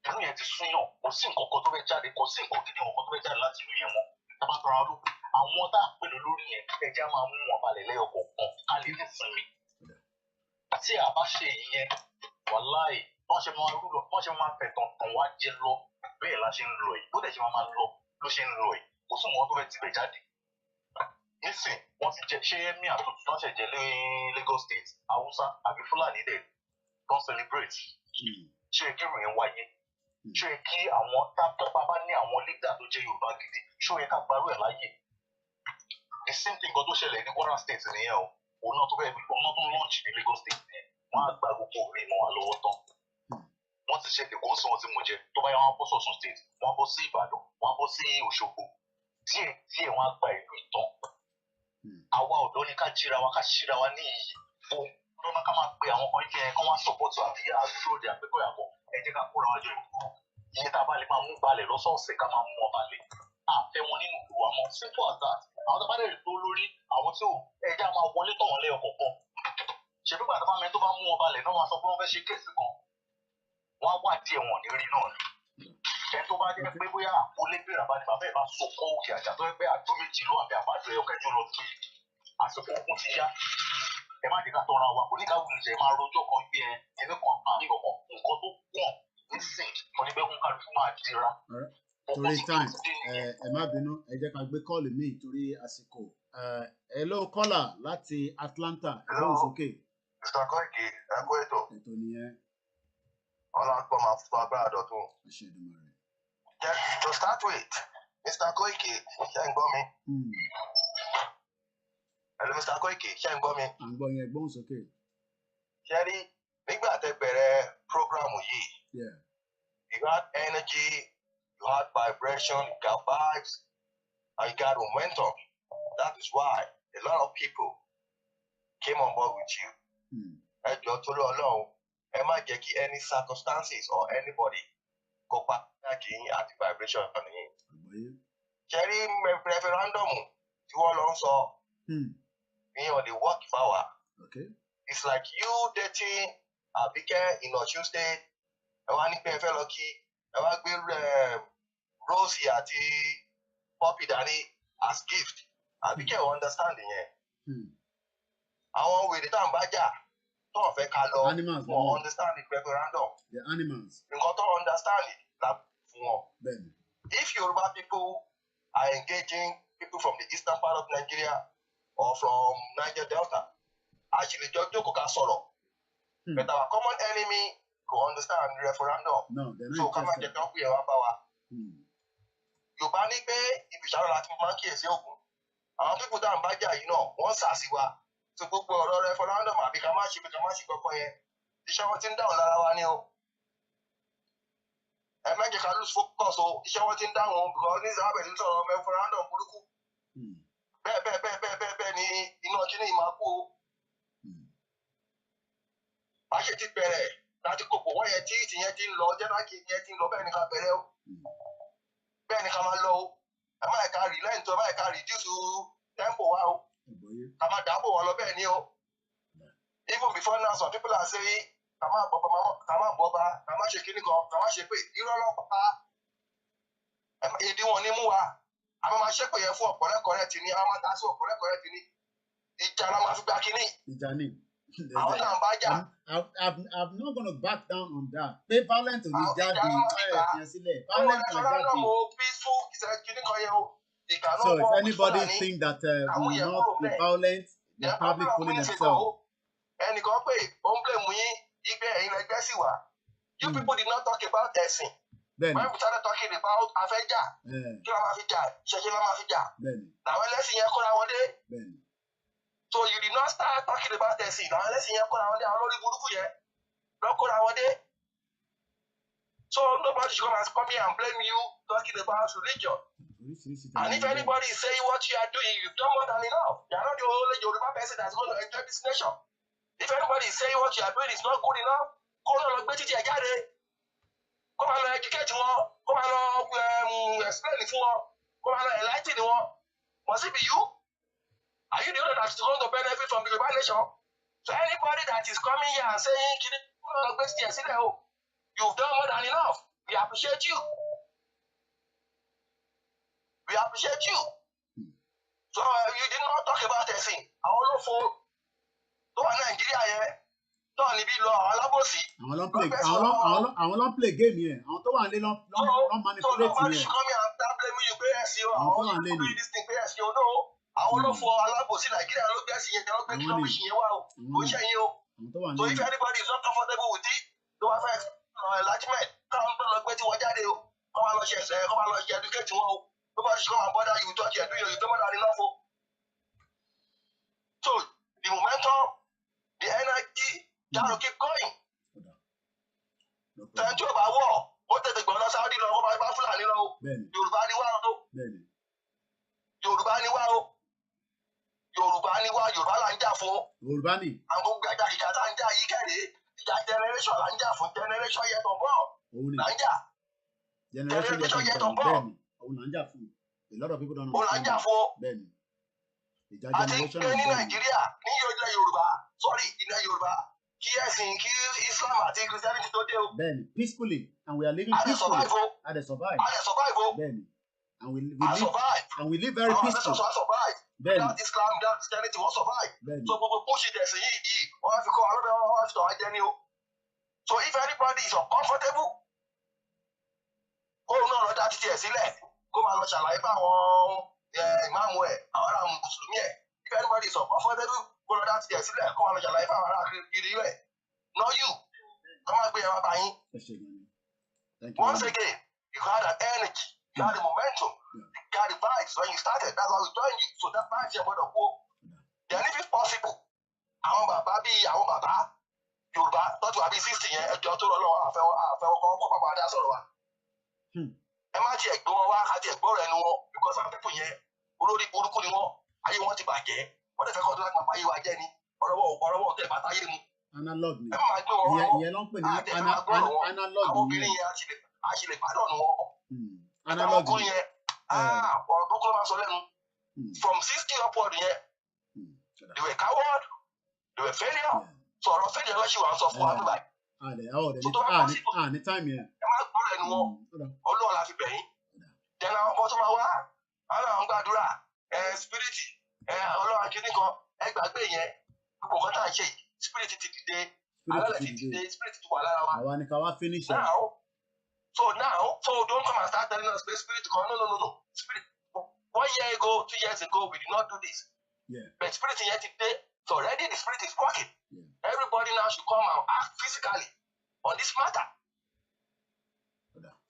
Inú yẹn ti súnyàn kò sí nǹkan kan tó fẹ́ jáde kò sí nǹkan gidi nǹkan tó fẹ́ jáde láti inú yẹn mọ́ tabatara ló àwọn tá à ń pè lórí yẹn ẹjẹ́ máa mú wọn balẹ̀ lẹ́yọ̀ kọ̀ọ̀kan ká lè ní sinmi. Tí a bá ṣe ìyẹn wàláì wọ́n ṣe máa fẹ̀tàn tàn wá jẹ lọ bẹ́ẹ̀ la ṣe ń lọ yìí bó dẹ̀ ṣe máa lọ ló ṣe ń lọ yìí kò sí nǹkan tó fẹ́ tibẹ̀ jáde. Nísìn wọ́n ti jẹ ṣé ẹ̀mí àtúntò náà ṣẹ̀ jẹ́ Lagos State Hausa àbí Fúlàní dẹ̀ don celebrate ṣé kí ìròyìn wáyé ṣó yẹ kí àwọn tábà bá ní àwọn leader tó jẹ́ Yorùbá gidi ṣó yẹ ká gbarú ẹ̀ láyè. The same thing kan tó ṣẹlẹ̀ ní Kwara State nìyẹn o òun náà tó ń launch ní Lagos State nìyẹn wọ́n á gba gbogbo orí mọ́ wa lọ́wọ́ tán. Wọ́n ti ṣe Èkó sí wọn tí mo jẹ tó bá yẹ wọ́n bọ́ sí Ọ̀ṣun State wọ́n bọ́ sí Ìbàdàn wọ́n bọ́ sí Òṣogbo díẹ̀ wọ́n á gba ìlú ìtàn. Àwa ọ̀dọ́ ni ká jíra wa ká ṣíra wa ní iyì fún lọ́nà ká máa pe àwọn kan ní kí ẹ kán wá support àbí àdúró de Àgbẹ̀kọ̀yà kan ẹ jẹ́ ká kóra wájú ìlú iye tá a bá lè máa mú balẹ̀ lọ́sọ̀ọ̀sẹ̀ ká máa mú wọn balẹ̀ àfẹ́ wọn nínú ìlú wa mọ́ simple as that. Àwọn tó bá lè tó lórí àwọn tí ò ẹja máa wọlé tọ̀ wọ́n lẹ́yọ̀ kọ̀ọ̀kan ṣèbí gbàdúrà mẹ́rin tó bá mú wọn balẹ̀ náà máa sọ pé wọ́n fẹ́ ṣe kéèsì kan wọ́n á wà díẹ̀ wọn ní rí náà ni. Ẹ tó bá jẹ́ pé bóyá àpòlé gbéra bá ní bàbá ẹ̀ bá so kọ́ òkè àjà tó yẹ pé àjọ méjì ló àbí àbájọ ẹ̀ ọ̀kẹ́jọ́ lọ pé àsìkò òkun ti yá ẹ má jẹ́ ká tọ́ra wa oníkàwé ìṣẹ̀ máa rojọ́ kan gbé ẹ ẹni kan àmì kankan nǹkan tó pọ̀ nísìn oníbẹ̀kún kálukú máa dira. Torí time ẹ má bínú ẹ jẹ́ ká gbé kọ́ọ̀lù míì torí àsìkò hello caller láti Atlanta ẹ lóhùn sókè. Mr. Koiki ẹ kú ètò. Ètò nìyẹn. Ọlọ́pàá máa fún agbára dọ̀tún. Ẹ ṣe ìdùnnú rẹ̀. To start with, Mr. Koiki ṣe ń gbọ́ mi. Hello Mr. Koiki ṣe ń gbọ́ mi. À ń gbọ́ yẹn gbóhùn sókè. Ṣé rí nígbà tẹ́ bẹ̀rẹ̀ prógrámù yìí? You had energy, you had vibration, you got vibes, and you got momentum. That is why a lot of people came on board with you. Ẹ jọ torí Ọlọ́run, ẹ má jẹ́ kí any circumstances or anybody kópa láti yín àti vibration yín. Ṣé rí referendum tí wọ́n lọ ń sọ? Ìyẹn ò lè work fáwa. It's like you dating Abike in Osun State. Ẹ wá ní pé ẹ fẹ́ lọ kí ẹ wá gbé Rosie àti Poppy dání as gift. Abike ò understand yẹn. Àwọn wèrè tá à ń bá jà tó ń fẹ́ ká lọ for understand the referendum. The animals. Nǹkan tó understand la fún wọn. If Yoruba people are engaging people from the eastern part of Nigeria or from Niger Delta, actually just jókòó ká sọ̀rọ̀. But our common enemy go understand the referendum. No, they're not so ká máa jẹ kán pé ẹ wá bá wa. Yorùbá ní pé ibi ìṣàrọ̀ láti máa ń kíyèsí ògùn. Àwọn pípọ̀ tá à ń bá jà yìí náà wọ́n sàṣì wa. So gbogbo ọ̀rọ̀ referendum àbí ká má ṣe kọ́kọ́ yẹn. Iṣẹ́ wọn ti ń dáhùn lára wa ni o. Ẹ má jẹ́ ká lose focus o. Iṣẹ́ wọn ti ń dáhùn o because ní Zimbabwe ti sọ̀rọ̀ referendum burúkú. Bẹ́ẹ̀ ni iná kíní máa kú o. Bá ṣe ti bẹ̀rẹ̀ láti kókò wọ́n yẹn tí ìtìyẹn ti ń lọ jẹ́nàkì yẹn ti ń lọ bẹ́ẹ̀ ni ká bẹ̀rẹ̀ o bẹ́ẹ̀ ni ká máa lọ o ẹ má ẹ̀ka relent ẹ má ẹ̀ka reduce tempo wa o ká máa dáàbò wọn lọ bẹ́ẹ̀ ni o even before now some people are saying ká má bọba ká má ṣe kíní kan ká má ṣe pé irọ́ lọ́pàá ìdí wọn ní mú wa àwọn máa ṣépè yẹn fún ọ̀pọ̀lẹ́kọ̀ọ́rẹ́ tì ní àwọn máa ta sí ọ̀pọ̀lẹ́kọ̀ọ́rẹ́ tì ní ìjà la máa fi gbá kíní. ìjà ni. àwọn náà bá jà. I'm not gonna back down on that. Pé violent ò ní jáde ìyẹn sílẹ̀. Violent máa jáde. So if anybody think that we will not be violent, they're probably fooling themselves. Ẹnìkan pé ó ń blame yín igbe ẹ̀yin lẹgbẹ́ sí wa. You people did not talk about ẹ̀sìn. When we started talking about afẹ́jà, kí la máa fi jà, ìṣẹ̀ṣẹ̀ la máa fi jà. Làwọn ẹlẹ́sìn yẹn kóra wọn dé. So you did not start talking about ẹ̀sìn. Làwọn ẹlẹ́sìn yẹn kóra wọn dé, àwọn olórí burúkú yẹn lọ kóra wọn dé. So nobody should come here and blame you talking about religion. And if anybody is saying what you are doing, you've done more than enough. You are not the only Yoruba person that's going to enjoy this nation. If anybody is saying what you are doing is not good enough, come on, let's get it together. Come on, educate one. Come on, explain it for. Come on, enlighten one. Must it be you? Are you the one that's going to benefit from the Yoruba nation? So anybody that is coming here and saying, you've done more than enough. We appreciate you. We appreciate you. So you did not talk about a thing. I want to follow. Don't Nigeria here. Don't leave it low. I love to see. I want to play game here. I want to manipulate here. Nobody should come here and start blaming you. Pay SEO. I want to do this thing. Pay SEO. No. I want to follow. I love to see Nigeria. I love to see. I love to see. So if anybody is not comfortable with it, don't have enlightenment. Come on, look where you want to do. Come on, share. Come on, educate you. Nobody should come and bother you with what you're doing. You've done more than enough. So the momentum, the energy, you have to keep going. Thank you about war. What did the governor Saudi law about Fulani law? Yoruba ni wa o. Yoruba ni wa o. Yoruba ni wa, Yoruba la ń jà fún. Yoruba ni. Àwọn gbàgbà ìjà tá ń jà yìí kẹ́rẹ́. Ìjà generation la ń jà fún. Generation yẹn tó ń bọ̀. La ń jà. Generation yẹn tó ń bọ̀. A lot of people don't understand that. Àti pé ní Nàìjíríà ní ilẹ̀ Yorùbá ilẹ̀ Yorùbá kí ẹ̀sìn kí Islam àti Christianity tó dé o. Bẹ́ẹ̀ni peacefully and we are living peacefully. A dey survive. Bẹ́ẹ̀ni and we live very peacefully. Bẹ́ẹ̀ni without Islam without Christianity wọ́n survive. So gbogbo push it ẹ̀sìn yìí wọ́n á fi kọ́ àwọn ọ̀rẹ́ wọn á fi tọ̀ ajẹ́ ni o. So if anybody is uncomfortable kó náà lọ dá títí ẹ̀ sílẹ̀ kó máa lọ ṣàlàyé fún àwọn ìmáàmù ẹ̀ àwọn ará mùsùlùmí ẹ̀ if anybody is uncomfortable kó lọ dá títí ẹ̀ sílẹ̀ kó máa lọ ṣàlàyé fún àwọn ará kiri rẹ̀ not you kó máa gbé ẹ̀rọ báyìí. Once again you had an energy you had a momentum you had the vibes when you started that's how we joined you so that vibes yẹn gbọ́dọ̀ kú. Then if it's possible àwọn bàbá bíi àwọn bàbá Yorùbá tọ́jú àbí 60 yẹn ẹjọ́ tó lọ lọ́wọ́ àfẹ́wọ́ kọ́ pàpà dá sọ̀rọ̀ wa. Ẹ má tiẹ̀ gbọ́ wọn wá àti ẹ̀gbọ́rọ̀ ẹnu wọn because àwọn pípọ̀ yẹn olórí burúkú ni wọn ayé wọn ti bàjẹ́ wọ́n dẹ̀ fẹ́ kọ́ ọdún láti máa báyé wa jẹ́ ni ọ̀rọ̀wọ́ tẹ̀ bàtà ayé mu. Analog ni ẹ má gbé wọn wọn ìyẹn ló ń pè ní analog àwọn obìnrin yẹn a ṣe lè pardon wọn. Analog ni ọ̀rọ̀ burúkú ló máa sọ lẹ́nu from 60 upward yẹn they were coward they were failure so ọ̀rọ̀ failure lọ́sí wa ń sọ fún wa nígbà yìí. ní time yẹn. ẹ má gbọ́ lẹ́nu wọn Ọlọ́run la fi bẹ̀yìn jẹ́nà ọmọ tó máa wá àwọn àwọn gbàdúrà spirit Ọlọ́run kìíní kan ẹ gbàgbé yẹn gbogbo nǹkan tá à ń ṣe yìí spirit ti dìde alálẹ̀ ti dìde spirit ti wà lára wa. àwa ni ká wá finish it. now so don't come and start telling us pé spirit kan no spirit 1 year ago 2 years ago we did not do this but spirit yẹn ti dé so already the spirit is working everybody now should come and act physically on this matter.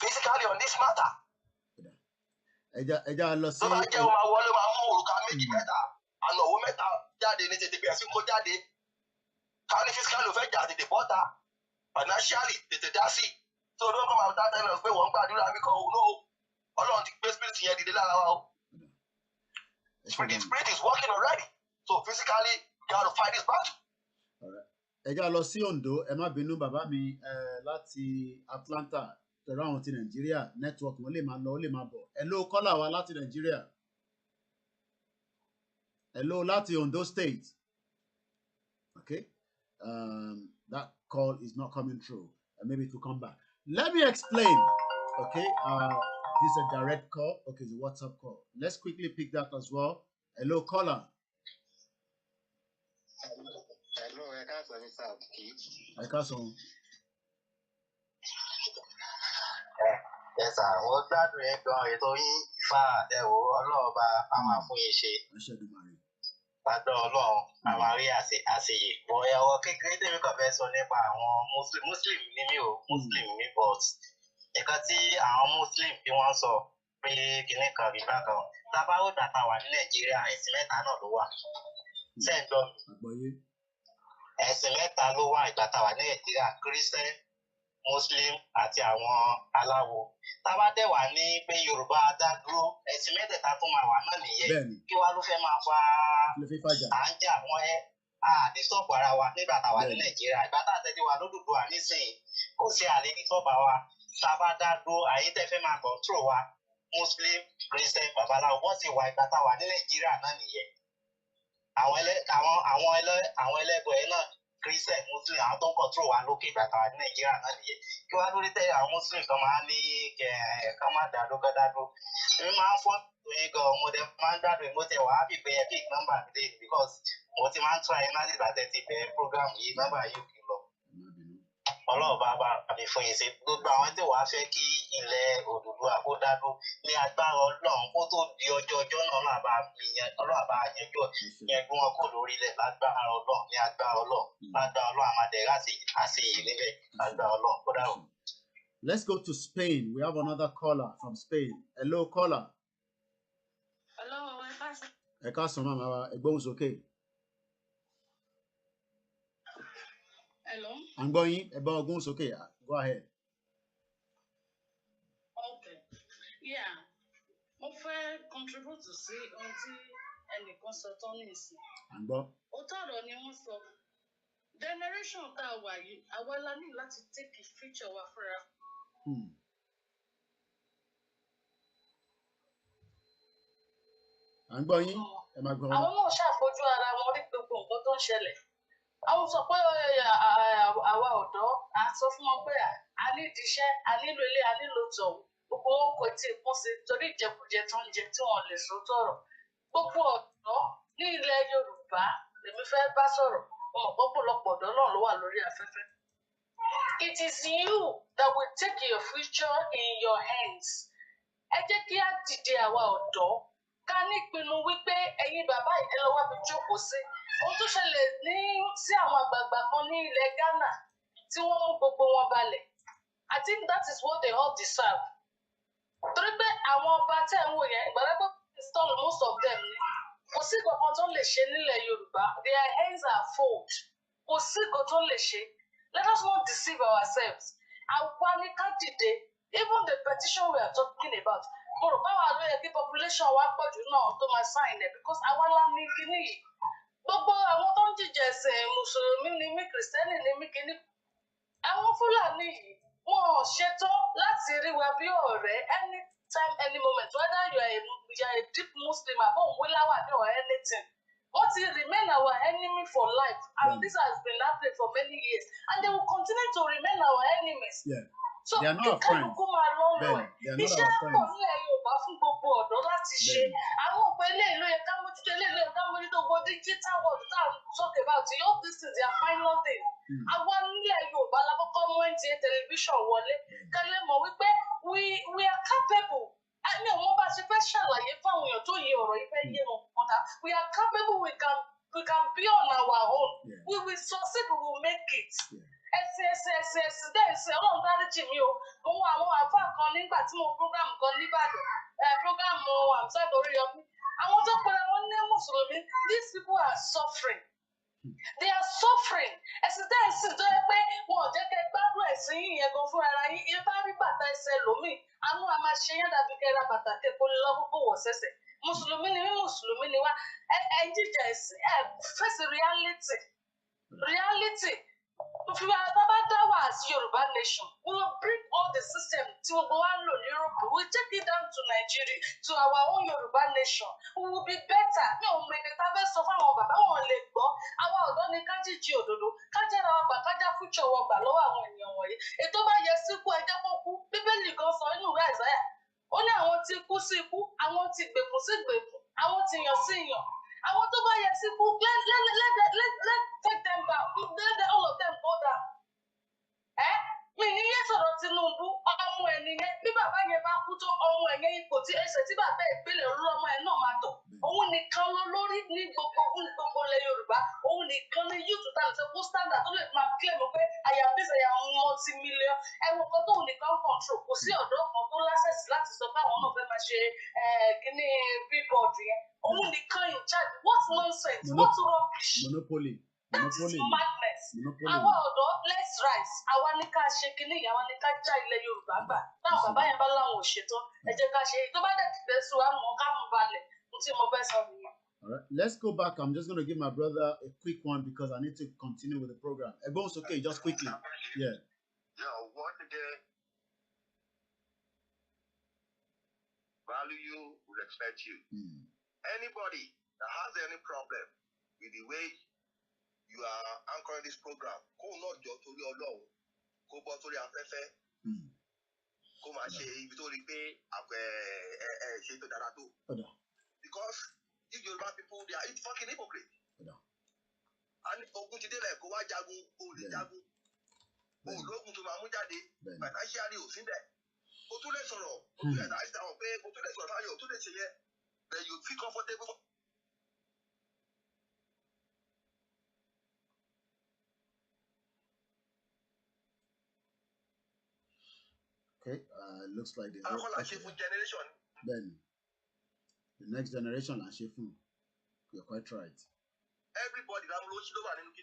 Physically on this matter. Ẹja lọ sí. Tó bá jẹ́ o máa wọlé máa mú òrùka méjì mẹ́ta ànáwó mẹ́ta jáde ní tètè bẹ̀rẹ̀ sí kó jáde. Ká ní physically ò fẹ́ jà tètè bọ́ta financially tètè dá sí. So don't come out tell us pé wọ́n ń gbàdúrà mi kan o no Ọlọ́run ti gbé spirit yẹn dìde lára wa o. The spirit is working already so physically you have to fight this battle. já lọ sí Ondo, ẹ má bínú bàbá mi láti Atlanta, tẹ̀rọ àwọn ti Nàìjíríà, network wọn lè máa lọ, ó lè máa bọ̀. Hello, caller wa láti Nàìjíríà. Hello, láti Ondo State. Okay. That call is not coming through. Maybe it will come back. Let me explain. Okay. This is a direct call. Okay, it's a WhatsApp call. Let's quickly pick that as well. Hello, caller. Hello, I can't Mr. I can't sound. Yes, sir. Wọ́n gbádùn ẹ̀ gan ètò yín ìfà ẹ̀wò ọlọ́ọ̀ba a máa fún yín ṣe. Lágbọ́ Ọlọ́run a máa rí àṣeyè. Bọ̀yà ọwọ́ kékeré tèmi kan fẹ́ sọ nípa àwọn Muslim ní mi ò Muslim ní but nǹkan tí àwọn Muslim fi wọ́n sọ pé kìnnì kan rí bákan. Tábà ó dàtà wà ní Nàìjíríà ẹ̀sìn mẹ́ta náà ló wà. Sẹ́ńdọ̀ ẹ̀sìn mẹ́ta ló wà ìgbà tá wà ní Nàìjíríà Christian, Muslim àti àwọn aláwo. Tábà dẹ̀ wà ní pé Yorùbá dá dúró ẹ̀sìn mẹ́tẹ̀ẹ̀ta tó máa wà náà nìyẹn. Kí wá ló fẹ́ máa fa à ń jà wọ́n disturb ara wa nígbà tá wà ní Nàìjíríà. Ìgbà tá àtẹ́jú wa lódùdú à nísìnyí kò sí àlè disturb wa. Tábà dá dúró àyè tẹ́ fẹ́ máa control wa Muslim, Christian, babaláwo wọ́n ti wà ìgbà tá wà ní Nàìjíríà náà nìyẹn. Àwọn ẹlẹ́bọ̀ ẹ̀ náà Christian, Muslim àwọn tó ń control wa lókè ìgbà tá wà ní Nàìjíríà náà nìyẹn. Kí wá lórí tẹ́ àwọn Muslim kan máa ní kán má dàdó gádádó. Èmi máa ń fọ́ tòyìn gan mo dẹ̀ máa ń gbádùn mo tẹ̀ wá bí pé ẹ pick number mi dé because mo ti máa ń try láti ìgbà tẹ́ ti bẹ̀rẹ̀ program yìí nọ́mbà yìí kì í lọ. Ọlọ́run bá mi fún yín sí gbogbo àwọn tí wàá fẹ́ kí ilẹ̀ Odùduwà kó dádó ní agbára Ọlọ́run kó tó di ọjọ́ náà Ọlọ́run bá yanjú wọn kó lórí ilẹ̀ lágbára Ọlọ́run ní agbára Ọlọ́run lágbára Ọlọ́run àmàdẹ̀rẹ́ àṣeyè níbẹ̀ lágbára Ọlọ́run kó dáhùn. Let's go to Spain. We have another caller from Spain. Hello, caller. Hello, ẹ káàsán màmá wa, ẹ gbóhùn sókè. Hello. À ń gbọ́ yín, ẹ bá ọgbọ́n sókè. Go ahead. Okay. Yeah. Mo fẹ́ contribute sí ohun tí ẹnìkan sọ tán ní ìsìn. À ń gbọ́. Òótọ́ ọ̀rọ̀ ni wọ́n sọ. Generation tá a wà yìí, àwa la ní láti take future wa fúnra. À ń gbọ́ yín, ẹ máa gbọ́. Àwọn náà ṣàfojú ara wọn rí gbogbo nǹkan tó ń ṣẹlẹ̀. Àwọn sọ pé àwa ọ̀dọ́ a sọ fún wọn pé a ní ìdíṣẹ́, a nílò ilé, a nílò tọ̀hún. Gbogbo wọn kò tí ì kún sí torí ìjẹkújẹ tó ń jẹ tí wọn lè sọ tọ̀rọ̀. Gbogbo ọ̀dọ́ ní ilẹ̀ Yorùbá lèmi fẹ́ bá sọ̀rọ̀. Ọmọ pọ̀pọ̀lọpọ̀ ọ̀dọ́ náà ló wà lórí afẹ́fẹ́. It is you that will take your future in your hands. Ẹ jẹ́ kí á dìde àwa ọ̀dọ́. Ká ní ìpinnu wípé ẹ̀yin bàbá ẹ lọ wá bí jókòó sí. Ohun tó ṣẹlẹ̀ sí àwọn àgbààgbà kan ní ilẹ̀ Ghana tí wọ́n mú gbogbo wọn balẹ̀. I think that is what they all deserve. Torí pé àwọn ọba tẹ̀ ń wò yẹn ìgbàlagbọ́ install most of them ni. Kò sí kankan tó lè ṣe nílẹ̀ Yorùbá. Their hands are full. Kò sí kankan tó lè ṣe. Let us not deceive ourselves. Àwa ni ká dìde. Even the petition we are talking about. Mo rò báwa ló yẹ kí population wa pọ̀ jù náà tó máa sign ẹ̀ because àwa la ní kíní yìí. Gbogbo àwọn tó ń jíjẹ ẹ̀sìn Mùsùlùmí ni mí, Kìrìsìtẹ́nì ni mí kíní. Àwọn Fúlàní yìí wọn ò ṣetán láti rí wa bí ọ̀rẹ́ anytime, any moment, whether you are a deep Muslim àbọ̀ òun láwà ní or anything. Wọ́n ti remain our enemy for life and this has been happening for many years and they will continue to remain our enemies. Yeah. So kí kálukú máa lọ́rùn ẹ̀. Iṣẹ́ pọ̀ nílẹ̀ Yorùbá fún gbogbo ọ̀dọ́ láti ṣe. Àwọn òpè eléyìí ló yẹ ká mójútó eléyìí ló yẹ ká mójútó gbogbo digital world tá à ń talk about. All these things they are final thing. Àwa nílẹ̀ Yorùbá la kọ́kọ́ mú NTA television wọlé. Kálẹ̀ mọ̀ wípé we are capable. Ní àwọn bá ṣe fẹ́ ṣàlàyé fáwọn èèyàn tó yẹ ọ̀rọ̀ yìí fẹ́ yé wọn kọ́ta. We are capable, we can be on our own. We will succeed, we will make it. Ẹsẹ̀ dẹ́sẹ̀ Ọlọ́run dáríjì mi o. Mo wọ àwọn àfáà kan nígbà tí mo program kan nìbàdàn. Program Hamzat Oríyọmí. Àwọn tó pẹ́ wọn ní Mùsùlùmí. These people are suffering. They are suffering. Ẹsẹ̀ dẹ́sẹ̀ tó yẹ pé wọn ò jẹ́ kẹ́ gbádùn ẹ̀sìn yìí yẹn gan fún ara yín. Ẹ bá rí bàtà ẹsẹ̀ lómi. Àánú a máa ṣe yẹn dàbí kẹ́ ra bàtà kẹ́kọ̀ọ́ lọ́gbọ́gbọ́ wọ̀ sẹ́sẹ̀. Mùsùlùmí ni mí, Mùsùlùmí ni wá. Ẹ jíjà ẹ̀sìn. Face reality. If we are about our Yoruba nation, we will bring all the system to go and learn Europe. We will take it down to Nigeria, to our own Yoruba nation. We will be better. No, when the harvest of our Baba won't let go. Our Odoni Kaji Jododo, Kaja Raba, Kaja Future Waba, Lower when you're away. It over your sick, I don't know, people you go for you guys. Only I want to kusiku, I want to be kusiku, I want to your senior. I want to buy a simple. Let take them down. Let all of them go down. Mi ní yé sọ̀rọ̀ Tinubu ọmọ ẹ̀ nìyẹn bí bàbá yẹn bá kú tó ọmọ ẹ̀ yẹn ipò tí ẹsẹ̀ tí bàbá ìpínlẹ̀ olú ọmọ ẹ̀ náà máa tọ̀. Òun nìkan ló lórí ní gbogbo ilẹ̀ Yorùbá. Òun nìkan ní youth tá lè kó standard tó lè máa claim pé àyà bí sẹ̀yà multi-million. Ẹ̀wọ̀n kan tóun nìkan control kò sí ọ̀dọ́ kan tó láṣẹ̀sì láti sọ pé àwọn náà fẹ́ máa ṣe kíní billboard yẹn. Òun nìkan in charge. What nonsense? What rubbish? Monopoly. That is madness. Àwa ọ̀dọ́ let's rise. Àwa ní ká ṣe kinní yìí, àwa ní ká já ilẹ̀ Yorùbá gbà. Táwọn bàbá yẹn bá láwọn ò ṣetán, ẹ jẹ́ ká ṣe. Tó bá dẹ̀ ti bẹ́ sùn, àmọ́ ká mú balẹ̀. Mo ti mo fẹ́ sọ nìyẹn. All right, let's go back. I'm just going to give my brother a quick one because I need to continue with the program. Everyone's okay, just quickly. Yeah. Once again, value you, respect you. Anybody that has any problem with the way you are anchoring this program, kó náà jọ torí Ọlọ́run, kó bọ́ sórí afẹ́fẹ́, kó máa ṣe ibi tó rí pé ṣe tó dára tó. Because if Yoruba people, they are fucking hypocrite. And ogun ti délẹ̀ kó wá jagun, kó lè jagun. Ológun tó máa mú jáde, financially ò síbẹ̀. O tún lè sọ̀rọ̀, o tún lè dáhùn dáhùn pé o tún lè sọ̀rọ̀ fáyọ̀, o tún lè ṣe yẹ. Then you feel comfortable. Okay, looks like the generation. Then the next generation are shifting. You're quite right. Everybody that will over and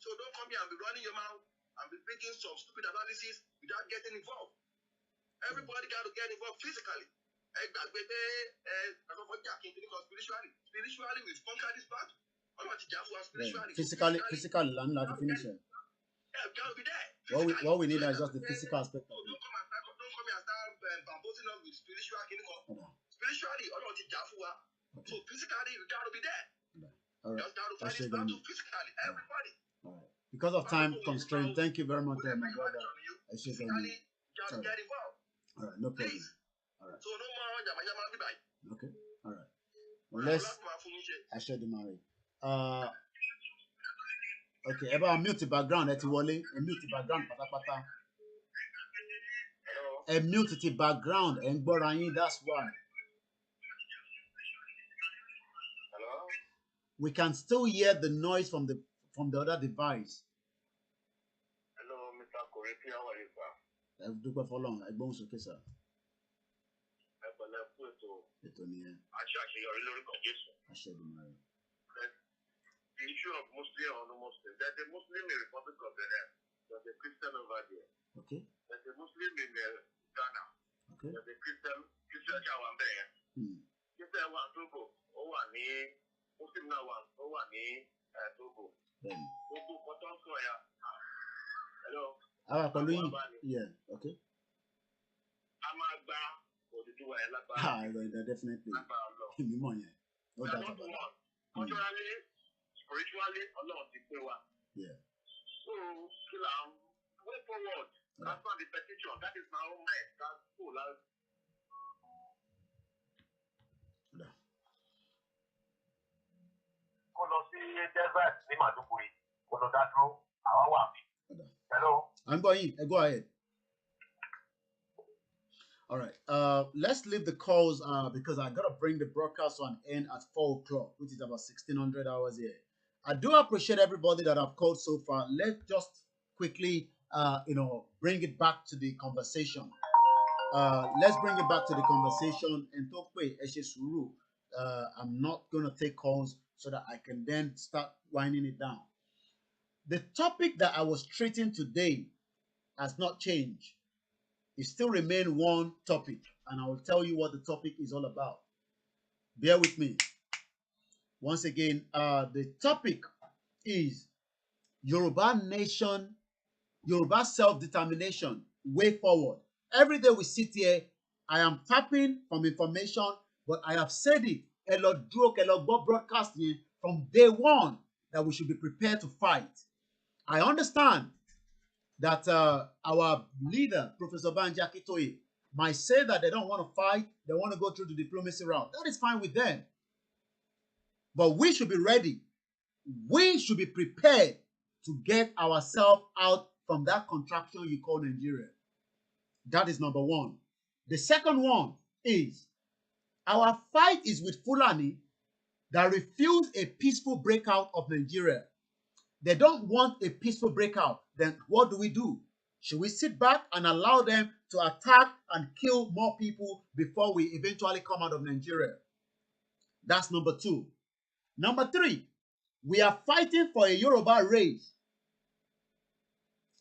so don't come here and be running your mouth and be making some stupid analysis without getting involved. Everybody got to get involved physically. Spiritually, we've conquered this battle. Physically, land not to finish it. Yeah, we gotta be there. What we need is just the physical aspect of it. Don't come and start bamboozling us with spiritual. Spiritually, so physically, we gotta be there. All right. Just gotta fight this battle physically, everybody. All right. Because of time constraint, thank you very much, my brother. Physically, just get involved. All right, no problem. All right. So no more yama. Okay. All right. Well, I share the marry. Okay, about mute the background, mute the background, patapata. Mute the background, and that's why. Hello? We can still hear the noise from the other device. Hello, Mr. Korepi, how are you, sir? I've done for long. I bounce okay, sir. I share the marry. The issue of Muslim or no Muslim. There's a Muslim in the Republic of Benin. There's a Christian over there. Okay. There's a Muslim in Ghana. Okay. There's a Christian one there. Christian one Togo. Muslim now one Togo. Hello. Yeah. Okay. Definitely. No doubt about that. Culturally, spiritually, Allah ti pay wa. Yeah. So, way forward. That's not the petition. That is my own mind. That's cool. Kó lọ sí desert ní Maiduguri. Kó lọ dá dúró. Àwa wà mí. Hello. I'm going. Go ahead. All right. Let's leave the calls because I gotta bring the broadcast to an end at 4 o'clock, which is about 1600 hours here. I do appreciate everybody that I've called so far. Let's just quickly, bring it back to the conversation. Let's bring it back to the conversation. And I'm not gonna take calls so that I can then start winding it down. The topic that I was treating today has not changed. It still remains one topic, and I will tell you what the topic is all about. Bear with me. Once again, the topic is Yoruba nation, Yoruba self-determination, way forward. Every day we sit here, I am tapping from information, but I have said it, broadcasting from day one, that we should be prepared to fight. I understand that our leader, Professor Banji Akintoye, might say that they don't want to fight, they want to go through the diplomacy route. That is fine with them. But we should be ready. We should be prepared to get ourselves out from that contraction you call Nigeria. That is number one. The second one is our fight is with Fulani that refuse a peaceful breakout of Nigeria. They don't want a peaceful breakout. Then what do? Should we sit back and allow them to attack and kill more people before we eventually come out of Nigeria? That's number two. Number three, we are fighting for a Yoruba race.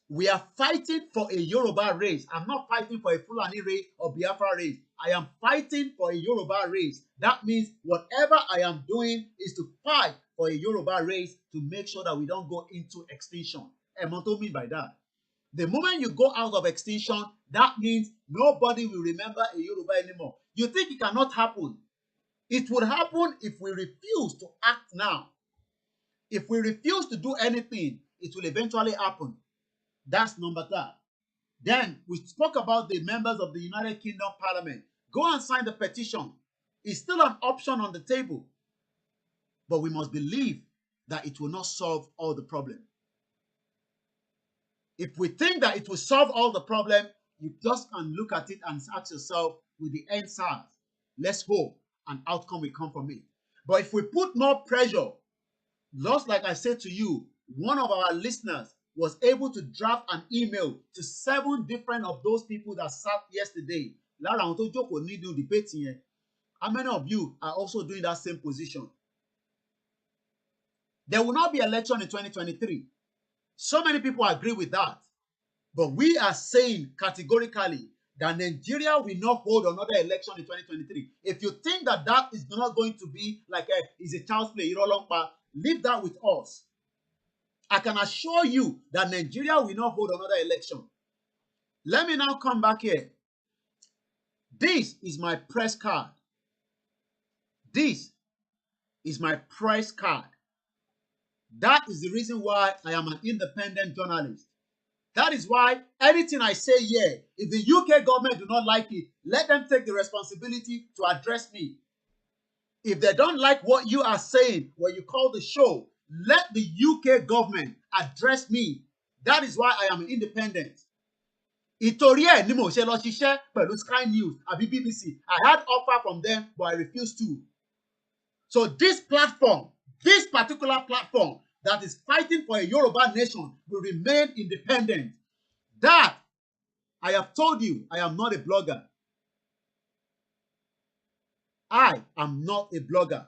We are fighting for a Yoruba race. I'm not fighting for a Fulani race or Biafra race. I am fighting for a Yoruba race. That means whatever I am doing is to fight for a Yoruba race to make sure that we don't go into extinction. And what do I mean by that? The moment you go out of extinction, that means nobody will remember a Yoruba anymore. You think it cannot happen? It would happen if we refuse to act now. If we refuse to do anything, it will eventually happen. That's number three. Then we spoke about the members of the United Kingdom Parliament. Go and sign the petition. It's still an option on the table. But we must believe that it will not solve all the problem. If we think that it will solve all the problem, you just can look at it and ask yourself, with the end SARS, let's hope an outcome will come from it. But if we put more pressure, just like I said to you, one of our listeners was able to draft an email to 7 different of those people that sat yesterday. How many of you are also doing that same position? There will not be election in 2023. So many people agree with that. But we are saying categorically that Nigeria will not hold another election in 2023. If you think that that is not going to be like is a child's play, leave that with us. I can assure you that Nigeria will not hold another election. Let me now come back here. This is my press card. This is my press card. That is the reason why I am an independent journalist. That is why anything I say here, if the UK government do not like it, let them take the responsibility to address me. If they don't like what you are saying, what you call the show, let the UK government address me. That is why I am independent. Ìtorí ẹ̀ ni mo ṣe lọ ṣiṣẹ́ pẹ̀lú Sky News àbí BBC. I had offer from them, but I refused to. So this platform, this particular platform that is fighting for a Yoruba nation will remain independent. That, I have told you, I am not a blogger. I am not a blogger.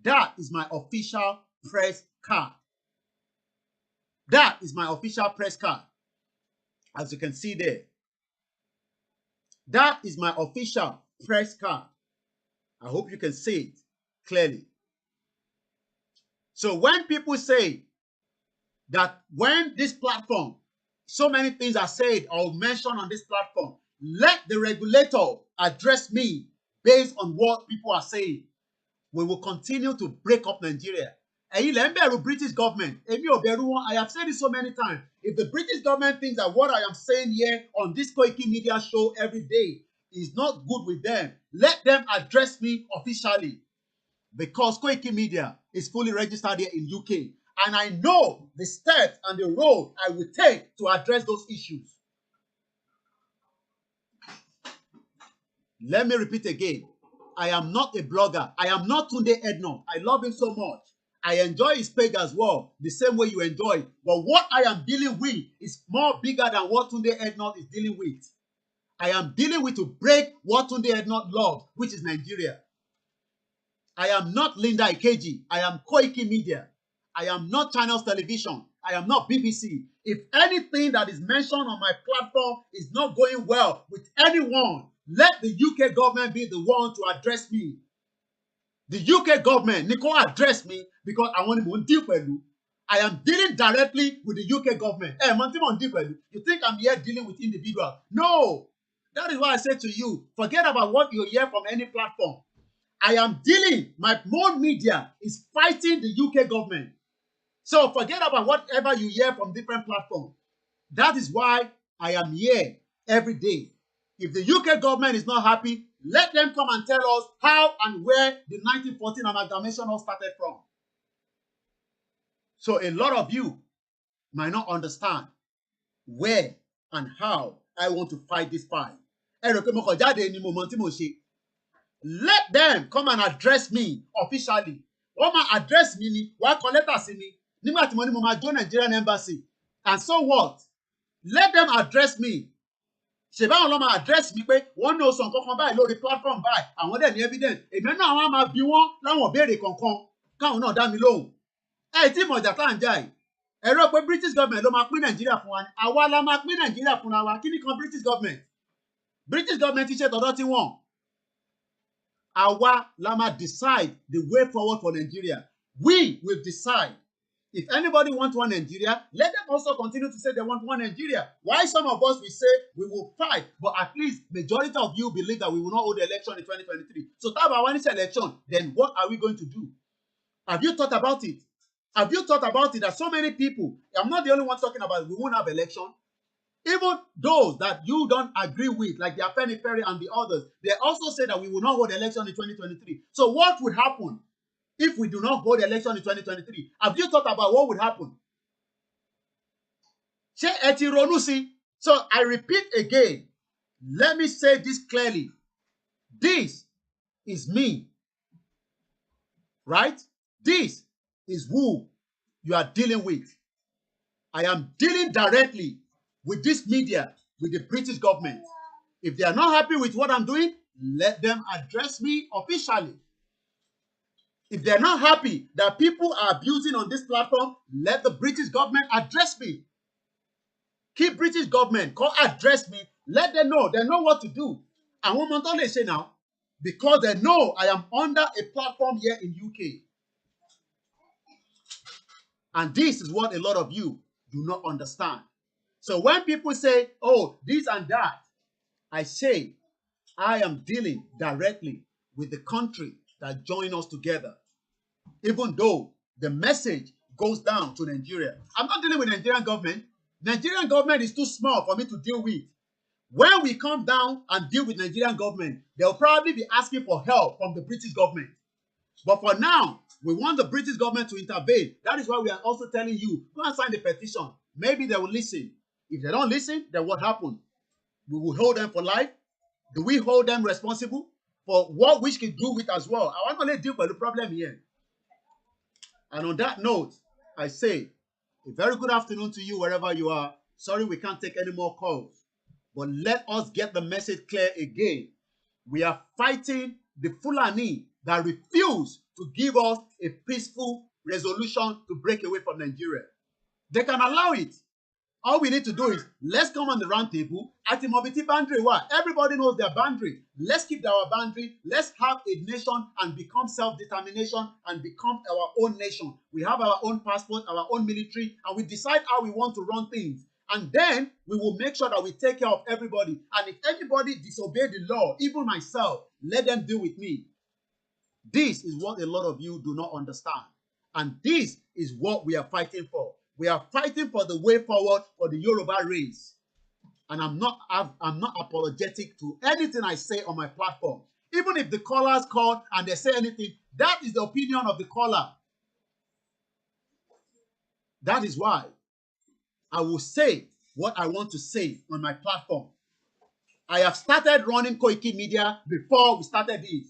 That is my official press card. That is my official press card. As you can see there. That is my official press card. I hope you can see it clearly. So when people say that when this platform, so many things are said or mentioned on this platform, let the regulator address me based on what people are saying. We will continue to break up Nigeria. British government. I have said it so many times. If the British government thinks that what I am saying here on this Koikimedia show every day is not good with them, let them address me officially. Because Koikimedia is fully registered here in UK. And I know the steps and the road I will take to address those issues. Let me repeat again. I am not a blogger. I am not Tunde Ednon. I love him so much. I enjoy his page as well, the same way you enjoy it. But what I am dealing with is more bigger than what Tunde Ednon is dealing with. I am dealing with to break what Tunde Ednon loves, which is Nigeria. I am not Linda Ikeji. I am Koikimedia. I am not Channels Television. I am not BBC. If anything that is mentioned on my platform is not going well with anyone, let the UK government be the one to address me. The UK government, Nico, address me because I want to deal with you. I am dealing directly with the UK government. You think I'm here dealing with individuals? No. That is why I said to you, forget about what you hear from any platform. I am dealing, my more media is fighting the UK government. So forget about whatever you hear from different platforms. That is why I am here every day. If the UK government is not happy, let them come and tell us how and where the 1914 amalgamation all started from. So a lot of you might not understand where and how I want to fight this fight. Let them come and address me officially. Wọ́n máa address me ni, wàá kọ lẹ́tà sí mi. Nígbà tí mo ní mo máa join Nigerian embassy. And so what? Let them address me. Ṣé báwọn lọ́ máa address mi pé wọ́n ní oṣù kankan báyìí lórí platform báyìí. Àwọn dẹ̀ ní evidence. Èmi náà wọ́n á máa bi wọ́n láwọn ìbéèrè kankan. Káwọn náà dá mi lóhùn. Tí ìmọ̀jà tá à ń jà yìí. Ẹ̀rọ pé British government ló máa pín Nàìjíríà fún wa ni. Àwa la máa pín Nàìjíríà fúnra wa. Kí ni kan British government? British government ti ṣe tọ̀dọ̀ tí wọ́n. Àwa la máa decide the way forward for Nigeria. We will decide. If anybody wants one Nigeria, let them also continue to say they want one Nigeria. Why some of us will say we will fight, but at least majority of you believe that we will not hold the election in 2023. So that about one election, then what are we going to do? Have you thought about it? Have you thought about it that so many people, I'm not the only one talking about it, we won't have election. Even those that you don't agree with, like the Afeni Ferry and the others, they also say that we will not hold election in 2023. So what would happen if we do not hold election in 2023? Have you thought about what would happen? So I repeat again, let me say this clearly. This is me, right? This is who you are dealing with. I am dealing directly with this media, with the British government. If they are not happy with what I'm doing, let them address me officially. If they're not happy that people are abusing on this platform, let the British government address me. Keep British government, call address me, let them know, they know what to do. And one month they say now, because they know I am under a platform here in UK. And this is what a lot of you do not understand. So when people say, oh, this and that, I say, I am dealing directly with the country that join us together. Even though the message goes down to Nigeria. I'm not dealing with Nigerian government. Nigerian government is too small for me to deal with. When we come down and deal with Nigerian government, they'll probably be asking for help from the British government. But for now, we want the British government to intervene. That is why we are also telling you, go and sign the petition. Maybe they will listen. If they don't listen, then what happened? We will hold them for life. Do we hold them responsible for what we can do with as well? I want to let deal with the problem here. And on that note, I say a very good afternoon to you wherever you are. Sorry we can't take any more calls. But let us get the message clear again. We are fighting the Fulani that refuse to give us a peaceful resolution to break away from Nigeria. They can allow it. All we need to do is, let's come on the round table. At the mobility boundary, what? Everybody knows their boundary. Let's keep our boundary. Let's have a nation and become self-determination and become our own nation. We have our own passport, our own military, and we decide how we want to run things. And then we will make sure that we take care of everybody. And if anybody disobey the law, even myself, let them deal with me. This is what a lot of you do not understand. And this is what we are fighting for. We are fighting for the way forward for the Yoruba race. And I'm not apologetic to anything I say on my platform. Even if the callers call and they say anything, that is the opinion of the caller. That is why I will say what I want to say on my platform. I have started running Koikimedia before we started this.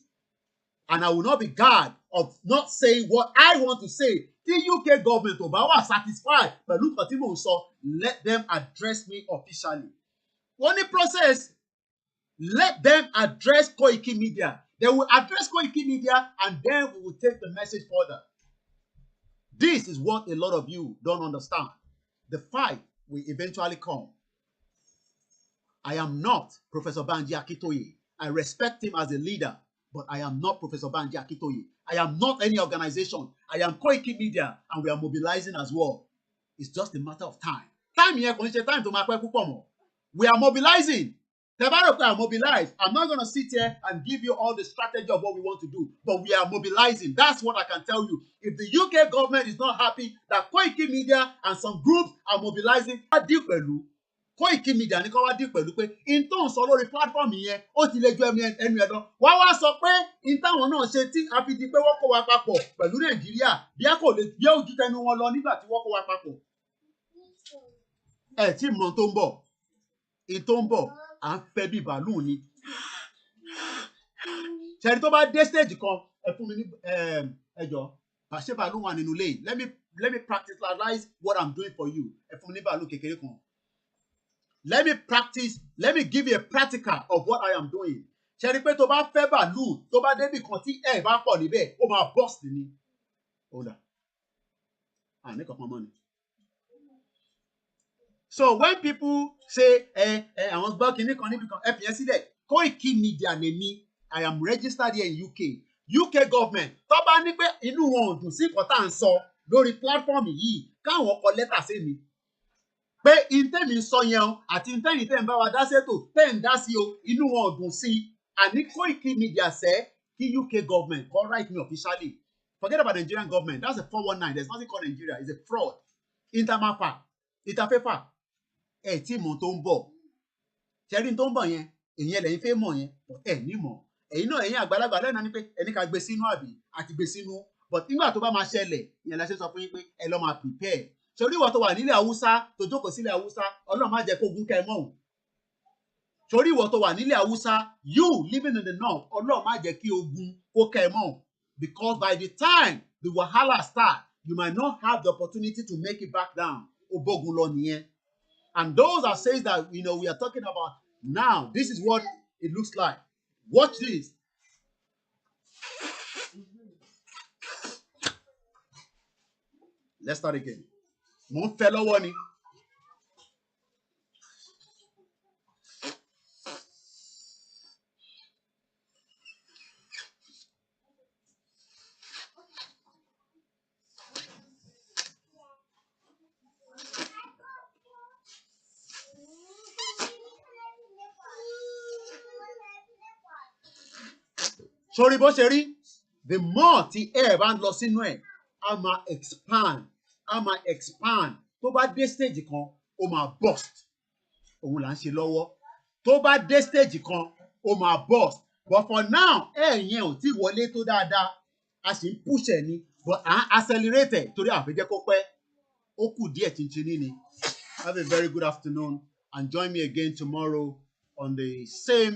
And I will not be guard of not saying what I want to say. The UK government is satisfied, but look at him also, let them address me officially. One process, let them address Koikimedia. They will address Koikimedia and then we will take the message further. This is what a lot of you don't understand. The fight will eventually come. I am not Professor Banji Akitoye. I respect him as a leader. But I am not Professor Banji Akintoye. I am not any organization. I am Koiki Media, and we are mobilizing as well. It's just a matter of time. Time here, time to we are mobilizing. I'm mobilized. I'm not going to sit here and give you all the strategy of what we want to do, but we are mobilizing. That's what I can tell you. If the UK government is not happy that Koiki Media and some groups are mobilizing, Koiki Media ní kó wá dì pẹ̀lú pé in tó ń sọ lórí platform yẹn ó ti lè ju ẹnu ẹ̀dán wá sọ pé in táwọn náà ṣe tí a fi di pé wọ́n kó wa papọ̀ pẹ̀lú Nàìjíríà bí a kò lè bí ojú tẹnu wọn lọ nígbà tí wọ́n kó wa papọ̀. Ẹ tí mọ̀ tó ń bọ̀ in tó ń bọ̀ à ń fẹ́ bí bàálù ni. Ṣẹ̀rí tó bá dé stage kan ẹ fún mi ní ẹjọ́ ṣé bàálù wà nínú ilé yìí let me practicalize what I'm doing for you ẹ fún mi ní bàálù kékeré kan. Let me practice. Let me give you a practical of what I am doing. Ṣé rí pé tó bá fẹ́ bàálù tó bá débì kan tí ẹ̀ bá pọ̀ níbẹ̀ ó máa burst ni. Hold on. Ní kankan mọ́ ni. So when people say àwọn gbọ́ kìíní kan níbi kan ẹ fi yẹn sílẹ̀ Koiki Media lèmi I am registered here in UK government tó bá ní pé inú wọn ò dùn sí nǹkan tá à ń sọ lórí platform yìí káwọn kọ lẹ́tà sí mi. Pé intẹ́mi sọ yẹn o àti intẹ́mi tẹ́ ń bá wa dá sétò tẹ́ ń dá sí o inú wọn ò dùn sí i àní Koiki Media sẹ́ kí UK government kọ́ write me officially forget about Nigerian government that's a 419 there's nothing called Nigeria it's a fraud interfefa ẹ̀ tí mọ̀ tó ń bọ̀ ṣẹ́rí tó ń bọ̀ yẹn èyí ẹlẹ́yin fẹ́ mọ̀ yẹn ẹ̀ ní mọ̀ ẹ̀yin náà ẹ̀yin àgbàlagbà lẹ́nu ni pé ẹni ká gbé sínú àbí àti gbé sínú but nígbà tó bá máa ṣẹlẹ̀ ìyẹn la ṣe sọ fún yín pé ẹ lọ́ máa prepare sórí ìwọ tó wà nílẹ̀ Haúsá tó jókòó sílẹ̀ Haúsá Ọlọ́run má jẹ́ kó gún kẹ́ mọ́ o sórí ìwọ tó wà nílẹ̀ Haúsá you living in the north Ọlọ́run má jẹ́ kí ogun kó kẹ́ mọ́ o because by the time the wahala start you might not have the opportunity to make it back down obogun lọ nìyẹn and those are saying that we are talking about now this is what it looks like watch this. Let's start again. Mo ń fẹ́ lọ́wọ́ ni. Sori bó ṣe rí the more tí ẹ bá ń lọ sínú ẹ̀ a máa expand tó bá dé stage kan ó máa burst òun là ń ṣe lọ́wọ́ tó bá dé stage kan ó máa burst but for now yẹn ò tí wọlé tó dáadáa a sì ń push ẹ̀ ni but à ń accelerate ẹ̀ torí àfẹ́jẹ́ kó pẹ́ ó kù díẹ̀ chinchin ni. Have a very good afternoon and join me again tomorrow on the same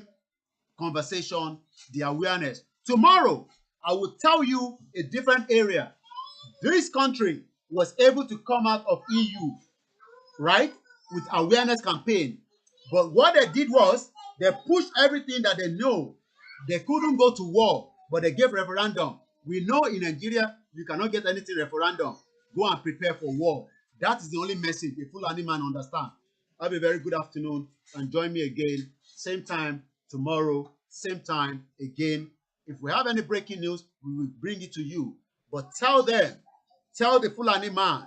conversation, the awareness. Tomorrow, I will tell you a different area. This country was able to come out of EU, right, with awareness campaign. But what they did was they pushed everything that they know. They couldn't go to war, but they gave referendum. We know in Nigeria, you cannot get anything referendum. Go and prepare for war. That is the only message a FULANI man understand. Have a very good afternoon and join me again, same time tomorrow, same time again. If we have any breaking news, we will bring it to you. But tell them, tell the FULANI man,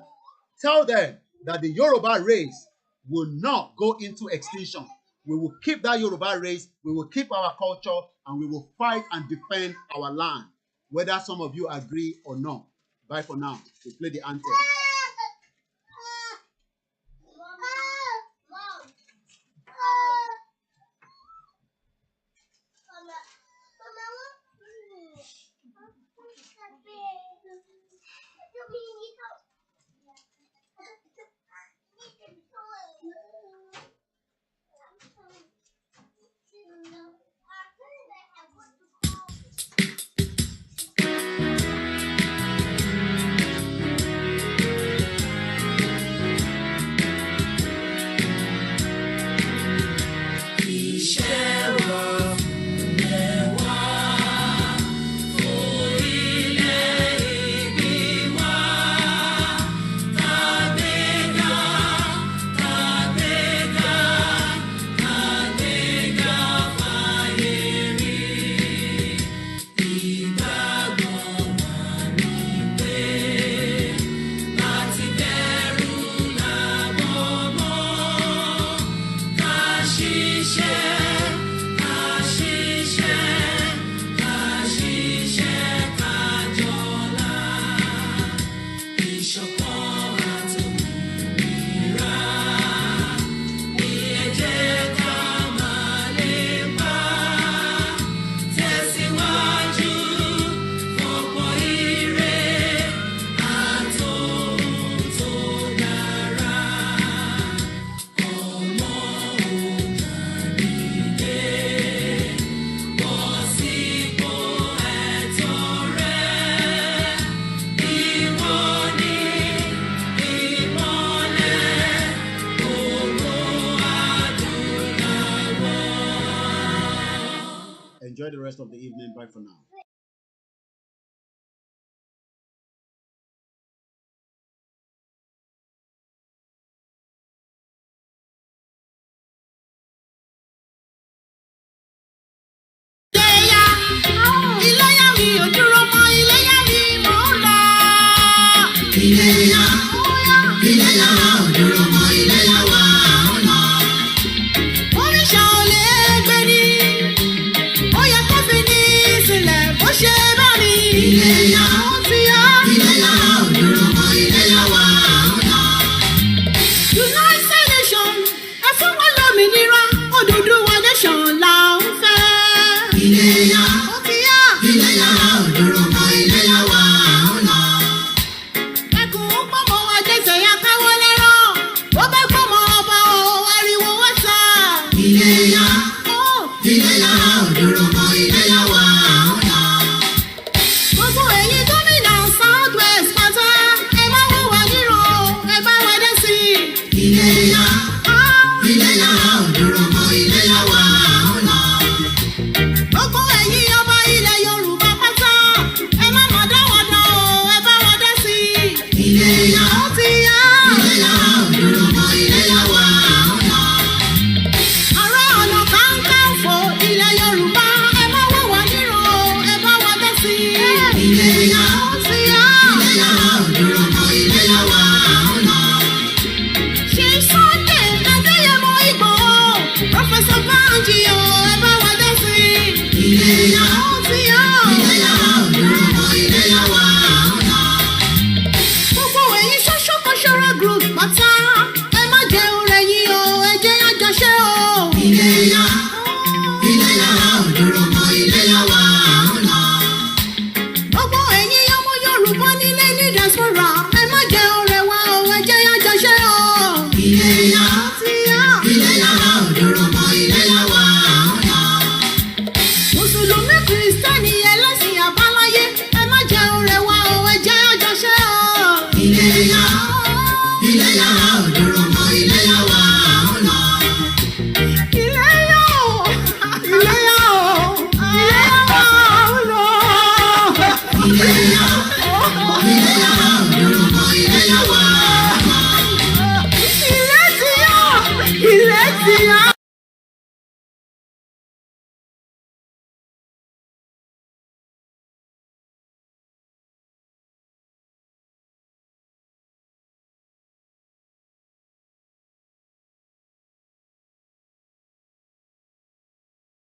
tell them that the Yoruba race will not go into extinction. We will keep that Yoruba race, we will keep our culture, and we will fight and defend our land, whether some of you agree or not. Bye for now. We play the anthem. rest of the evening. Bye for now. Yeah.